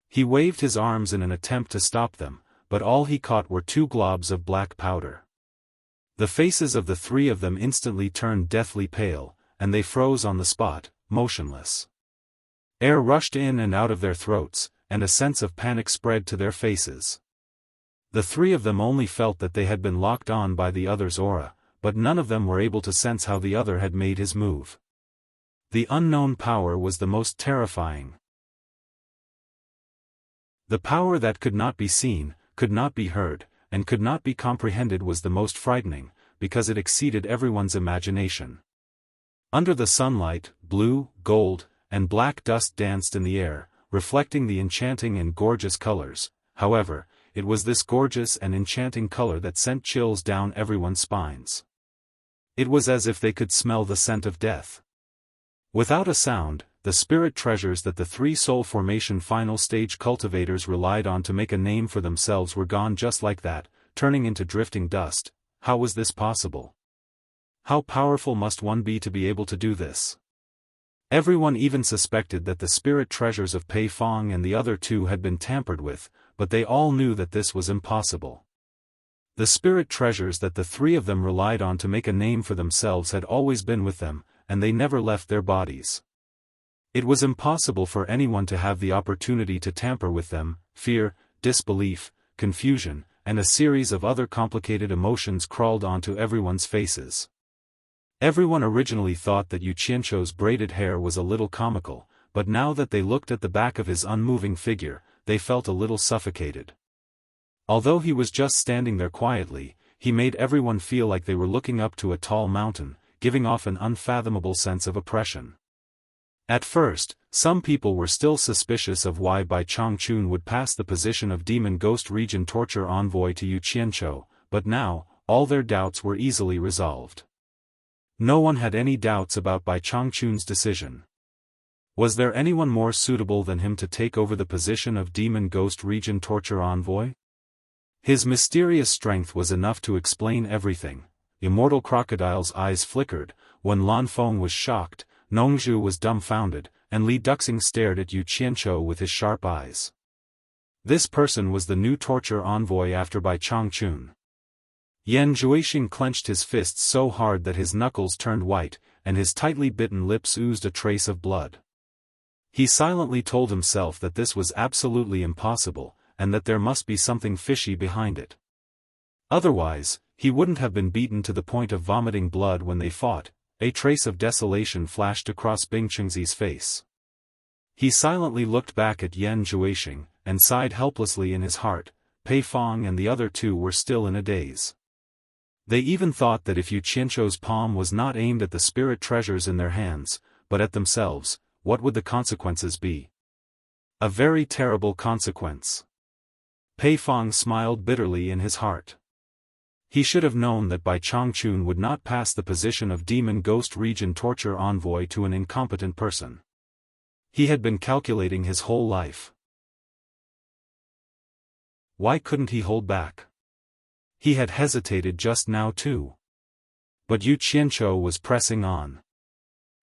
He waved his arms in an attempt to stop them, but all he caught were two globs of black powder. The faces of the three of them instantly turned deathly pale, and they froze on the spot, motionless. Air rushed in and out of their throats, and a sense of panic spread to their faces. The three of them only felt that they had been locked on by the other's aura, but none of them were able to sense how the other had made his move. The unknown power was the most terrifying. The power that could not be seen, could not be heard, and could not be comprehended was the most frightening, because it exceeded everyone's imagination. Under the sunlight, blue, gold, and black dust danced in the air, reflecting the enchanting and gorgeous colors. However, it was this gorgeous and enchanting color that sent chills down everyone's spines. It was as if they could smell the scent of death. Without a sound, the spirit treasures that the three soul formation final stage cultivators relied on to make a name for themselves were gone just like that, turning into drifting dust. How was this possible? How powerful must one be to be able to do this? Everyone even suspected that the spirit treasures of Pei Fang and the other two had been tampered with, but they all knew that this was impossible. The spirit treasures that the three of them relied on to make a name for themselves had always been with them, and they never left their bodies. It was impossible for anyone to have the opportunity to tamper with them. Fear, disbelief, confusion, and a series of other complicated emotions crawled onto everyone's faces. Everyone originally thought that Yu Qianzhou's braided hair was a little comical, but now that they looked at the back of his unmoving figure, they felt a little suffocated. Although he was just standing there quietly, he made everyone feel like they were looking up to a tall mountain, giving off an unfathomable sense of oppression. At first, some people were still suspicious of why Bai Changchun would pass the position of Demon Ghost Region Torture Envoy to Yu Qianzhou, but now, all their doubts were easily resolved. No one had any doubts about Bai Changchun's decision. Was there anyone more suitable than him to take over the position of Demon Ghost Region Torture Envoy? His mysterious strength was enough to explain everything. Immortal Crocodile's eyes flickered. When Lan Feng was shocked, Nongzhu was dumbfounded, and Li Duxing stared at Yu Qianzhou with his sharp eyes. This person was the new torture envoy after Bai Changchun. Yan Zhuixing clenched his fists so hard that his knuckles turned white, and his tightly bitten lips oozed a trace of blood. He silently told himself that this was absolutely impossible, and that there must be something fishy behind it. Otherwise, he wouldn't have been beaten to the point of vomiting blood when they fought. A trace of desolation flashed across Bing Chengzi's face. He silently looked back at Yan Zhuixing, and sighed helplessly in his heart. Pei Fang and the other two were still in a daze. They even thought that if Yu Qianzhou's palm was not aimed at the spirit treasures in their hands, but at themselves, what would the consequences be? A very terrible consequence. Pei Fang smiled bitterly in his heart. He should have known that Bai Changchun would not pass the position of Demon Ghost Region Torture Envoy to an incompetent person. He had been calculating his whole life. Why couldn't he hold back? He had hesitated just now too. But Yu Qianzhou was pressing on.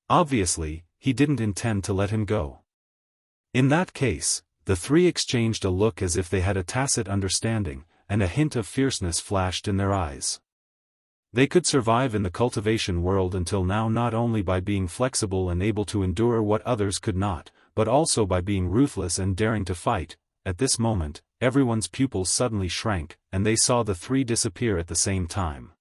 Obviously, he didn't intend to let him go. In that case, the three exchanged a look as if they had a tacit understanding, and a hint of fierceness flashed in their eyes. They could survive in the cultivation world until now not only by being flexible and able to endure what others could not, but also by being ruthless and daring to fight. At this moment, everyone's pupils suddenly shrank, and they saw the three disappear at the same time.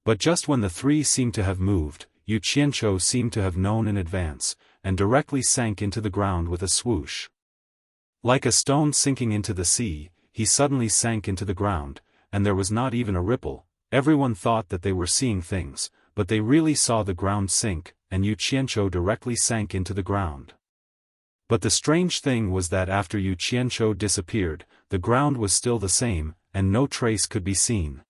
But just when the three seemed to have moved, Yu Qianzhou seemed to have known in advance, and directly sank into the ground with a swoosh. Like a stone sinking into the sea, he suddenly sank into the ground, and there was not even a ripple. Everyone thought that they were seeing things, but they really saw the ground sink, and Yu Qianzhou directly sank into the ground. But the strange thing was that after Yu Qianzhou disappeared, the ground was still the same, and no trace could be seen.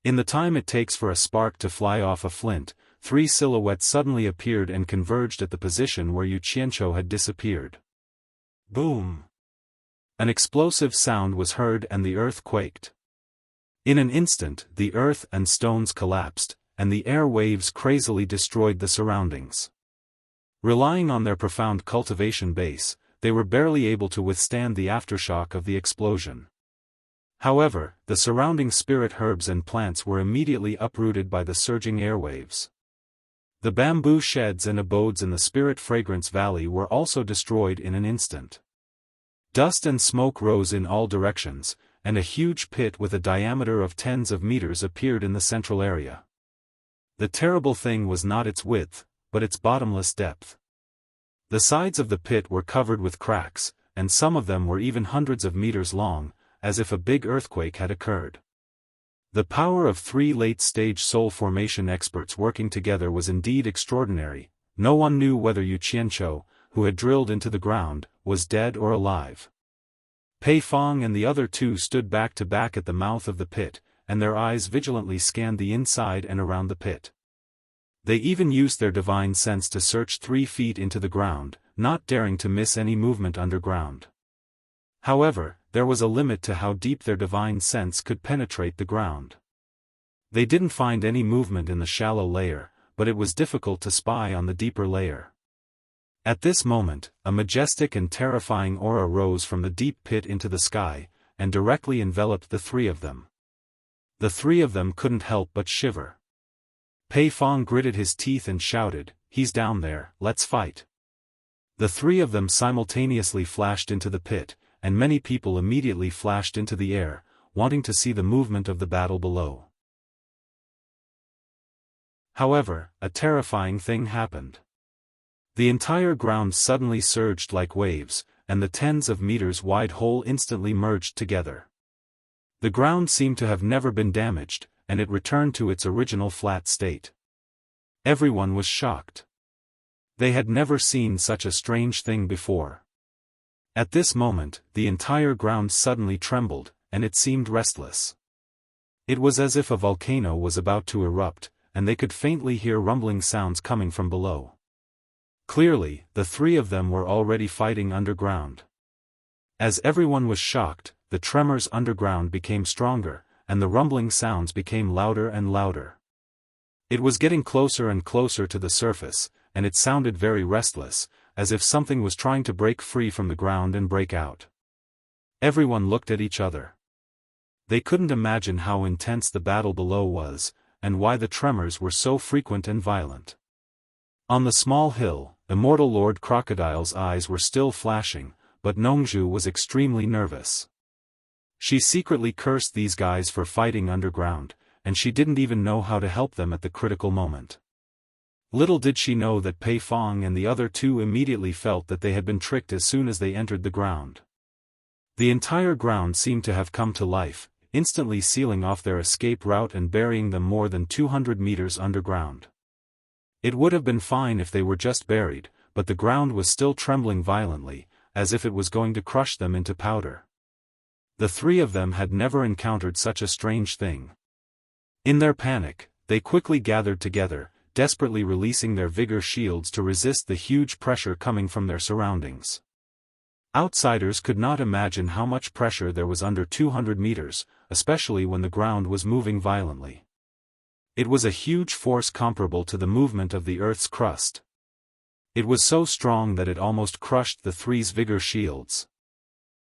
In the time it takes for a spark to fly off a flint, three silhouettes suddenly appeared and converged at the position where Yu Qianzhou had disappeared. Boom! An explosive sound was heard and the earth quaked. In an instant, the earth and stones collapsed, and the air waves crazily destroyed the surroundings. Relying on their profound cultivation base, they were barely able to withstand the aftershock of the explosion. However, the surrounding spirit herbs and plants were immediately uprooted by the surging airwaves. The bamboo sheds and abodes in the Spirit Fragrance Valley were also destroyed in an instant. Dust and smoke rose in all directions, and a huge pit with a diameter of tens of meters appeared in the central area. The terrible thing was not its width, but its bottomless depth. The sides of the pit were covered with cracks, and some of them were even hundreds of meters long, as if a big earthquake had occurred. The power of three late-stage soul formation experts working together was indeed extraordinary. No one knew whether Yu Qianzhou, who had drilled into the ground, was dead or alive. Pei Fong and the other two stood back to back at the mouth of the pit, and their eyes vigilantly scanned the inside and around the pit. They even used their divine sense to search 3 feet into the ground, not daring to miss any movement underground. However, there was a limit to how deep their divine sense could penetrate the ground. They didn't find any movement in the shallow layer, but it was difficult to spy on the deeper layer. At this moment, a majestic and terrifying aura rose from the deep pit into the sky, and directly enveloped the three of them. The three of them couldn't help but shiver. Pei Fong gritted his teeth and shouted, "He's down there, let's fight." The three of them simultaneously flashed into the pit, and many people immediately flashed into the air, wanting to see the movement of the battle below. However, a terrifying thing happened. The entire ground suddenly surged like waves, and the tens of meters wide hole instantly merged together. The ground seemed to have never been damaged, and it returned to its original flat state. Everyone was shocked. They had never seen such a strange thing before. At this moment, the entire ground suddenly trembled, and it seemed restless. It was as if a volcano was about to erupt, and they could faintly hear rumbling sounds coming from below. Clearly, the three of them were already fighting underground. As everyone was shocked, the tremors underground became stronger, and the rumbling sounds became louder and louder. It was getting closer and closer to the surface, and it sounded very restless, as if something was trying to break free from the ground and break out. Everyone looked at each other. They couldn't imagine how intense the battle below was, and why the tremors were so frequent and violent. On the small hill, Immortal Lord Crocodile's eyes were still flashing, but Nongzhu was extremely nervous. She secretly cursed these guys for fighting underground, and she didn't even know how to help them at the critical moment. Little did she know that Pei Fong and the other two immediately felt that they had been tricked as soon as they entered the ground. The entire ground seemed to have come to life, instantly sealing off their escape route and burying them more than 200 meters underground. It would have been fine if they were just buried, but the ground was still trembling violently, as if it was going to crush them into powder. The three of them had never encountered such a strange thing. In their panic, they quickly gathered together, desperately releasing their vigor shields to resist the huge pressure coming from their surroundings. Outsiders could not imagine how much pressure there was under 200 meters, especially when the ground was moving violently. It was a huge force comparable to the movement of the Earth's crust. It was so strong that it almost crushed the three's vigor shields.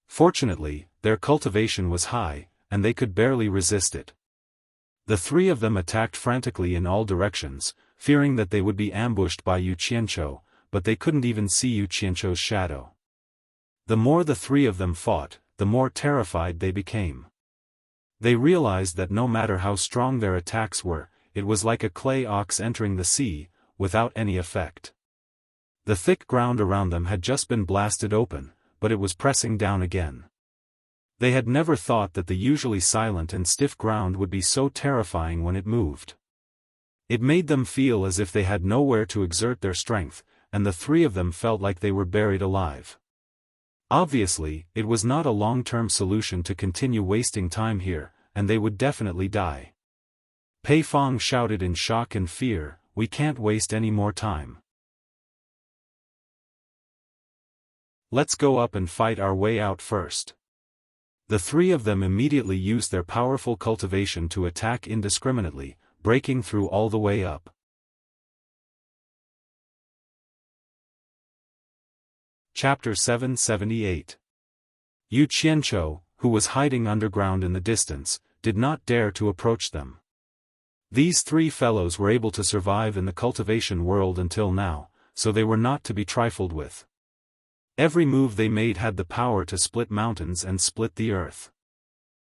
Fortunately, their cultivation was high, and they could barely resist it. The three of them attacked frantically in all directions, fearing that they would be ambushed by Yu Qianqiu, but they couldn't even see Yu Qianqiu's shadow. The more the three of them fought, the more terrified they became. They realized that no matter how strong their attacks were, it was like a clay ox entering the sea, without any effect. The thick ground around them had just been blasted open, but it was pressing down again. They had never thought that the usually silent and stiff ground would be so terrifying when it moved. It made them feel as if they had nowhere to exert their strength, and the three of them felt like they were buried alive. Obviously, it was not a long-term solution to continue wasting time here, and they would definitely die. Pei Fong shouted in shock and fear, "We can't waste any more time. Let's go up and fight our way out first." The three of them immediately used their powerful cultivation to attack indiscriminately, breaking through all the way up. Chapter 778. Yu Qianqiu, who was hiding underground in the distance, did not dare to approach them. These three fellows were able to survive in the cultivation world until now, so they were not to be trifled with. Every move they made had the power to split mountains and split the earth.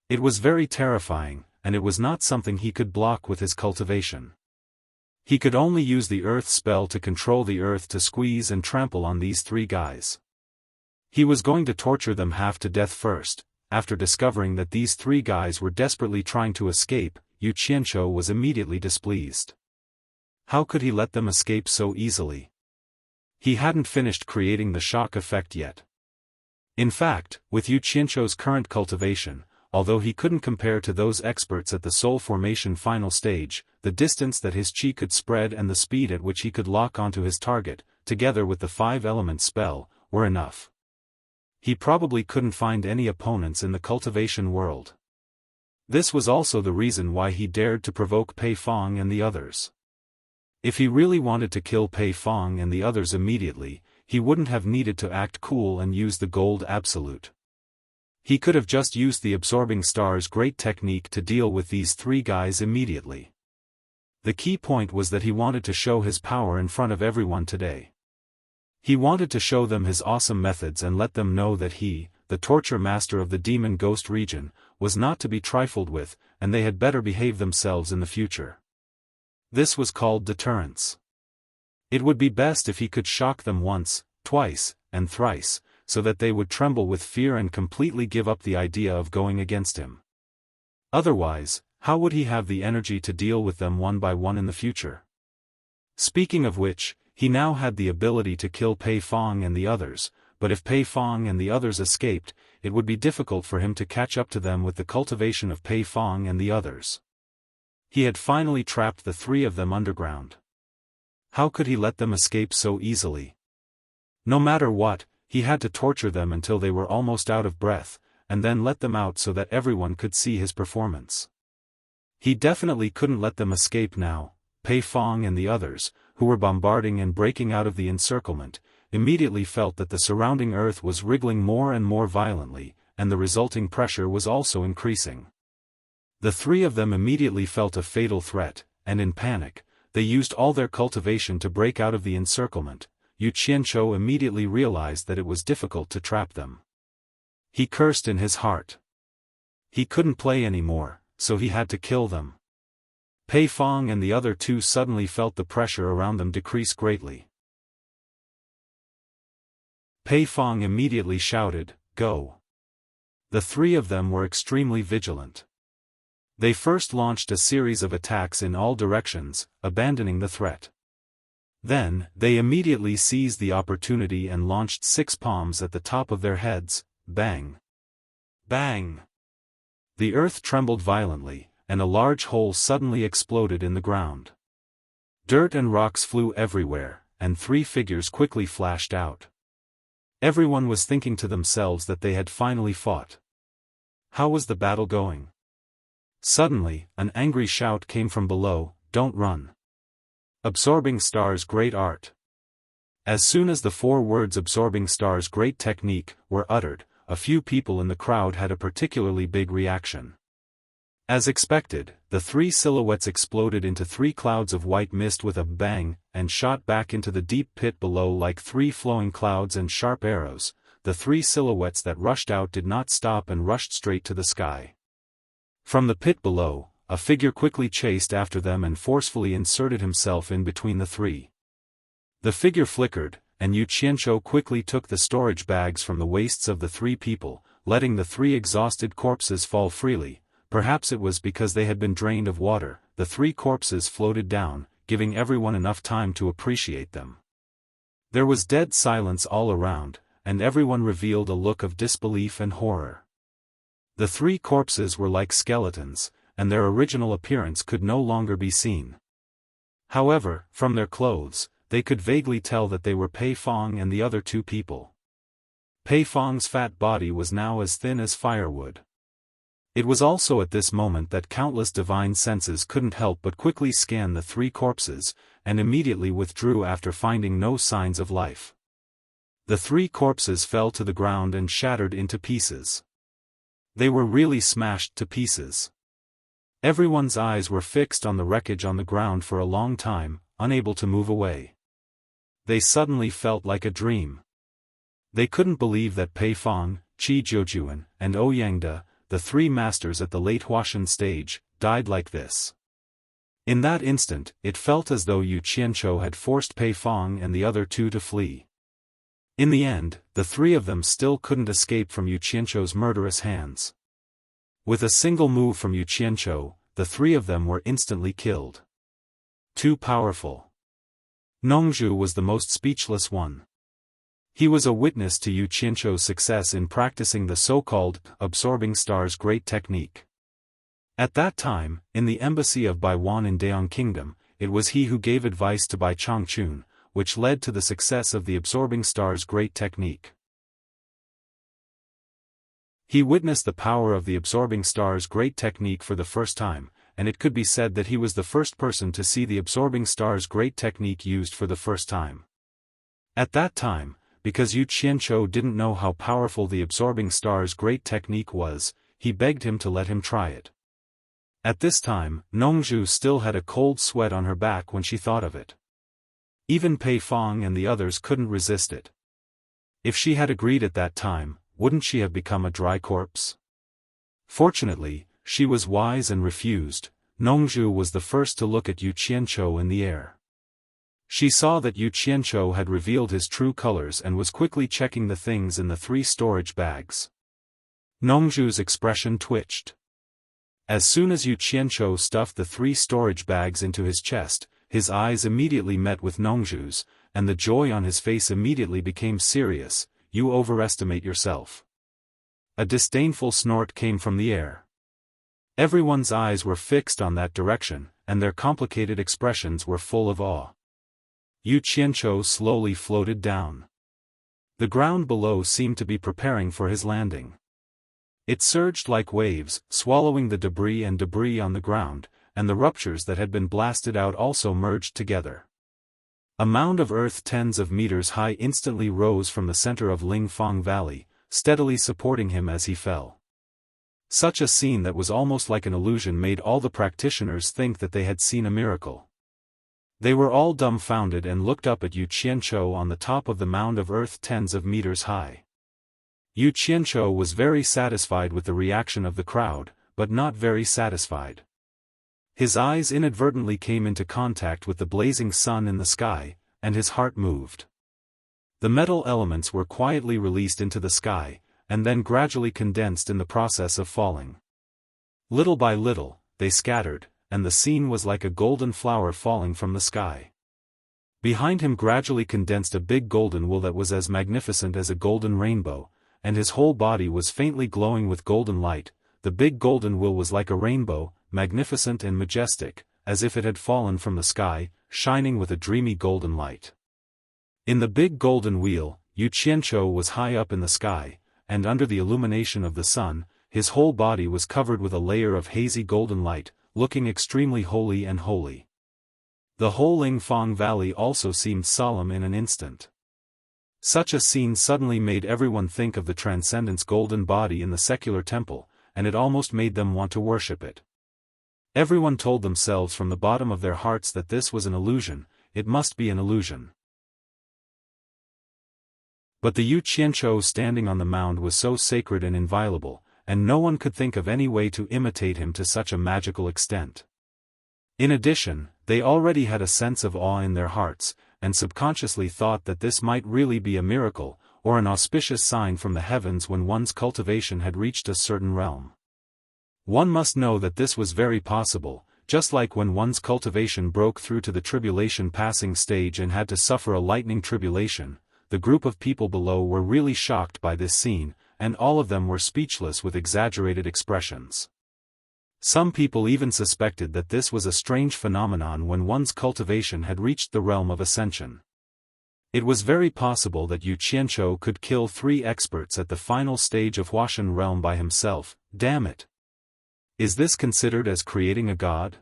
It was very terrifying, and it was not something he could block with his cultivation. He could only use the earth spell to control the earth to squeeze and trample on these three guys. He was going to torture them half to death first. After discovering that these three guys were desperately trying to escape, Yu Qianqiu was immediately displeased. How could he let them escape so easily? He hadn't finished creating the shock effect yet. In fact, with Yu Qianqiu's current cultivation, although he couldn't compare to those experts at the soul formation final stage, the distance that his chi could spread and the speed at which he could lock onto his target, together with the 5-element spell, were enough. He probably couldn't find any opponents in the cultivation world. This was also the reason why he dared to provoke Pei Fong and the others. If he really wanted to kill Pei Fong and the others immediately, he wouldn't have needed to act cool and use the gold absolute. He could have just used the absorbing star's great technique to deal with these three guys immediately. The key point was that he wanted to show his power in front of everyone today. He wanted to show them his awesome methods and let them know that he, the torture master of the demon ghost region, was not to be trifled with, and they had better behave themselves in the future. This was called deterrence. It would be best if he could shock them once, twice, and thrice, so that they would tremble with fear and completely give up the idea of going against him. Otherwise, how would he have the energy to deal with them one by one in the future? Speaking of which, he now had the ability to kill Pei Fong and the others, but if Pei Fong and the others escaped, it would be difficult for him to catch up to them with the cultivation of Pei Fong and the others. He had finally trapped the three of them underground. How could he let them escape so easily? No matter what, he had to torture them until they were almost out of breath, and then let them out so that everyone could see his performance. He definitely couldn't let them escape now. Pei Fong and the others, who were bombarding and breaking out of the encirclement, immediately felt that the surrounding earth was wriggling more and more violently, and the resulting pressure was also increasing. The three of them immediately felt a fatal threat, and in panic, they used all their cultivation to break out of the encirclement. Yu Qianqiu immediately realized that it was difficult to trap them. He cursed in his heart. He couldn't play anymore, so he had to kill them. Pei Fong and the other two suddenly felt the pressure around them decrease greatly. Pei Fong immediately shouted, "Go!" The three of them were extremely vigilant. They first launched a series of attacks in all directions, abandoning the threat. Then, they immediately seized the opportunity and launched 6 palms at the top of their heads. Bang! Bang! The earth trembled violently, and a large hole suddenly exploded in the ground. Dirt and rocks flew everywhere, and 3 figures quickly flashed out. Everyone was thinking to themselves that they had finally fought. How was the battle going? Suddenly, an angry shout came from below, "Don't run! Absorbing Star's great art!" As soon as the 4 words "absorbing stars great technique" were uttered, a few people in the crowd had a particularly big reaction. As expected, the 3 silhouettes exploded into 3 clouds of white mist with a bang, and shot back into the deep pit below like 3 flowing clouds and sharp arrows. The 3 silhouettes that rushed out did not stop and rushed straight to the sky. From the pit below, a figure quickly chased after them and forcefully inserted himself in between the 3. The figure flickered, and Yu Qianzhou quickly took the storage bags from the waists of the 3 people, letting the 3 exhausted corpses fall freely. Perhaps it was because they had been drained of water. The 3 corpses floated down, giving everyone enough time to appreciate them. There was dead silence all around, and everyone revealed a look of disbelief and horror. The 3 corpses were like skeletons, and their original appearance could no longer be seen. However, from their clothes, they could vaguely tell that they were Pei Fong and the other 2 people. Pei Fong's fat body was now as thin as firewood. It was also at this moment that countless divine senses couldn't help but quickly scan the 3 corpses, and immediately withdrew after finding no signs of life. The 3 corpses fell to the ground and shattered into pieces. They were really smashed to pieces. Everyone's eyes were fixed on the wreckage on the ground for a long time, unable to move away. They suddenly felt like a dream. They couldn't believe that Pei Fong, Qi Jiujuan, and Ouyangde, the 3 masters at the late Huashan stage, died like this. In that instant, it felt as though Yu Qianzhou had forced Pei Fong and the other 2 to flee. In the end, the 3 of them still couldn't escape from Yu Qianzhou's murderous hands. With a single move from Yu Qianzhou, the 3 of them were instantly killed. Too powerful. Nongzhu was the most speechless one. He was a witness to Yu Qianzhou's success in practicing the so-called absorbing stars great technique. At that time, in the embassy of Bai Wan in Daong Kingdom, it was he who gave advice to Bai Changchun, which led to the success of the absorbing stars great technique. He witnessed the power of the absorbing stars great technique for the first time, and it could be said that he was the first person to see the absorbing stars great technique used for the first time. At that time, because Yu Qianzhou didn't know how powerful the absorbing stars great technique was, he begged him to let him try it. At this time, Nongzhu still had a cold sweat on her back when she thought of it. Even Pei Fong and the others couldn't resist it. If she had agreed at that time, wouldn't she have become a dry corpse? Fortunately, she was wise and refused. Nongzhu was the first to look at Yu Qianzhou in the air. She saw that Yu Qianzhou had revealed his true colors and was quickly checking the things in the 3 storage bags. Nongzhu's expression twitched. As soon as Yu Qianzhou stuffed the 3 storage bags into his chest, his eyes immediately met with Nongzhu's, and the joy on his face immediately became serious. "You overestimate yourself." A disdainful snort came from the air. Everyone's eyes were fixed on that direction, and their complicated expressions were full of awe. Yu Qianzhou slowly floated down. The ground below seemed to be preparing for his landing. It surged like waves, swallowing the debris on the ground, and the ruptures that had been blasted out also merged together. A mound of earth tens of meters high instantly rose from the center of Lingfang Valley, steadily supporting him as he fell. Such a scene that was almost like an illusion made all the practitioners think that they had seen a miracle. They were all dumbfounded and looked up at Yu Qianzhou on the top of the mound of earth tens of meters high. Yu Qianzhou was very satisfied with the reaction of the crowd, but not very satisfied. His eyes inadvertently came into contact with the blazing sun in the sky, and his heart moved. The metal elements were quietly released into the sky, and then gradually condensed in the process of falling. Little by little, they scattered, and the scene was like a golden flower falling from the sky. Behind him gradually condensed a big golden wool that was as magnificent as a golden rainbow, and his whole body was faintly glowing with golden light. The big golden wool was like a rainbow, magnificent and majestic, as if it had fallen from the sky, shining with a dreamy golden light. In the big golden wheel, Yu Qianzhou was high up in the sky, and under the illumination of the sun, his whole body was covered with a layer of hazy golden light, looking extremely holy and holy. The whole Lingfang Valley also seemed solemn in an instant. Such a scene suddenly made everyone think of the Transcendent's golden body in the secular temple, and it almost made them want to worship it. Everyone told themselves from the bottom of their hearts that this was an illusion, it must be an illusion. But the Yu Qianzhou standing on the mound was so sacred and inviolable, and no one could think of any way to imitate him to such a magical extent. In addition, they already had a sense of awe in their hearts, and subconsciously thought that this might really be a miracle, or an auspicious sign from the heavens when one's cultivation had reached a certain realm. One must know that this was very possible, just like when one's cultivation broke through to the tribulation passing stage and had to suffer a lightning tribulation. The group of people below were really shocked by this scene, and all of them were speechless with exaggerated expressions. Some people even suspected that this was a strange phenomenon when one's cultivation had reached the realm of ascension. It was very possible that Yu Qianzhou could kill 3 experts at the final stage of Huashan realm by himself. Damn it! Is this considered as creating a god?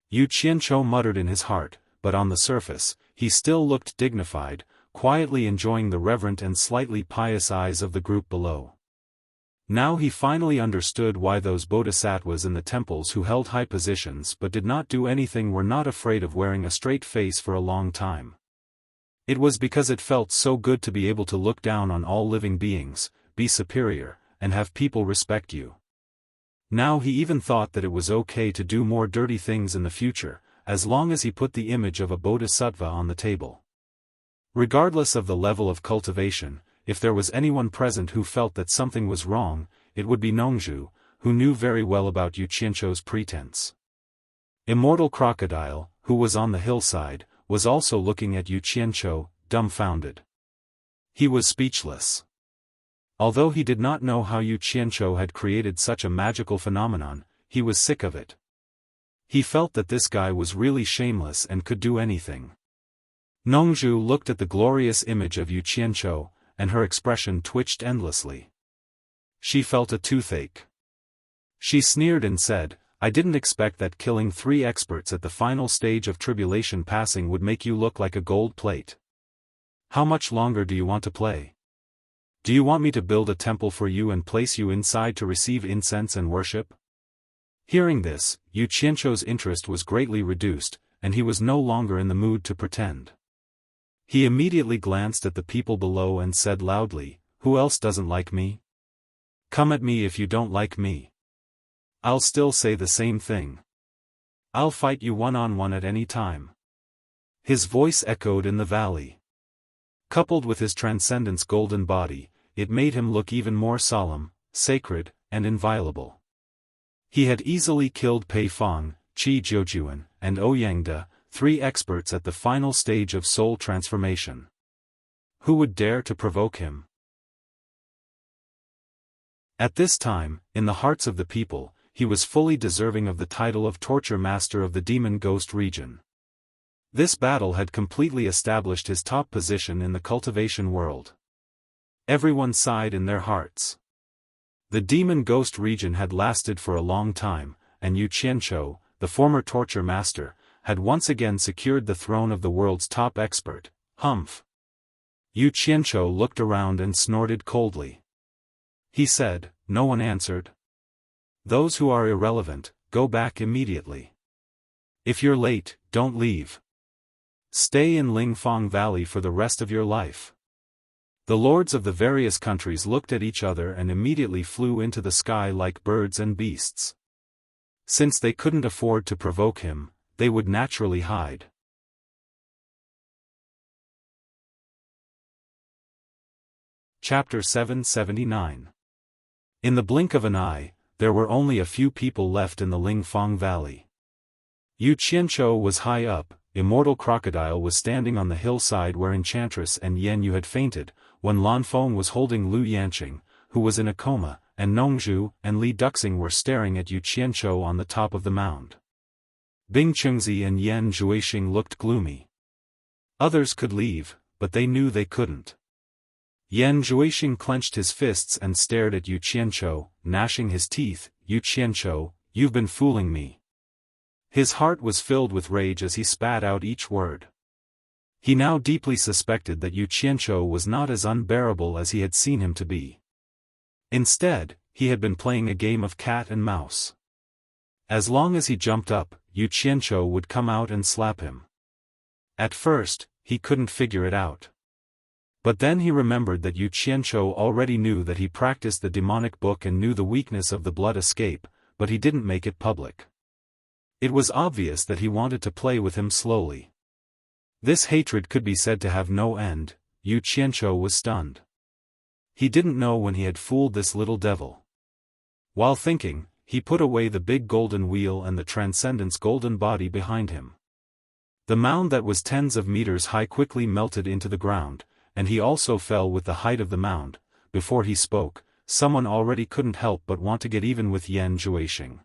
Yu Qianzhou muttered in his heart, but on the surface, he still looked dignified, quietly enjoying the reverent and slightly pious eyes of the group below. Now he finally understood why those bodhisattvas in the temples who held high positions but did not do anything were not afraid of wearing a straight face for a long time. It was because it felt so good to be able to look down on all living beings, be superior, and have people respect you. Now he even thought that it was okay to do more dirty things in the future, as long as he put the image of a bodhisattva on the table. Regardless of the level of cultivation, if there was anyone present who felt that something was wrong, it would be Nongzhu, who knew very well about Yu Qianzhou's pretense. Immortal Crocodile, who was on the hillside, was also looking at Yu Qianzhou, dumbfounded. He was speechless. Although he did not know how Yu Qianzhou had created such a magical phenomenon, he was sick of it. He felt that this guy was really shameless and could do anything. Nongzhu looked at the glorious image of Yu Qianzhou, and her expression twitched endlessly. She felt a toothache. She sneered and said, "I didn't expect that killing 3 experts at the final stage of tribulation passing would make you look like a gold plate. How much longer do you want to play? Do you want me to build a temple for you and place you inside to receive incense and worship?" Hearing this, Yu Qianzhou's interest was greatly reduced, and he was no longer in the mood to pretend. He immediately glanced at the people below and said loudly, "Who else doesn't like me? Come at me if you don't like me. I'll still say the same thing. I'll fight you one-on-one at any time." His voice echoed in the valley. Coupled with his transcendence golden body, it made him look even more solemn, sacred, and inviolable. He had easily killed Pei Fang, Qi Jiujuan, and Ouyangde, 3 experts at the final stage of soul transformation. Who would dare to provoke him? At this time, in the hearts of the people, he was fully deserving of the title of Torture Master of the Demon Ghost region. This battle had completely established his top position in the cultivation world. Everyone sighed in their hearts. The Demon Ghost region had lasted for a long time, and Yu Qianzhou, the former Torture Master, had once again secured the throne of the world's top expert. Humph! Yu Qianzhou looked around and snorted coldly. He said, "No one answered. Those who are irrelevant, go back immediately. If you're late, don't leave. Stay in Lingfang Valley for the rest of your life." The lords of the various countries looked at each other and immediately flew into the sky like birds and beasts. Since they couldn't afford to provoke him, they would naturally hide. Chapter 779. In the blink of an eye, there were only a few people left in the Lingfang Valley. Yu Qianzhou was high up, Immortal Crocodile was standing on the hillside where Enchantress and Yan Yu had fainted, when Lanfeng was holding Lu Yanqing, who was in a coma, and Nongzhu and Li Duxing were staring at Yu Qianzhou on the top of the mound. Bing Chengzi and Yan Zhuixing looked gloomy. Others could leave, but they knew they couldn't. Yan Zhuixing clenched his fists and stared at Yu Qianzhou, gnashing his teeth. "Yu Qianzhou, you've been fooling me." His heart was filled with rage as he spat out each word. He now deeply suspected that Yu Qianzhou was not as unbearable as he had seen him to be. Instead, he had been playing a game of cat and mouse. As long as he jumped up, Yu Qianzhou would come out and slap him. At first, he couldn't figure it out. But then he remembered that Yu Qianzhou already knew that he practiced the demonic book and knew the weakness of the blood escape, but he didn't make it public. It was obvious that he wanted to play with him slowly. This hatred could be said to have no end. Yu Qianzhou was stunned. He didn't know when he had fooled this little devil. While thinking, he put away the big golden wheel and the Transcendent's golden body behind him. The mound that was tens of meters high quickly melted into the ground, and he also fell with the height of the mound. Before he spoke, someone already couldn't help but want to get even with Yan Zhuixing.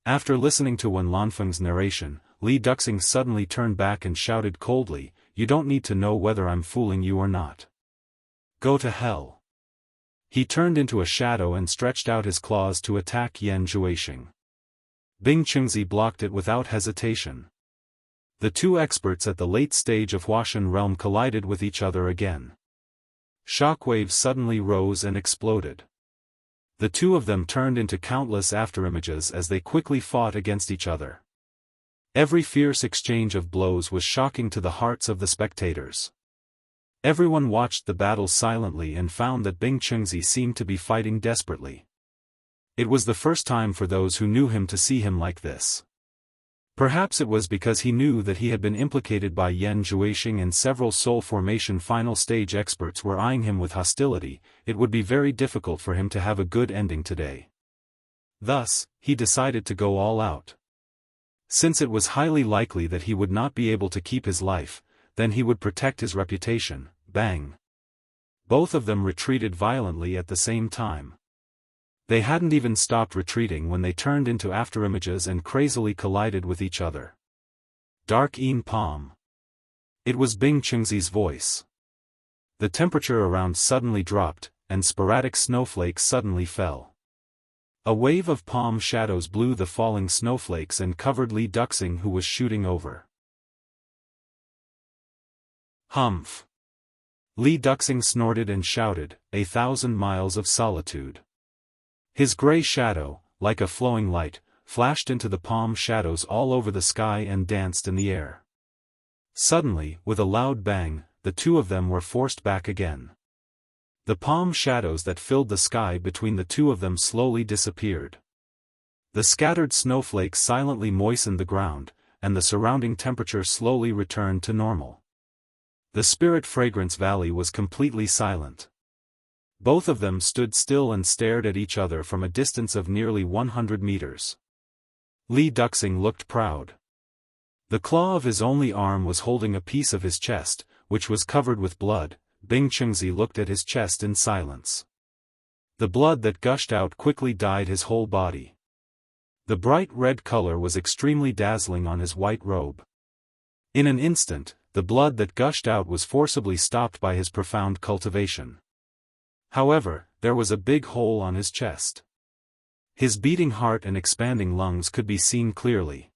After listening to Wen Lanfeng's narration, Li Duxing suddenly turned back and shouted coldly, "You don't need to know whether I'm fooling you or not. Go to hell." He turned into a shadow and stretched out his claws to attack Yan Zhuixing. Bing Chengzi blocked it without hesitation. The two experts at the late stage of Huashan realm collided with each other again. Shockwaves suddenly rose and exploded. The two of them turned into countless afterimages as they quickly fought against each other. Every fierce exchange of blows was shocking to the hearts of the spectators. Everyone watched the battle silently and found that Bing Chengzi seemed to be fighting desperately. It was the first time for those who knew him to see him like this. Perhaps it was because he knew that he had been implicated by Yan Zhuixing and several soul formation final stage experts were eyeing him with hostility. It would be very difficult for him to have a good ending today. Thus, he decided to go all out. Since it was highly likely that he would not be able to keep his life, then he would protect his reputation. Bang! Both of them retreated violently at the same time. They hadn't even stopped retreating when they turned into afterimages and crazily collided with each other. Dark Een Palm. It was Bing Chengzi's voice. The temperature around suddenly dropped, and sporadic snowflakes suddenly fell. A wave of palm shadows blew the falling snowflakes and covered Li Duxing, who was shooting over. Humph! Li Duxing snorted and shouted, "1,000 miles of solitude." His gray shadow, like a flowing light, flashed into the palm shadows all over the sky and danced in the air. Suddenly, with a loud bang, the two of them were forced back again. The palm shadows that filled the sky between the two of them slowly disappeared. The scattered snowflakes silently moistened the ground, and the surrounding temperature slowly returned to normal. The Spirit Fragrance Valley was completely silent. Both of them stood still and stared at each other from a distance of nearly 100 meters. Li Duxing looked proud. The claw of his only arm was holding a piece of his chest, which was covered with blood. Bing Chengzi looked at his chest in silence. The blood that gushed out quickly dyed his whole body. The bright red color was extremely dazzling on his white robe. In an instant, the blood that gushed out was forcibly stopped by his profound cultivation. However, there was a big hole on his chest. His beating heart and expanding lungs could be seen clearly.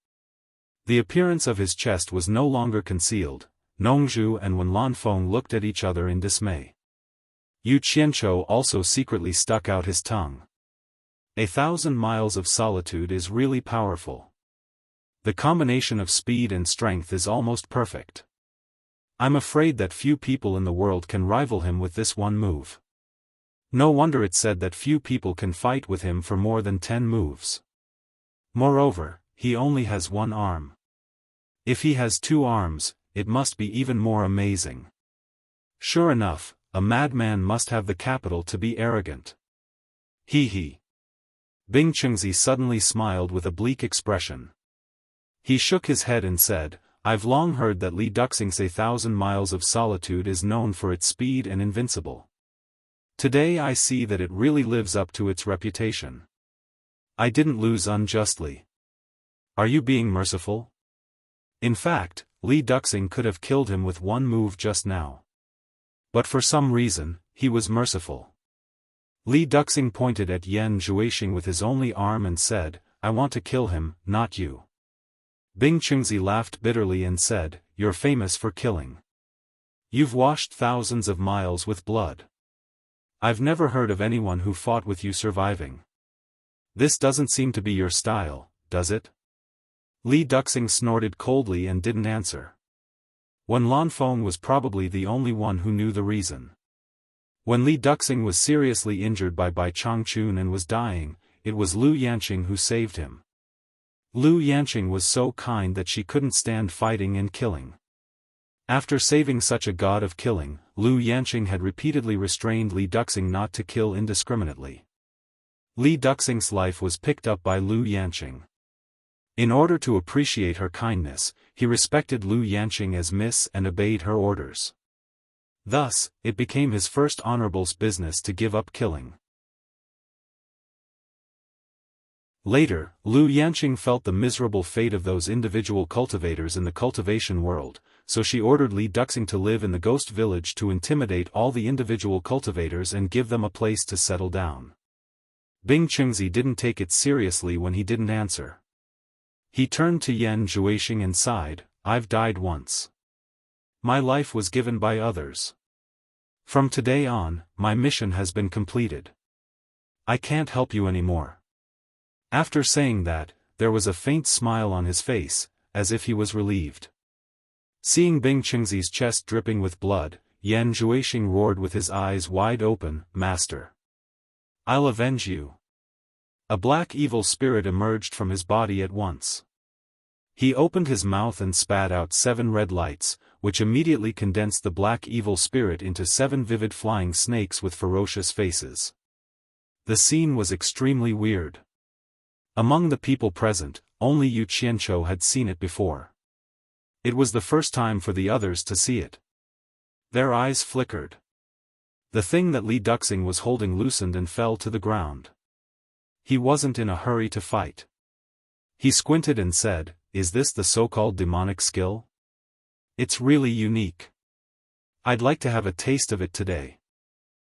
The appearance of his chest was no longer concealed. Nongzhu and Wen Lanfeng looked at each other in dismay. Yu Qianzhou also secretly stuck out his tongue. 1,000 miles of solitude is really powerful. The combination of speed and strength is almost perfect. I'm afraid that few people in the world can rival him with this one move. No wonder it's said that few people can fight with him for more than 10 moves. Moreover, he only has one arm. If he has 2 arms, it must be even more amazing. Sure enough, a madman must have the capital to be arrogant. He. Bing Chengzi suddenly smiled with a bleak expression. He shook his head and said, "I've long heard that Li Duxing's 1,000 miles of solitude is known for its speed and invincible. Today I see that it really lives up to its reputation. I didn't lose unjustly. Are you being merciful?" In fact, Li Duxing could have killed him with one move just now. But for some reason, he was merciful. Li Duxing pointed at Yan Zhuixing with his only arm and said, "I want to kill him, not you." Bing Chengzi laughed bitterly and said, "You're famous for killing." You've washed thousands of miles with blood. I've never heard of anyone who fought with you surviving. This doesn't seem to be your style, does it? Li Duxing snorted coldly and didn't answer. Wen Lanfeng was probably the only one who knew the reason. When Li Duxing was seriously injured by Bai Changchun and was dying, it was Lu Yanqing who saved him. Lu Yanqing was so kind that she couldn't stand fighting and killing. After saving such a god of killing, Lu Yanqing had repeatedly restrained Li Duxing not to kill indiscriminately. Li Duxing's life was picked up by Lu Yanqing. In order to appreciate her kindness, he respected Lu Yanqing as miss and obeyed her orders. Thus, it became his first honorable business to give up killing. Later, Lu Yanqing felt the miserable fate of those individual cultivators in the cultivation world, so she ordered Li Duxing to live in the ghost village to intimidate all the individual cultivators and give them a place to settle down. Bing Chengzi didn't take it seriously when he didn't answer. He turned to Yan Zhuixing and sighed, "I've died once. My life was given by others. From today on, my mission has been completed. I can't help you anymore." After saying that, there was a faint smile on his face, as if he was relieved. Seeing Bing Chengzi's chest dripping with blood, Yan Zhuixing roared with his eyes wide open, "Master! I'll avenge you." A black evil spirit emerged from his body at once. He opened his mouth and spat out 7 red lights, which immediately condensed the black evil spirit into 7 vivid flying snakes with ferocious faces. The scene was extremely weird. Among the people present, only Yu Qianqiu had seen it before. It was the first time for the others to see it. Their eyes flickered. The thing that Li Duxing was holding loosened and fell to the ground. He wasn't in a hurry to fight. He squinted and said, "Is this the so-called demonic skill? It's really unique. I'd like to have a taste of it today.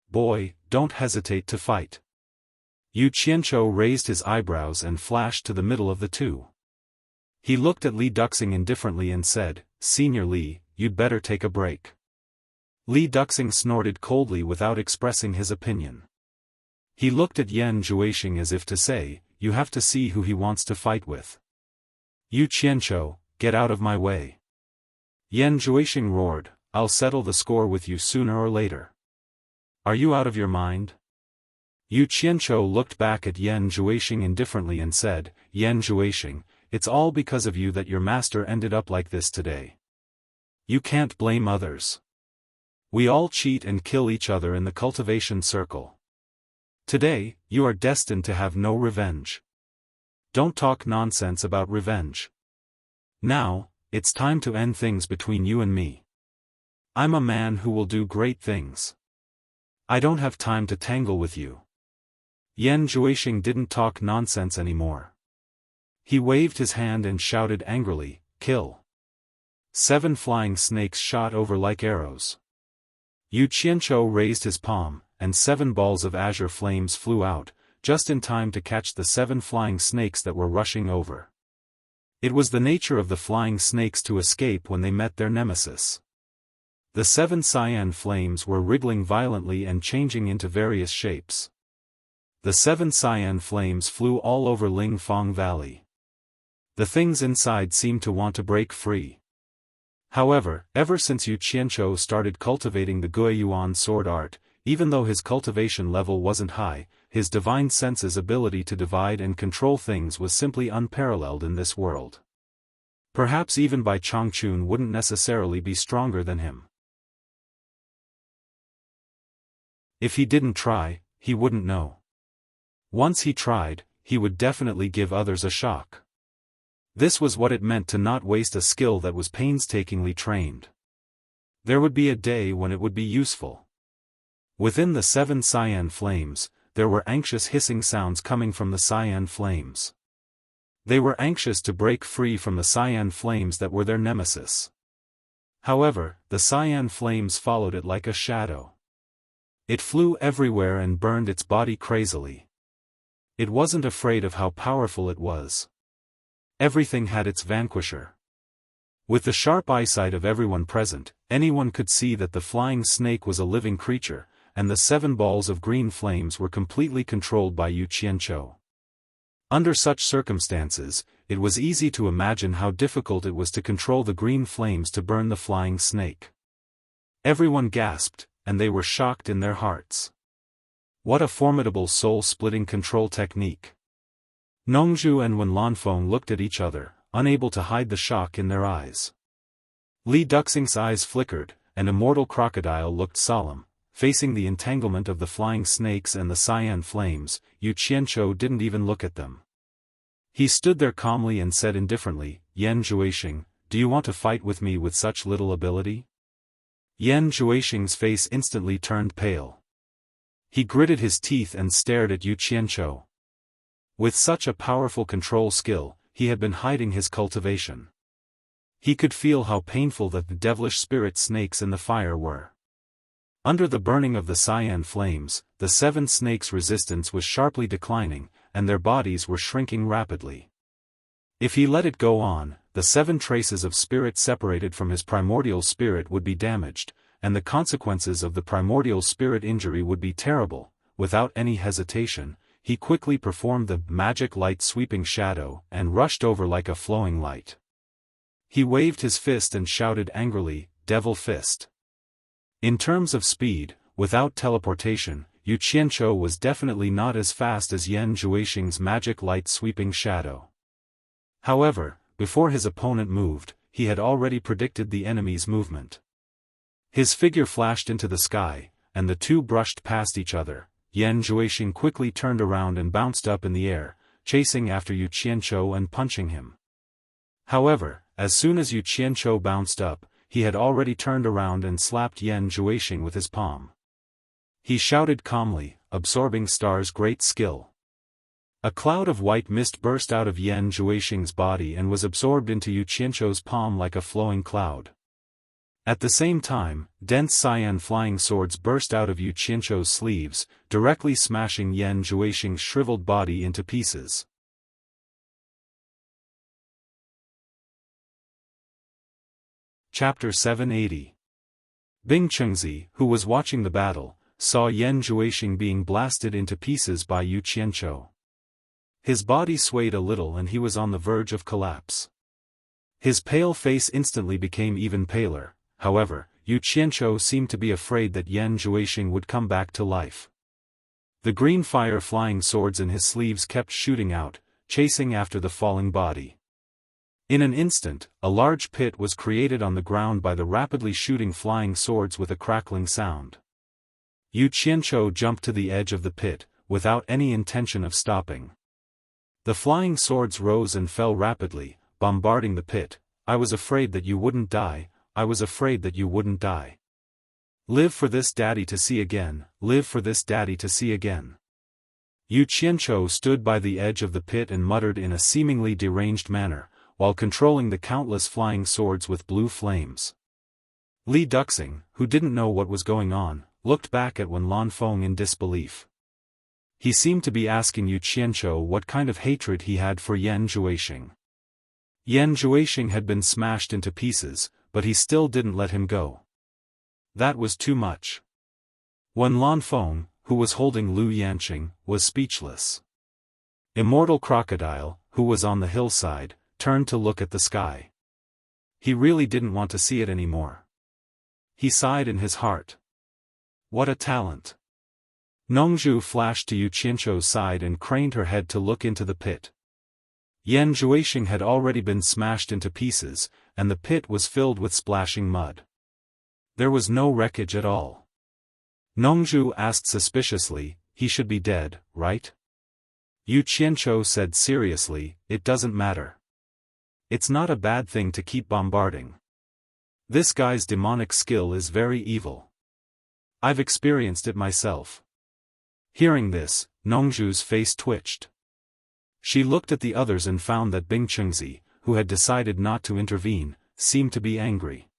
Boy, don't hesitate to fight." Yu Qianqiu raised his eyebrows and flashed to the middle of the two. He looked at Li Duxing indifferently and said, "Senior Li, you'd better take a break." Li Duxing snorted coldly without expressing his opinion. He looked at Yan Zhuixing as if to say, "You have to see who he wants to fight with. Yu Qianqiu, get out of my way." Yan Zhuixing roared, "I'll settle the score with you sooner or later. Are you out of your mind?" Yu Qianqiu looked back at Yan Zhuixing indifferently and said, "Yan Zhuixing, it's all because of you that your master ended up like this today. You can't blame others. We all cheat and kill each other in the cultivation circle. Today, you are destined to have no revenge. Don't talk nonsense about revenge. Now, it's time to end things between you and me. I'm a man who will do great things. I don't have time to tangle with you." Yan Zhuixing didn't talk nonsense anymore. He waved his hand and shouted angrily, "Kill!" 7 flying snakes shot over like arrows. Yu Qianqiu raised his palm, and 7 balls of azure flames flew out, just in time to catch the 7 flying snakes that were rushing over. It was the nature of the flying snakes to escape when they met their nemesis. The 7 cyan flames were wriggling violently and changing into various shapes. The 7 cyan flames flew all over Ling Fong Valley. The things inside seemed to want to break free. However, ever since Yu Qianqiu started cultivating the Guiyuan sword art, even though his cultivation level wasn't high, his divine sense's ability to divide and control things was simply unparalleled in this world. Perhaps even Bai Changchun wouldn't necessarily be stronger than him. If he didn't try, he wouldn't know. Once he tried, he would definitely give others a shock. This was what it meant to not waste a skill that was painstakingly trained. There would be a day when it would be useful. Within the 7 cyan flames, there were anxious hissing sounds coming from the cyan flames. They were anxious to break free from the cyan flames that were their nemesis. However, the cyan flames followed it like a shadow. It flew everywhere and burned its body crazily. It wasn't afraid of how powerful it was. Everything had its vanquisher. With the sharp eyesight of everyone present, anyone could see that the flying snake was a living creature, and the 7 balls of green flames were completely controlled by Yu Qianqiu. Under such circumstances, it was easy to imagine how difficult it was to control the green flames to burn the flying snake. Everyone gasped, and they were shocked in their hearts. What a formidable soul-splitting control technique! Nongzhu and Wen Lanfeng looked at each other, unable to hide the shock in their eyes. Li Duxing's eyes flickered, and Immortal Crocodile looked solemn. Facing the entanglement of the flying snakes and the cyan flames, Yu Qianqiu didn't even look at them. He stood there calmly and said indifferently, "Yan Zhuixing, do you want to fight with me with such little ability?" Yan Zhuixing's face instantly turned pale. He gritted his teeth and stared at Yu Qianqiu. With such a powerful control skill, he had been hiding his cultivation. He could feel how painful that the devilish spirit snakes in the fire were. Under the burning of the cyan flames, the 7 snakes' resistance was sharply declining, and their bodies were shrinking rapidly. If he let it go on, the 7 traces of spirit separated from his primordial spirit would be damaged, and the consequences of the primordial spirit injury would be terrible. Without any hesitation, he quickly performed the magic light sweeping shadow and rushed over like a flowing light. He waved his fist and shouted angrily, "Devil Fist." In terms of speed, without teleportation, Yu Qianqiu was definitely not as fast as Yan Zhuixing's magic light sweeping shadow. However, before his opponent moved, he had already predicted the enemy's movement. His figure flashed into the sky, and the two brushed past each other. Yan Zhuixing quickly turned around and bounced up in the air, chasing after Yu Qianqiu and punching him. However, as soon as Yu Qianqiu bounced up, he had already turned around and slapped Yan Zhuixing with his palm. He shouted calmly, absorbing Star's great skill. A cloud of white mist burst out of Yan Zhuixing's body and was absorbed into Yu Qianqiu's palm like a flowing cloud. At the same time, dense cyan flying swords burst out of Yu Qianqiu's sleeves, directly smashing Yan Zhuixing's shriveled body into pieces. Chapter 780. Bing Chengzi, who was watching the battle, saw Yan Zhuixing being blasted into pieces by Yu Qianqiu. His body swayed a little and he was on the verge of collapse. His pale face instantly became even paler. However, Yu Qianqiu seemed to be afraid that Yan Zhuixing would come back to life. The green fire flying swords in his sleeves kept shooting out, chasing after the falling body. In an instant, a large pit was created on the ground by the rapidly shooting flying swords with a crackling sound. Yu Qianqiu jumped to the edge of the pit, without any intention of stopping. The flying swords rose and fell rapidly, bombarding the pit. "I was afraid that you wouldn't die, I was afraid that you wouldn't die. Live for this daddy to see again, live for this daddy to see again." Yu Qianqiu stood by the edge of the pit and muttered in a seemingly deranged manner, while controlling the countless flying swords with blue flames. Li Duxing, who didn't know what was going on, looked back at Wen Lanfeng in disbelief. He seemed to be asking Yu Qianqiu what kind of hatred he had for Yan Zhuixing. Yan Zhuixing had been smashed into pieces, but he still didn't let him go. That was too much. Wen Lanfeng, who was holding Lu Yanqing, was speechless. Immortal Crocodile, who was on the hillside, turned to look at the sky. He really didn't want to see it anymore. He sighed in his heart. What a talent! Nongzhu flashed to Yu Qianqiu's side and craned her head to look into the pit. Yan Zhuixing had already been smashed into pieces, and the pit was filled with splashing mud. There was no wreckage at all. Nongzhu asked suspiciously, "He should be dead, right?" Yu Qianqiu said seriously, "It doesn't matter. It's not a bad thing to keep bombarding. This guy's demonic skill is very evil. I've experienced it myself." Hearing this, Nongzhu's face twitched. She looked at the others and found that Bing Chengzi, who had decided not to intervene, seemed to be angry.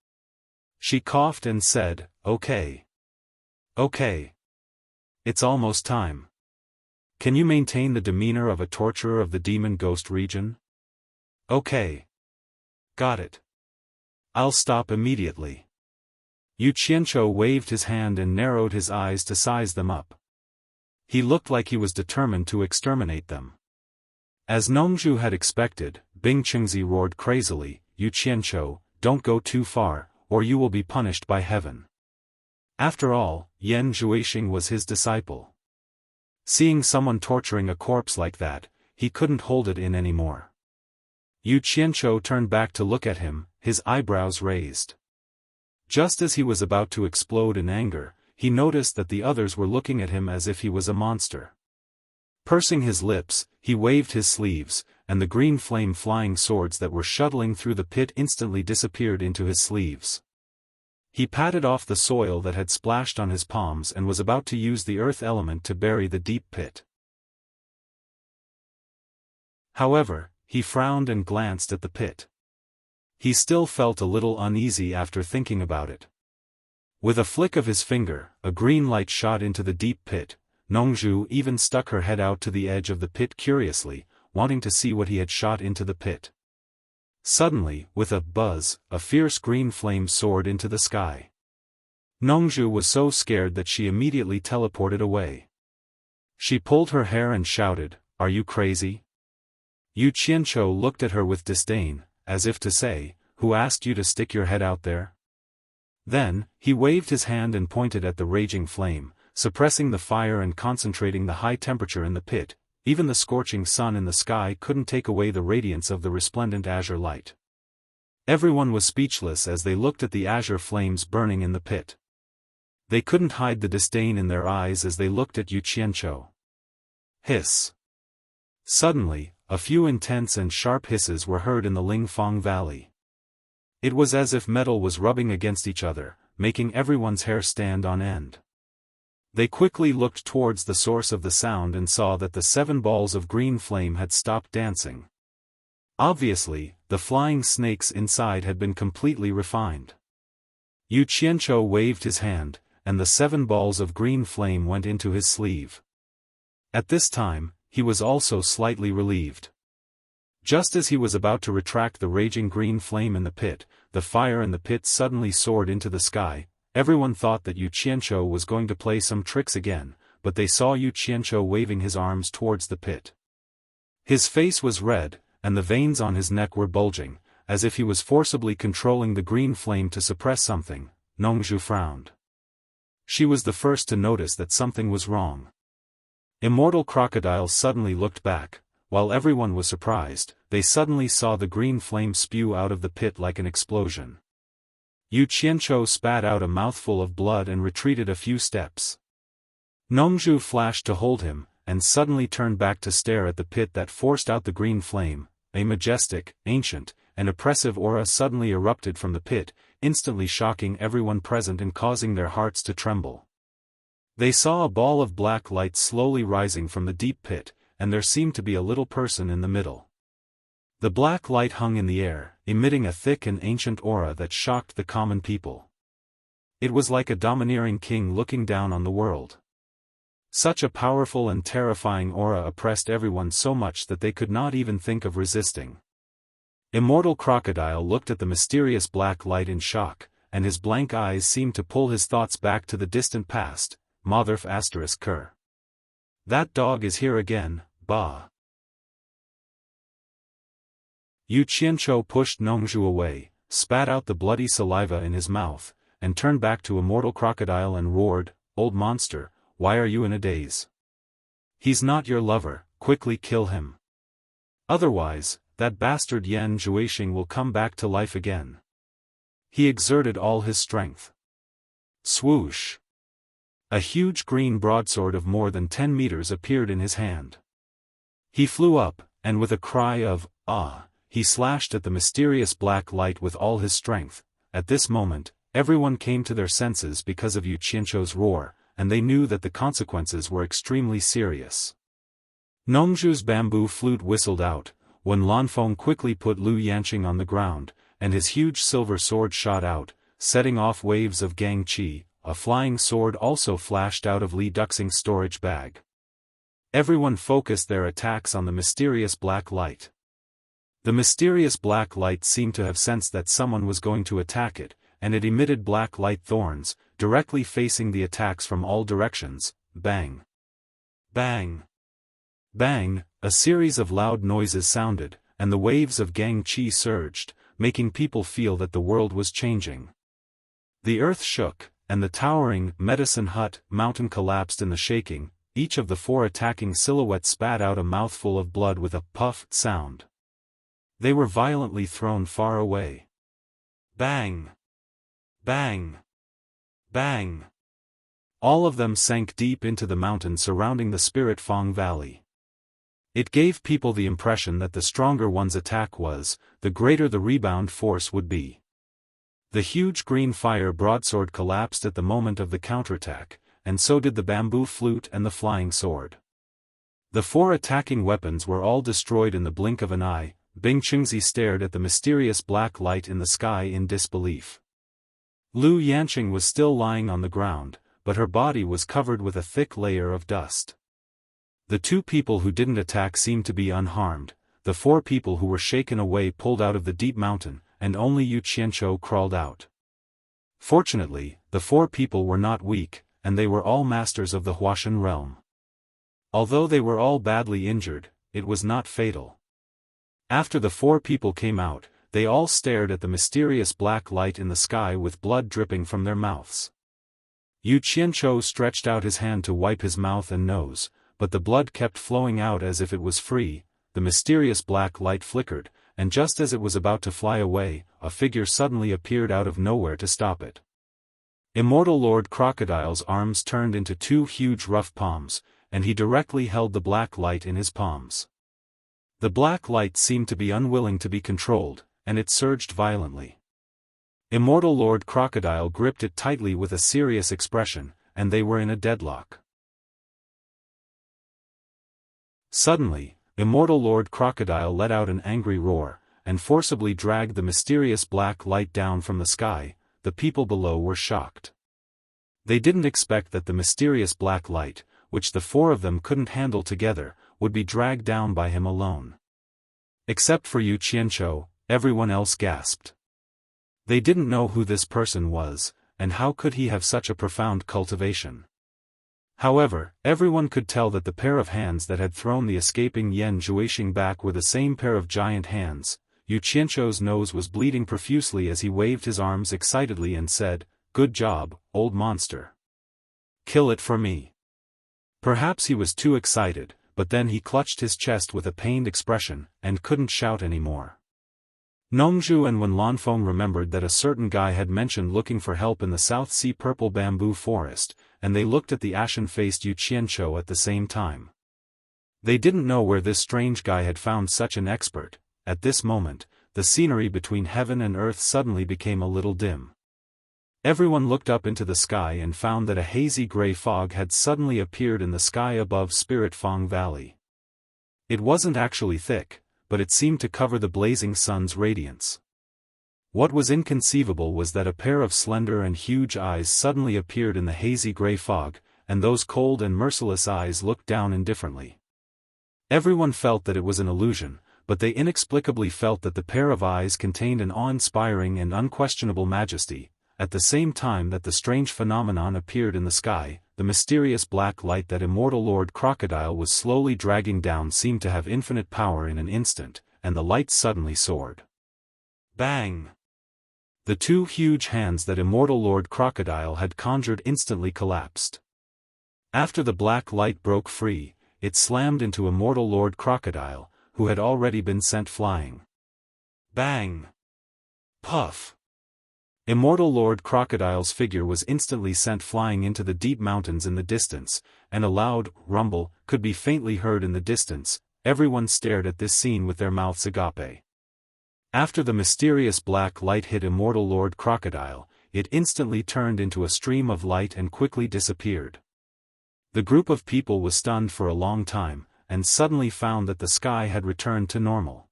She coughed and said, "Okay. Okay. It's almost time. Can you maintain the demeanor of a torturer of the demon ghost region?" "Okay. Got it." I'll stop immediately. Yu Qianqiu waved his hand and narrowed his eyes to size them up. He looked like he was determined to exterminate them. As Nongzhu had expected, Bing Qingzi roared crazily, Yu Qianqiu, don't go too far, or you will be punished by heaven. After all, Yan Zhuixing was his disciple. Seeing someone torturing a corpse like that, he couldn't hold it in anymore. Yu Qianqiu turned back to look at him, his eyebrows raised. Just as he was about to explode in anger, he noticed that the others were looking at him as if he was a monster. Pursing his lips, he waved his sleeves, and the green flame flying swords that were shuttling through the pit instantly disappeared into his sleeves. He patted off the soil that had splashed on his palms and was about to use the earth element to bury the deep pit. However, he frowned and glanced at the pit. He still felt a little uneasy after thinking about it. With a flick of his finger, a green light shot into the deep pit. Nongzhu even stuck her head out to the edge of the pit curiously, wanting to see what he had shot into the pit. Suddenly, with a buzz, a fierce green flame soared into the sky. Nongzhu was so scared that she immediately teleported away. She pulled her hair and shouted, "Are you crazy?" Yu Qianqiu looked at her with disdain, as if to say, "Who asked you to stick your head out there?" Then, he waved his hand and pointed at the raging flame, suppressing the fire and concentrating the high temperature in the pit. Even the scorching sun in the sky couldn't take away the radiance of the resplendent azure light. Everyone was speechless as they looked at the azure flames burning in the pit. They couldn't hide the disdain in their eyes as they looked at Yu Qianqiu. Hiss! Suddenly, a few intense and sharp hisses were heard in the Lingfang Valley. It was as if metal was rubbing against each other, making everyone's hair stand on end. They quickly looked towards the source of the sound and saw that the 7 balls of green flame had stopped dancing. Obviously, the flying snakes inside had been completely refined. Yu Qianqiu waved his hand, and the 7 balls of green flame went into his sleeve. At this time, he was also slightly relieved. Just as he was about to retract the raging green flame in the pit, the fire in the pit suddenly soared into the sky. Everyone thought that Yu Qianqiu was going to play some tricks again, but they saw Yu Qianqiu waving his arms towards the pit. His face was red, and the veins on his neck were bulging, as if he was forcibly controlling the green flame to suppress something. Nongzhu frowned. She was the first to notice that something was wrong. Immortal Crocodile suddenly looked back. While everyone was surprised, they suddenly saw the green flame spew out of the pit like an explosion. Yu Qianqiu spat out a mouthful of blood and retreated a few steps. Nongzhu flashed to hold him, and suddenly turned back to stare at the pit that forced out the green flame. A majestic, ancient, and oppressive aura suddenly erupted from the pit, instantly shocking everyone present and causing their hearts to tremble. They saw a ball of black light slowly rising from the deep pit, and there seemed to be a little person in the middle. The black light hung in the air, emitting a thick and ancient aura that shocked the common people. It was like a domineering king looking down on the world. Such a powerful and terrifying aura oppressed everyone so much that they could not even think of resisting. Immortal Crocodile looked at the mysterious black light in shock, and his blank eyes seemed to pull his thoughts back to the distant past. Motherf ****. That dog is here again, bah. Yu Qianqiu pushed Nongzhu away, spat out the bloody saliva in his mouth, and turned back to Immortal Crocodile and roared, "Old monster, why are you in a daze? He's not your lover, quickly kill him. Otherwise, that bastard Yan Zhuixing will come back to life again." He exerted all his strength. Swoosh! A huge green broadsword of more than 10 meters appeared in his hand. He flew up, and with a cry of, "Ah!" he slashed at the mysterious black light with all his strength. At this moment, everyone came to their senses because of Yu Qianqiu's roar, and they knew that the consequences were extremely serious. Nongzhu's bamboo flute whistled out, when Lanfeng quickly put Lu Yanqing on the ground, and his huge silver sword shot out, setting off waves of gang qi. A flying sword also flashed out of Li Duxing's storage bag. Everyone focused their attacks on the mysterious black light. The mysterious black light seemed to have sensed that someone was going to attack it, and it emitted black light thorns, directly facing the attacks from all directions. Bang! Bang! Bang! A series of loud noises sounded, and the waves of gang chi surged, making people feel that the world was changing. The earth shook, and the towering medicine hut mountain collapsed in the shaking. Each of the 4 attacking silhouettes spat out a mouthful of blood with a puff sound. They were violently thrown far away. Bang! Bang! Bang! All of them sank deep into the mountain surrounding the Spirit Fong Valley. It gave people the impression that the stronger one's attack was, the greater the rebound force would be. The huge green fire broadsword collapsed at the moment of the counterattack, and so did the bamboo flute and the flying sword. The 4 attacking weapons were all destroyed in the blink of an eye. Bing Chengzi stared at the mysterious black light in the sky in disbelief. Lu Yanqing was still lying on the ground, but her body was covered with a thick layer of dust. The 2 people who didn't attack seemed to be unharmed. The 4 people who were shaken away pulled out of the deep mountain, and only Yu Qianzhou crawled out. Fortunately, the 4 people were not weak, and they were all masters of the Huashan realm. Although they were all badly injured, it was not fatal. After the 4 people came out, they all stared at the mysterious black light in the sky with blood dripping from their mouths. Yu Qianzhou stretched out his hand to wipe his mouth and nose, but the blood kept flowing out as if it was free. The mysterious black light flickered, and just as it was about to fly away, a figure suddenly appeared out of nowhere to stop it. Immortal Lord Crocodile's arms turned into 2 huge rough palms, and he directly held the black light in his palms. The black light seemed to be unwilling to be controlled, and it surged violently. Immortal Lord Crocodile gripped it tightly with a serious expression, and they were in a deadlock. Suddenly, Immortal Lord Crocodile let out an angry roar, and forcibly dragged the mysterious black light down from the sky. The people below were shocked. They didn't expect that the mysterious black light, which the 4 of them couldn't handle together, would be dragged down by him alone. Except for Yu Qianzhou, everyone else gasped. They didn't know who this person was, and how could he have such a profound cultivation. However, everyone could tell that the pair of hands that had thrown the escaping Yan Zhuixing back were the same pair of giant hands. Yu Qianzhou's nose was bleeding profusely as he waved his arms excitedly and said, "Good job, old monster. Kill it for me." Perhaps he was too excited, but then he clutched his chest with a pained expression, and couldn't shout anymore. Nongzhu and Wen Lanfeng remembered that a certain guy had mentioned looking for help in the South Sea purple bamboo forest, and they looked at the ashen-faced Yu Qianzhou at the same time. They didn't know where this strange guy had found such an expert. At this moment, the scenery between heaven and earth suddenly became a little dim. Everyone looked up into the sky and found that a hazy gray fog had suddenly appeared in the sky above Spirit Fong Valley. It wasn't actually thick, but it seemed to cover the blazing sun's radiance. What was inconceivable was that a pair of slender and huge eyes suddenly appeared in the hazy gray fog, and those cold and merciless eyes looked down indifferently. Everyone felt that it was an illusion, but they inexplicably felt that the pair of eyes contained an awe-inspiring and unquestionable majesty. At the same time that the strange phenomenon appeared in the sky, the mysterious black light that Immortal Lord Crocodile was slowly dragging down seemed to have infinite power in an instant, and the light suddenly soared. Bang! The 2 huge hands that Immortal Lord Crocodile had conjured instantly collapsed. After the black light broke free, it slammed into Immortal Lord Crocodile, who had already been sent flying. Bang! Puff! Immortal Lord Crocodile's figure was instantly sent flying into the deep mountains in the distance, and a loud rumble could be faintly heard in the distance. Everyone stared at this scene with their mouths agape. After the mysterious black light hit Immortal Lord Crocodile, it instantly turned into a stream of light and quickly disappeared. The group of people was stunned for a long time, and suddenly found that the sky had returned to normal.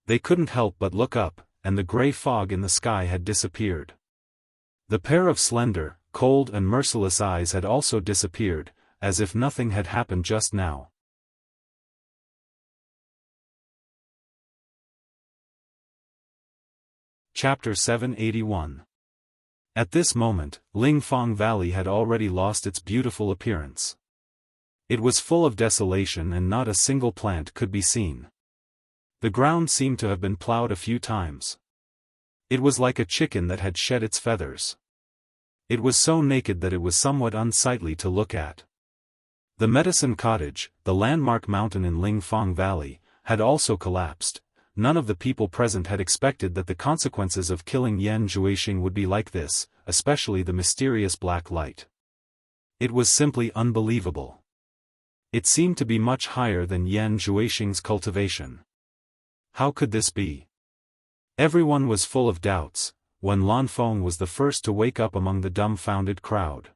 They couldn't help but look up, and the gray fog in the sky had disappeared. The pair of slender, cold and merciless eyes had also disappeared, as if nothing had happened just now. Chapter 781. At this moment, Lingfang Valley had already lost its beautiful appearance. It was full of desolation and not a single plant could be seen. The ground seemed to have been plowed a few times. It was like a chicken that had shed its feathers. It was so naked that it was somewhat unsightly to look at. The Medicine Cottage, the landmark mountain in Lingfang Valley, had also collapsed. None of the people present had expected that the consequences of killing Yan Zhuixing would be like this, especially the mysterious black light. It was simply unbelievable. It seemed to be much higher than Yan Zhuixing's cultivation. How could this be? Everyone was full of doubts, when Lan Feng was the first to wake up among the dumbfounded crowd.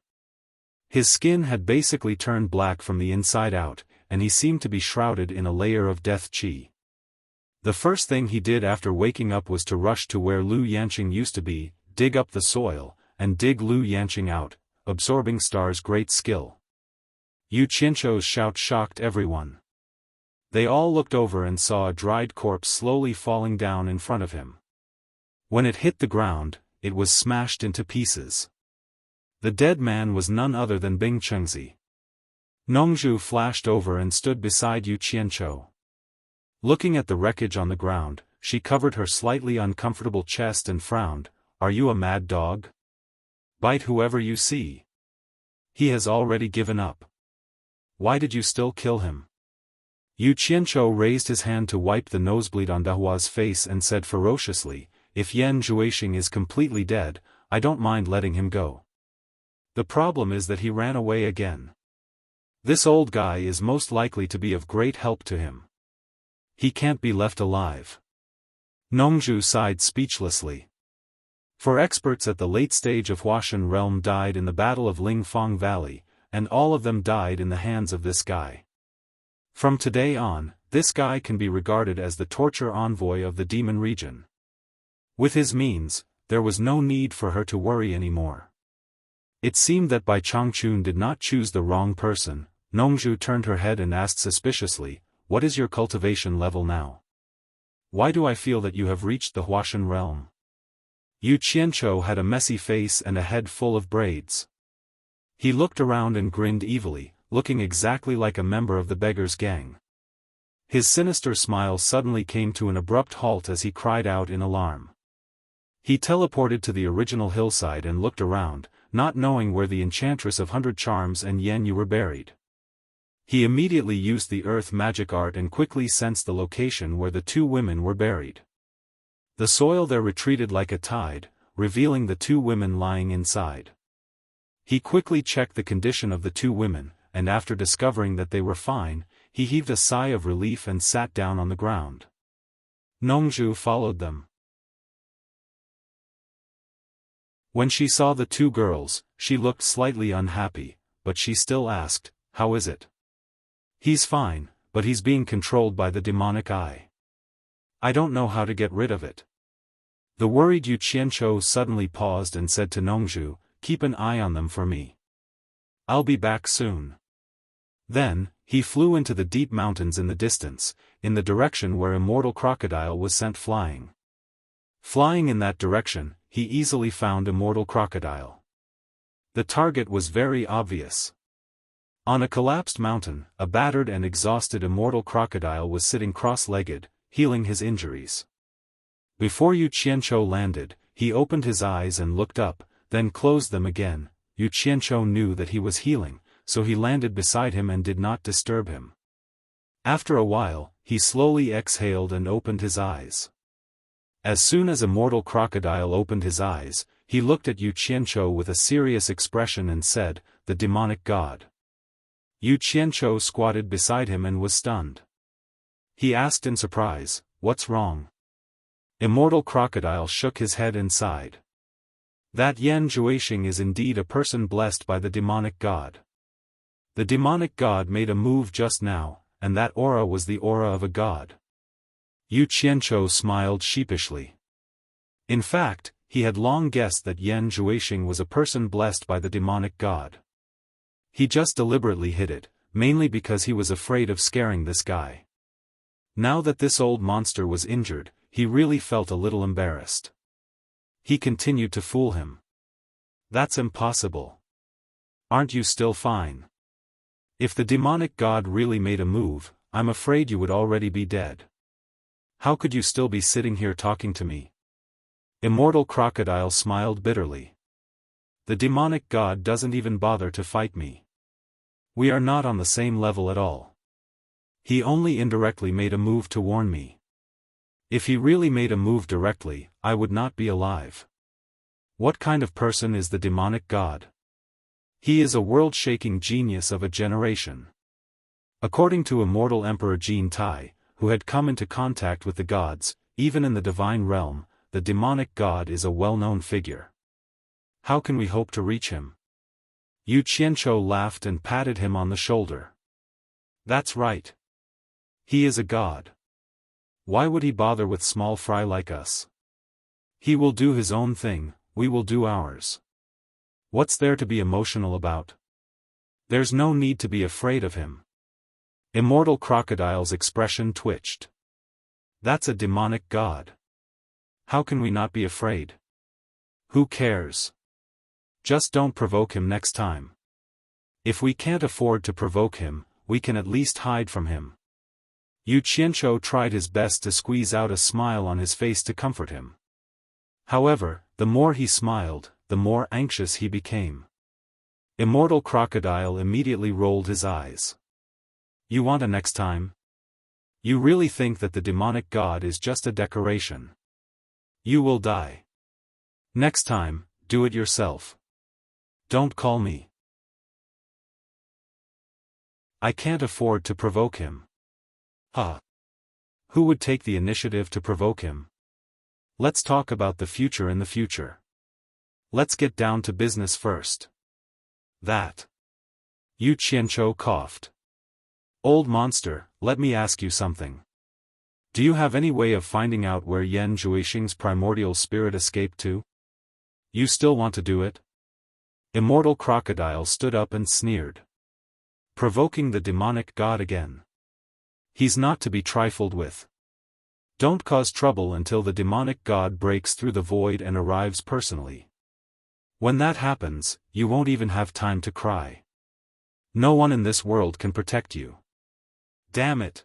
His skin had basically turned black from the inside out, and he seemed to be shrouded in a layer of death qi. The first thing he did after waking up was to rush to where Lu Yanqing used to be, dig up the soil, and dig Lu Yanqing out, absorbing Star's great skill. Yu Qianzhou's shout shocked everyone. They all looked over and saw a dried corpse slowly falling down in front of him. When it hit the ground, it was smashed into pieces. The dead man was none other than Bing Chengzi. Nongzhu flashed over and stood beside Yu Qianzhou. Looking at the wreckage on the ground, she covered her slightly uncomfortable chest and frowned. "Are you a mad dog? Bite whoever you see. He has already given up. Why did you still kill him?" Yu Qianzhou raised his hand to wipe the nosebleed on Dahua's face and said ferociously, "If Yan Zhuixing is completely dead, I don't mind letting him go. The problem is that he ran away again. This old guy is most likely to be of great help to him. He can't be left alive." Nongzhu sighed speechlessly. For experts at the late stage of Huashan realm died in the Battle of Lingfang Valley, and all of them died in the hands of this guy. From today on, this guy can be regarded as the torture envoy of the demon region. With his means, there was no need for her to worry anymore. It seemed that Bai Changchun did not choose the wrong person. Nongzhu turned her head and asked suspiciously, "What is your cultivation level now? Why do I feel that you have reached the Huashan realm?" Yu Qianzhou had a messy face and a head full of braids. He looked around and grinned evilly, looking exactly like a member of the beggars' gang. His sinister smile suddenly came to an abrupt halt as he cried out in alarm. He teleported to the original hillside and looked around, not knowing where the Enchantress of 100 Charms and Yan Yu were buried. He immediately used the earth magic art and quickly sensed the location where the two women were buried. The soil there retreated like a tide, revealing the two women lying inside. He quickly checked the condition of the two women, and after discovering that they were fine, he heaved a sigh of relief and sat down on the ground. Nongzhu followed them. When she saw the two girls, she looked slightly unhappy, but she still asked, "How is it?" "He's fine, but he's being controlled by the demonic eye. I don't know how to get rid of it." The worried Yu Qianzhou suddenly paused and said to Nongzhu, "Keep an eye on them for me. I'll be back soon." Then, he flew into the deep mountains in the distance, in the direction where Immortal Crocodile was sent flying. Flying in that direction, he easily found Immortal Crocodile. The target was very obvious. On a collapsed mountain, a battered and exhausted Immortal Crocodile was sitting cross-legged, healing his injuries. Before Yu Qianzhou landed, he opened his eyes and looked up, then closed them again. Yu Qianzhou knew that he was healing, so he landed beside him and did not disturb him. After a while, he slowly exhaled and opened his eyes. As soon as Immortal Crocodile opened his eyes, he looked at Yu Qianzhou with a serious expression and said, "The demonic god." Yu Qianzhou squatted beside him and was stunned. He asked in surprise, "What's wrong?" Immortal Crocodile shook his head and sighed. "That Yan Zhuixing is indeed a person blessed by the demonic god. The demonic god made a move just now, and that aura was the aura of a god." Yu Qianzhou smiled sheepishly. In fact, he had long guessed that Yan Zhuixing was a person blessed by the demonic god. He just deliberately hid it, mainly because he was afraid of scaring this guy. Now that this old monster was injured, he really felt a little embarrassed. He continued to fool him. That's impossible. Aren't you still fine? If the demonic god really made a move, I'm afraid you would already be dead. How could you still be sitting here talking to me? Immortal Crocodile smiled bitterly. The demonic god doesn't even bother to fight me. We are not on the same level at all. He only indirectly made a move to warn me. If he really made a move directly, I would not be alive. What kind of person is the demonic god? He is a world-shaking genius of a generation. According to immortal Emperor Jin Tai, who had come into contact with the gods, even in the divine realm, the demonic god is a well-known figure. How can we hope to reach him? Yu Qianzhou laughed and patted him on the shoulder. That's right. He is a god. Why would he bother with small fry like us? He will do his own thing, we will do ours. What's there to be emotional about? There's no need to be afraid of him. Immortal Crocodile's expression twitched. That's a demonic god. How can we not be afraid? Who cares? Just don't provoke him next time. If we can't afford to provoke him, we can at least hide from him. Yu Qianzhou tried his best to squeeze out a smile on his face to comfort him. However, the more he smiled, the more anxious he became. Immortal Crocodile immediately rolled his eyes. You want a next time? You really think that the demonic god is just a decoration? You will die. Next time, do it yourself. Don't call me. I can't afford to provoke him. Who would take the initiative to provoke him? Let's talk about the future in the future. Let's get down to business first. That. Yu Qianzhou coughed. Old monster, let me ask you something. Do you have any way of finding out where Yan Zhuixing's primordial spirit escaped to? You still want to do it? Immortal Crocodile stood up and sneered. Provoking the demonic god again. He's not to be trifled with. Don't cause trouble until the demonic god breaks through the void and arrives personally. When that happens, you won't even have time to cry. No one in this world can protect you. Damn it.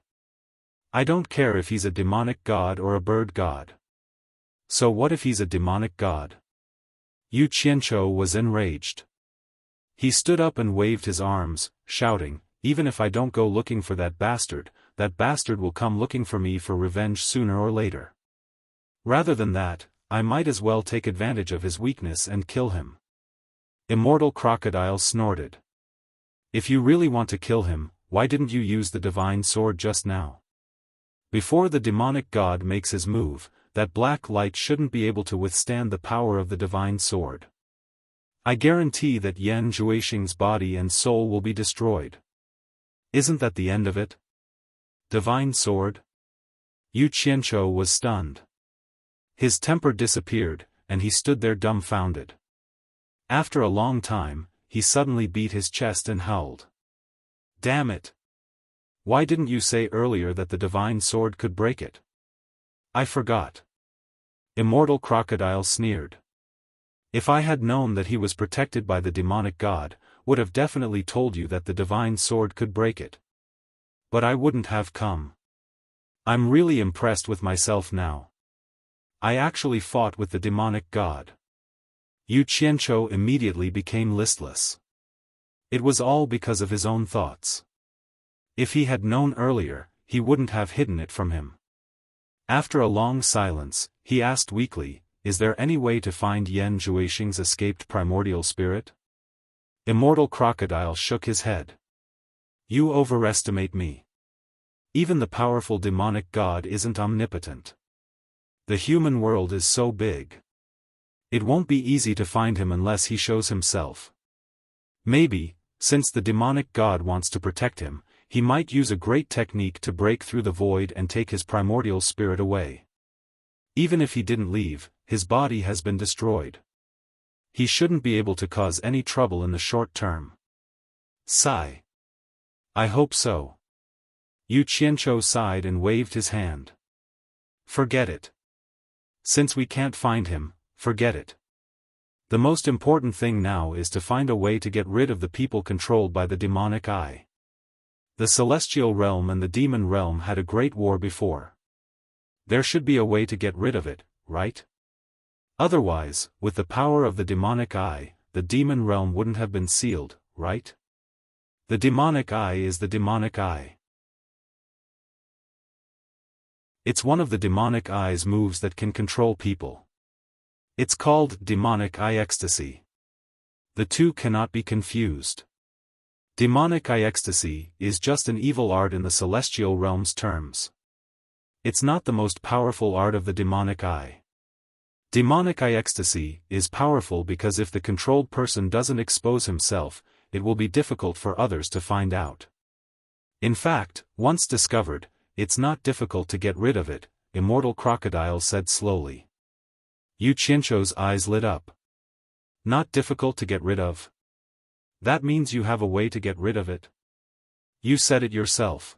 I don't care if he's a demonic god or a bird god. So what if he's a demonic god? Yu Qianzhou was enraged. He stood up and waved his arms, shouting, even if I don't go looking for that bastard will come looking for me for revenge sooner or later. Rather than that, I might as well take advantage of his weakness and kill him. Immortal Crocodile snorted. If you really want to kill him, why didn't you use the divine sword just now? Before the demonic god makes his move, that black light shouldn't be able to withstand the power of the divine sword. I guarantee that Yan Zhuixing's body and soul will be destroyed. Isn't that the end of it? Divine sword? Yu Qianzhou was stunned. His temper disappeared, and he stood there dumbfounded. After a long time, he suddenly beat his chest and howled. Damn it! Why didn't you say earlier that the divine sword could break it? I forgot. Immortal Crocodile sneered. If I had known that he was protected by the demonic god, would have definitely told you that the divine sword could break it. But I wouldn't have come. I'm really impressed with myself now. I actually fought with the demonic god. Yu Qianzhou immediately became listless. It was all because of his own thoughts. If he had known earlier, he wouldn't have hidden it from him. After a long silence, he asked weakly, is there any way to find Yan Zhuixing's escaped primordial spirit? Immortal Crocodile shook his head. You overestimate me. Even the powerful demonic god isn't omnipotent. The human world is so big. It won't be easy to find him unless he shows himself. Maybe, since the demonic god wants to protect him, he might use a great technique to break through the void and take his primordial spirit away. Even if he didn't leave, his body has been destroyed. He shouldn't be able to cause any trouble in the short term. Sigh. I hope so. Yu Qianzhou sighed and waved his hand. Forget it. Since we can't find him, forget it. The most important thing now is to find a way to get rid of the people controlled by the demonic eye. The celestial realm and the demon realm had a great war before. There should be a way to get rid of it, right? Otherwise, with the power of the demonic eye, the demon realm wouldn't have been sealed, right? The demonic eye is the demonic eye. It's one of the demonic eye's moves that can control people. It's called demonic eye ecstasy. The two cannot be confused. Demonic eye ecstasy is just an evil art in the celestial realm's terms. It's not the most powerful art of the demonic eye. Demonic eye ecstasy is powerful because if the controlled person doesn't expose himself, it will be difficult for others to find out. In fact, once discovered, it's not difficult to get rid of it, Immortal Crocodile said slowly. Yu Qianzhou's eyes lit up. Not difficult to get rid of? That means you have a way to get rid of it? You said it yourself.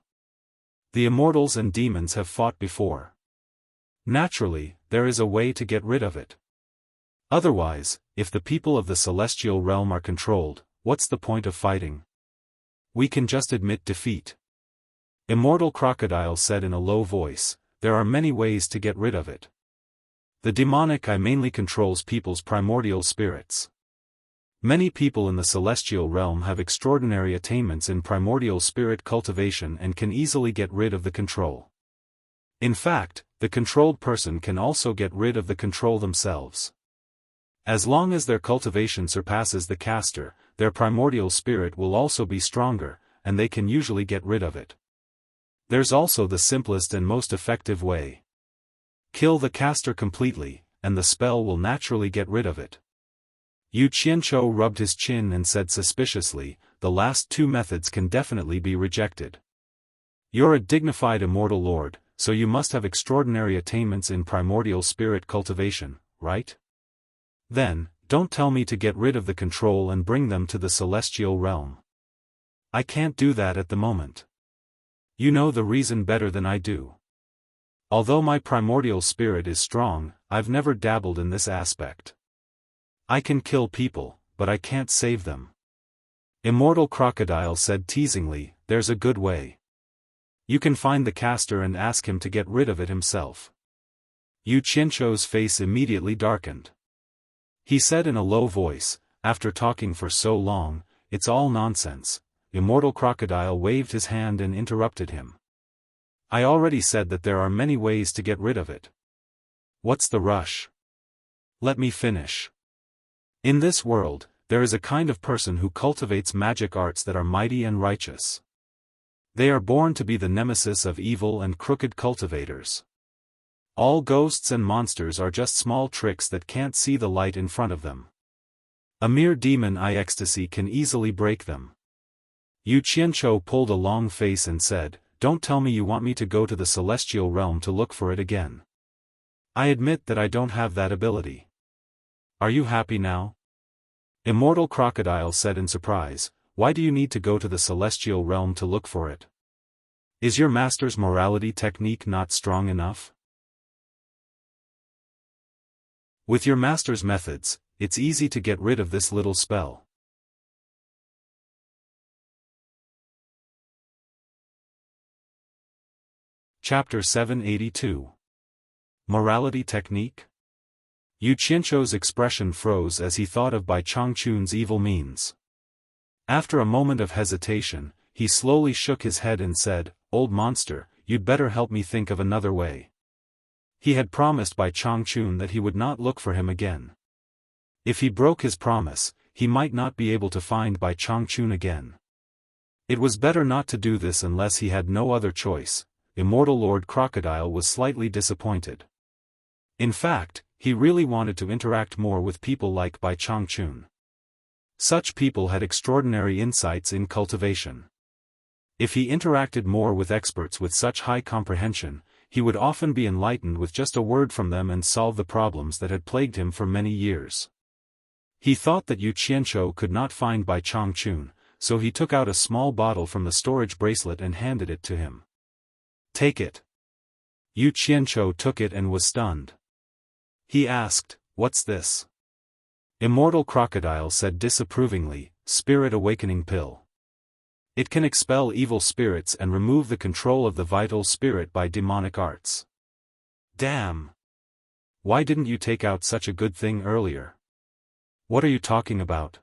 The immortals and demons have fought before. Naturally, there is a way to get rid of it. Otherwise, if the people of the celestial realm are controlled, what's the point of fighting? We can just admit defeat. Immortal Crocodile said in a low voice, there are many ways to get rid of it. The demonic eye mainly controls people's primordial spirits. Many people in the celestial realm have extraordinary attainments in primordial spirit cultivation and can easily get rid of the control. In fact, the controlled person can also get rid of the control themselves. As long as their cultivation surpasses the caster, their primordial spirit will also be stronger, and they can usually get rid of it. There's also the simplest and most effective way. Kill the caster completely, and the spell will naturally get rid of it. Yu Qianzhou rubbed his chin and said suspiciously, the last two methods can definitely be rejected. You're a dignified immortal lord, so you must have extraordinary attainments in primordial spirit cultivation, right? Then, don't tell me to get rid of the control and bring them to the celestial realm. I can't do that at the moment. You know the reason better than I do. Although my primordial spirit is strong, I've never dabbled in this aspect. I can kill people, but I can't save them. Immortal Crocodile said teasingly, there's a good way. You can find the caster and ask him to get rid of it himself. Yu Qianzhou's face immediately darkened. He said in a low voice, after talking for so long, it's all nonsense. Immortal Crocodile waved his hand and interrupted him. I already said that there are many ways to get rid of it. What's the rush? Let me finish. In this world, there is a kind of person who cultivates magic arts that are mighty and righteous. They are born to be the nemesis of evil and crooked cultivators. All ghosts and monsters are just small tricks that can't see the light in front of them. A mere demon eye ecstasy can easily break them. Yu Qianzhou pulled a long face and said, don't tell me you want me to go to the celestial realm to look for it again. I admit that I don't have that ability. Are you happy now? Immortal Crocodile said in surprise, why do you need to go to the celestial realm to look for it? Is your master's morality technique not strong enough? With your master's methods, it's easy to get rid of this little spell. Chapter 782. Morality Technique? Yu Qianzhou's expression froze as he thought of Bai Changchun's evil means. After a moment of hesitation, he slowly shook his head and said, old monster, you'd better help me think of another way. He had promised Bai Changchun that he would not look for him again. If he broke his promise, he might not be able to find Bai Changchun again. It was better not to do this unless he had no other choice. Immortal Lord Crocodile was slightly disappointed. In fact, he really wanted to interact more with people like Bai Changchun. Such people had extraordinary insights in cultivation. If he interacted more with experts with such high comprehension, he would often be enlightened with just a word from them and solve the problems that had plagued him for many years. He thought that Yu Qianzhou could not find Bai Changchun, so he took out a small bottle from the storage bracelet and handed it to him. Take it. Yu Qianzhou took it and was stunned. He asked, What's this? Immortal Crocodile said disapprovingly, Spirit Awakening Pill. It can expel evil spirits and remove the control of the vital spirit by demonic arts. Damn! Why didn't you take out such a good thing earlier? What are you talking about?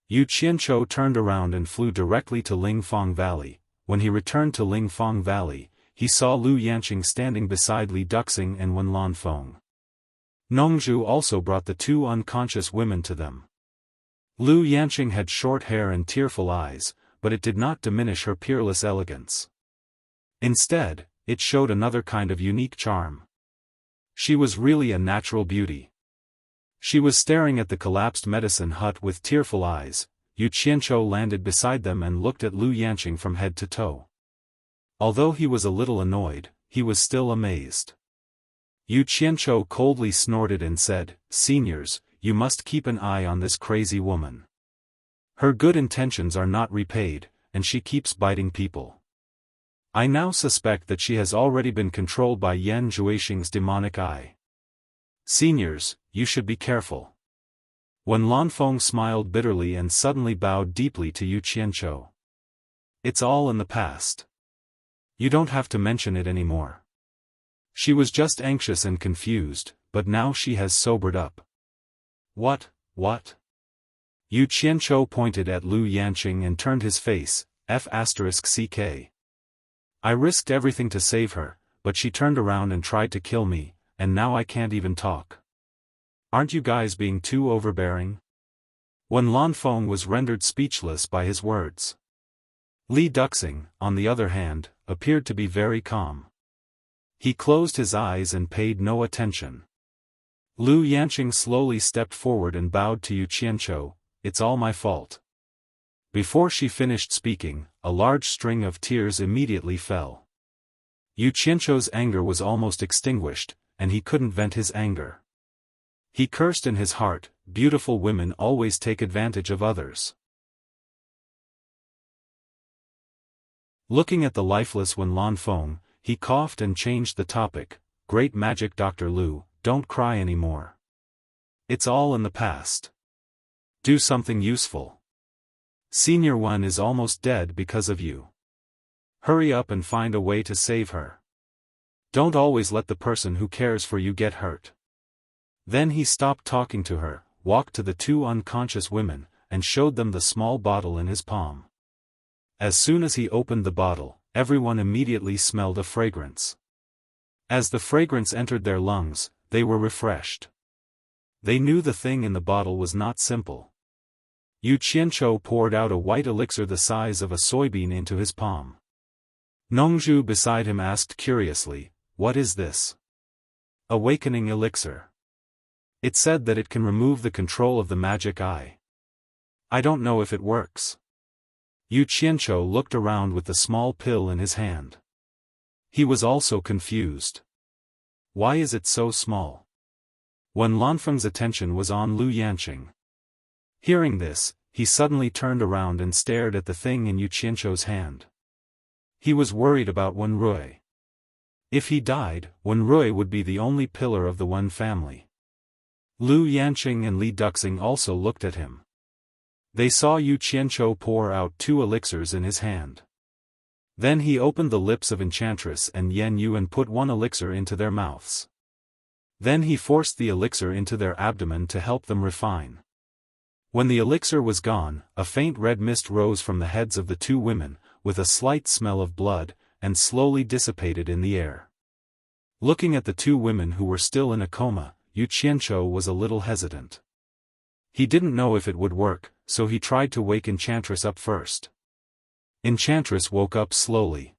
Yu Qianzhou turned around and flew directly to Lingfang Valley. When he returned to Lingfang Valley, he saw Lu Yanqing standing beside Li Duxing and Wen Lanfeng. Nongzhu also brought the two unconscious women to them. Lu Yanqing had short hair and tearful eyes, but it did not diminish her peerless elegance. Instead, it showed another kind of unique charm. She was really a natural beauty. She was staring at the collapsed medicine hut with tearful eyes. Yu Qianzhou landed beside them and looked at Lu Yanqing from head to toe. Although he was a little annoyed, he was still amazed. Yu Qianzhou coldly snorted and said, "Seniors, you must keep an eye on this crazy woman. Her good intentions are not repaid, and she keeps biting people. I now suspect that she has already been controlled by Yan Zhuixing's demonic eye. Seniors, you should be careful." Wen Lanfeng smiled bitterly and suddenly bowed deeply to Yu Qianzhou. "It's all in the past. You don't have to mention it anymore." She was just anxious and confused, but now she has sobered up. What? Yu Qianzhou pointed at Lu Yanqing and turned his face, F***ck. I risked everything to save her, but she turned around and tried to kill me, and now I can't even talk. Aren't you guys being too overbearing? Wen Lanfeng was rendered speechless by his words. Li Duxing, on the other hand, appeared to be very calm. He closed his eyes and paid no attention. Lu Yanqing slowly stepped forward and bowed to Yu Qianzhou. "It's all my fault." Before she finished speaking, a large string of tears immediately fell. Yu Qianzhou's anger was almost extinguished, and he couldn't vent his anger. He cursed in his heart, beautiful women always take advantage of others. Looking at the lifeless Wen Lanfeng, he coughed and changed the topic. "Great magic Dr. Lu, don't cry anymore. It's all in the past. Do something useful. Senior Wen is almost dead because of you. Hurry up and find a way to save her. Don't always let the person who cares for you get hurt." Then he stopped talking to her, walked to the two unconscious women, and showed them the small bottle in his palm. As soon as he opened the bottle, everyone immediately smelled a fragrance. As the fragrance entered their lungs, they were refreshed. They knew the thing in the bottle was not simple. Yu Qianzhou poured out a white elixir the size of a soybean into his palm. Nongzhu beside him asked curiously, "What is this?" "Awakening elixir. It said that it can remove the control of the magic eye. I don't know if it works." Yu Qianzhou looked around with the small pill in his hand. He was also confused. Why is it so small? Wen Lanfeng's attention was on Lu Yanqing. Hearing this, he suddenly turned around and stared at the thing in Yu Qianzhou's hand. He was worried about Wen Rui. If he died, Wen Rui would be the only pillar of the Wen family. Lu Yanqing and Li Duxing also looked at him. They saw Yu Qianzhou pour out 2 elixirs in his hand. Then he opened the lips of Enchantress and Yan Yu and put 1 elixir into their mouths. Then he forced the elixir into their abdomen to help them refine. When the elixir was gone, a faint red mist rose from the heads of the 2 women, with a slight smell of blood, and slowly dissipated in the air. Looking at the 2 women who were still in a coma, Yu Qianzhou was a little hesitant. He didn't know if it would work, so he tried to wake Enchantress up first. Enchantress woke up slowly.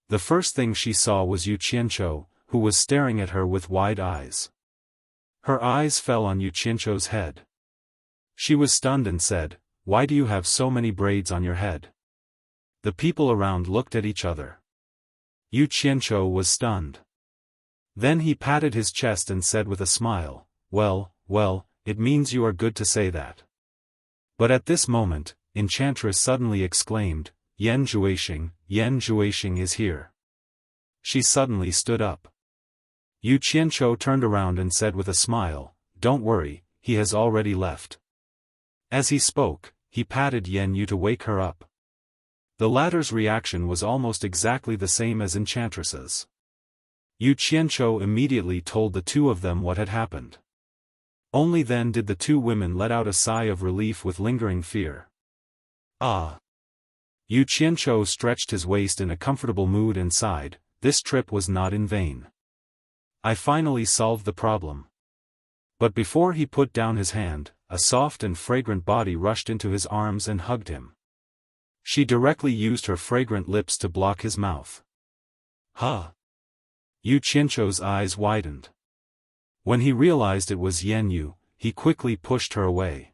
The first thing she saw was Yu Qianzhou, who was staring at her with wide eyes. Her eyes fell on Yu Qianzhou's head. She was stunned and said, "Why do you have so many braids on your head?" The people around looked at each other. Yu Qianzhou was stunned. Then he patted his chest and said with a smile, well, it means you are good to say that." But at this moment, Enchantress suddenly exclaimed, Yan Zhuixing is here." She suddenly stood up. Yu Qianzhou turned around and said with a smile, don't worry, he has already left. As he spoke, he patted Yan Yu to wake her up. The latter's reaction was almost exactly the same as Enchantress's. Yu Qianqiu immediately told the two of them what had happened. Only then did the two women let out a sigh of relief with lingering fear. Ah! Yu Qianqiu stretched his waist in a comfortable mood and sighed, this trip was not in vain. I finally solved the problem. But before he put down his hand, a soft and fragrant body rushed into his arms and hugged him. She directly used her fragrant lips to block his mouth. Huh! Yu Qianqiu's eyes widened. When he realized it was Yan Yu, he quickly pushed her away.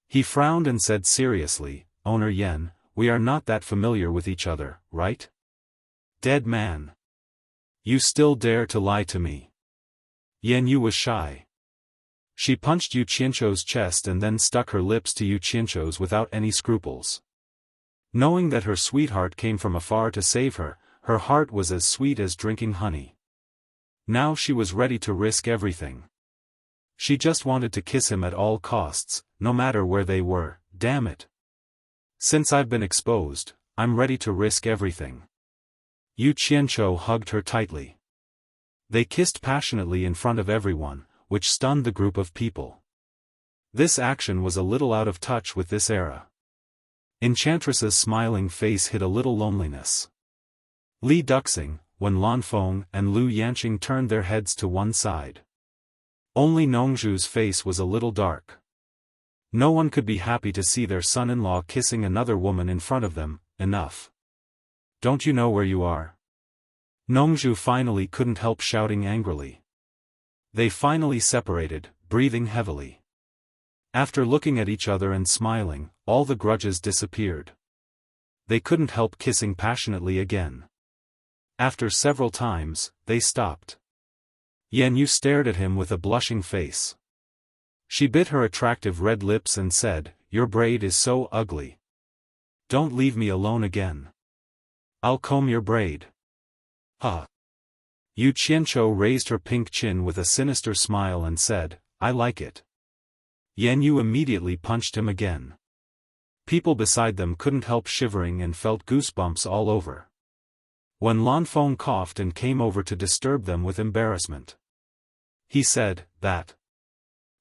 He frowned and said seriously, Owner Yan, we are not that familiar with each other, right? Dead man. You still dare to lie to me. Yan Yu was shy. She punched Yu Qianqiu's chest and then stuck her lips to Yu Qianqiu's without any scruples. Knowing that her sweetheart came from afar to save her, her heart was as sweet as drinking honey. Now she was ready to risk everything. She just wanted to kiss him at all costs, no matter where they were, damn it. Since I've been exposed, I'm ready to risk everything. Yu Qianqiu hugged her tightly. They kissed passionately in front of everyone, which stunned the group of people. This action was a little out of touch with this era. Enchantress's smiling face hid a little loneliness. Li Duxing, Wen Lanfeng and Lu Yanqing turned their heads to one side. Only Nongzhu's face was a little dark. No one could be happy to see their son-in-law kissing another woman in front of them. Enough. Don't you know where you are? Nongzhu finally couldn't help shouting angrily. They finally separated, breathing heavily. After looking at each other and smiling, all the grudges disappeared. They couldn't help kissing passionately again. After several times, they stopped. Yan Yu stared at him with a blushing face. She bit her attractive red lips and said, Your braid is so ugly. Don't leave me alone again. I'll comb your braid. Huh. Yu Qianqiu raised her pink chin with a sinister smile and said, I like it. Yan Yu immediately punched him again. People beside them couldn't help shivering and felt goosebumps all over. When Lanfeng coughed and came over to disturb them with embarrassment. He said, That.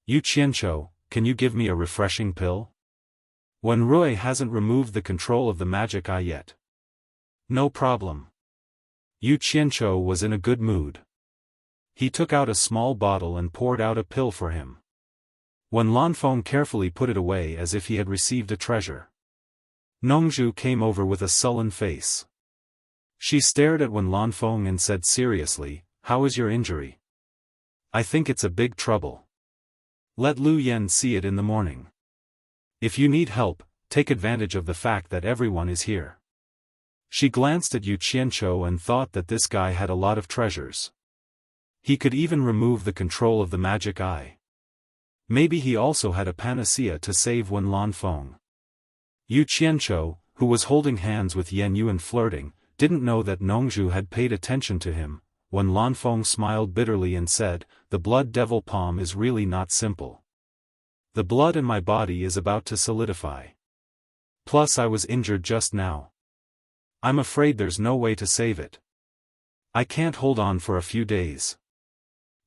Yu Qianqiu, can you give me a refreshing pill? Wen Rui hasn't removed the control of the magic eye yet. No problem. Yu Qianqiu was in a good mood. He took out a small bottle and poured out a pill for him. Wen Lanfeng carefully put it away as if he had received a treasure. Nongzhu came over with a sullen face. She stared at Wen Lanfeng and said seriously, How is your injury? I think it's a big trouble. Let Lu Yan see it in the morning. If you need help, take advantage of the fact that everyone is here. She glanced at Yu Qianqiu and thought that this guy had a lot of treasures. He could even remove the control of the magic eye. Maybe he also had a panacea to save Wen Lanfeng. Yu Qianqiu, who was holding hands with Yan Yu and flirting, didn't know that Nongzhu had paid attention to him. Wen Lanfeng smiled bitterly and said, The blood devil palm is really not simple. The blood in my body is about to solidify. Plus I was injured just now. I'm afraid there's no way to save it. I can't hold on for a few days.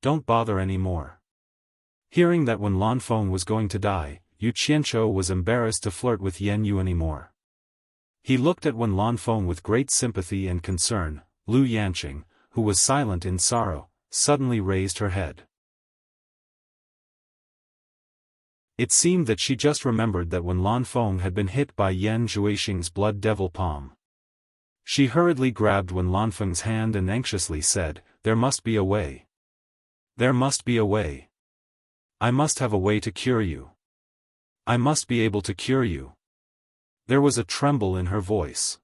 Don't bother anymore. Hearing that Wen Lanfeng was going to die, Yu Qianqiu was embarrassed to flirt with Yan Yu anymore. He looked at Wen Lanfeng with great sympathy and concern. Lu Yanqing, who was silent in sorrow, suddenly raised her head. It seemed that she just remembered that Wen Lanfeng had been hit by Yan Zhuixing's blood devil palm. She hurriedly grabbed Wen Lanfeng's hand and anxiously said, There must be a way. There must be a way. I must have a way to cure you. I must be able to cure you. There was a tremble in her voice.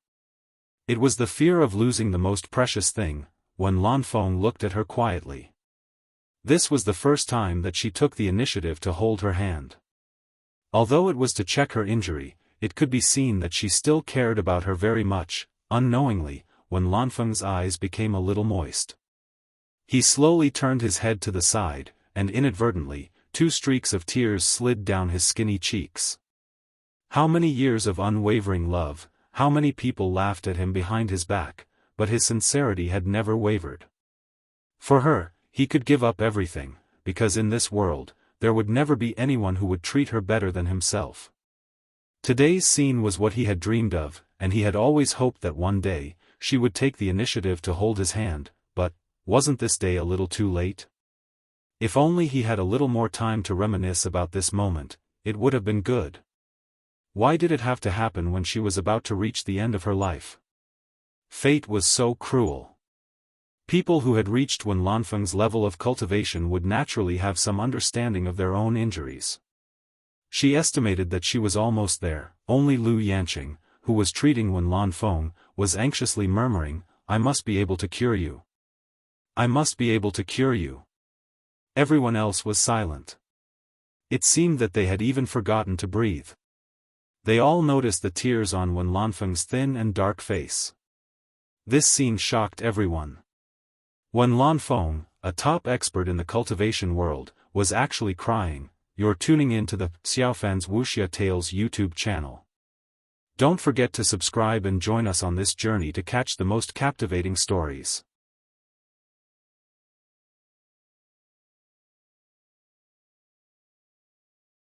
It was the fear of losing the most precious thing. Wen Lanfeng looked at her quietly. This was the first time that she took the initiative to hold her hand. Although it was to check her injury, it could be seen that she still cared about her very much. Unknowingly, Wen Lanfeng's eyes became a little moist. He slowly turned his head to the side, and inadvertently, 2 streaks of tears slid down his skinny cheeks. How many years of unwavering love, how many people laughed at him behind his back, but his sincerity had never wavered. For her, he could give up everything, because in this world, there would never be anyone who would treat her better than himself. Today's scene was what he had dreamed of, and he had always hoped that one day, she would take the initiative to hold his hand, but, wasn't this day a little too late? If only he had a little more time to reminisce about this moment, it would have been good. Why did it have to happen when she was about to reach the end of her life? Fate was so cruel. People who had reached Wen Lanfeng's level of cultivation would naturally have some understanding of their own injuries. She estimated that she was almost there. Only Lu Yanqing, who was treating Wen Lanfeng, was anxiously murmuring, "I must be able to cure you. I must be able to cure you." Everyone else was silent. It seemed that they had even forgotten to breathe. They all noticed the tears on Wen Lanfeng's thin and dark face. This scene shocked everyone. Wen Lanfeng, a top expert in the cultivation world, was actually crying. You're tuning in to the Xiaofan's Wuxia Tales YouTube channel. Don't forget to subscribe and join us on this journey to catch the most captivating stories.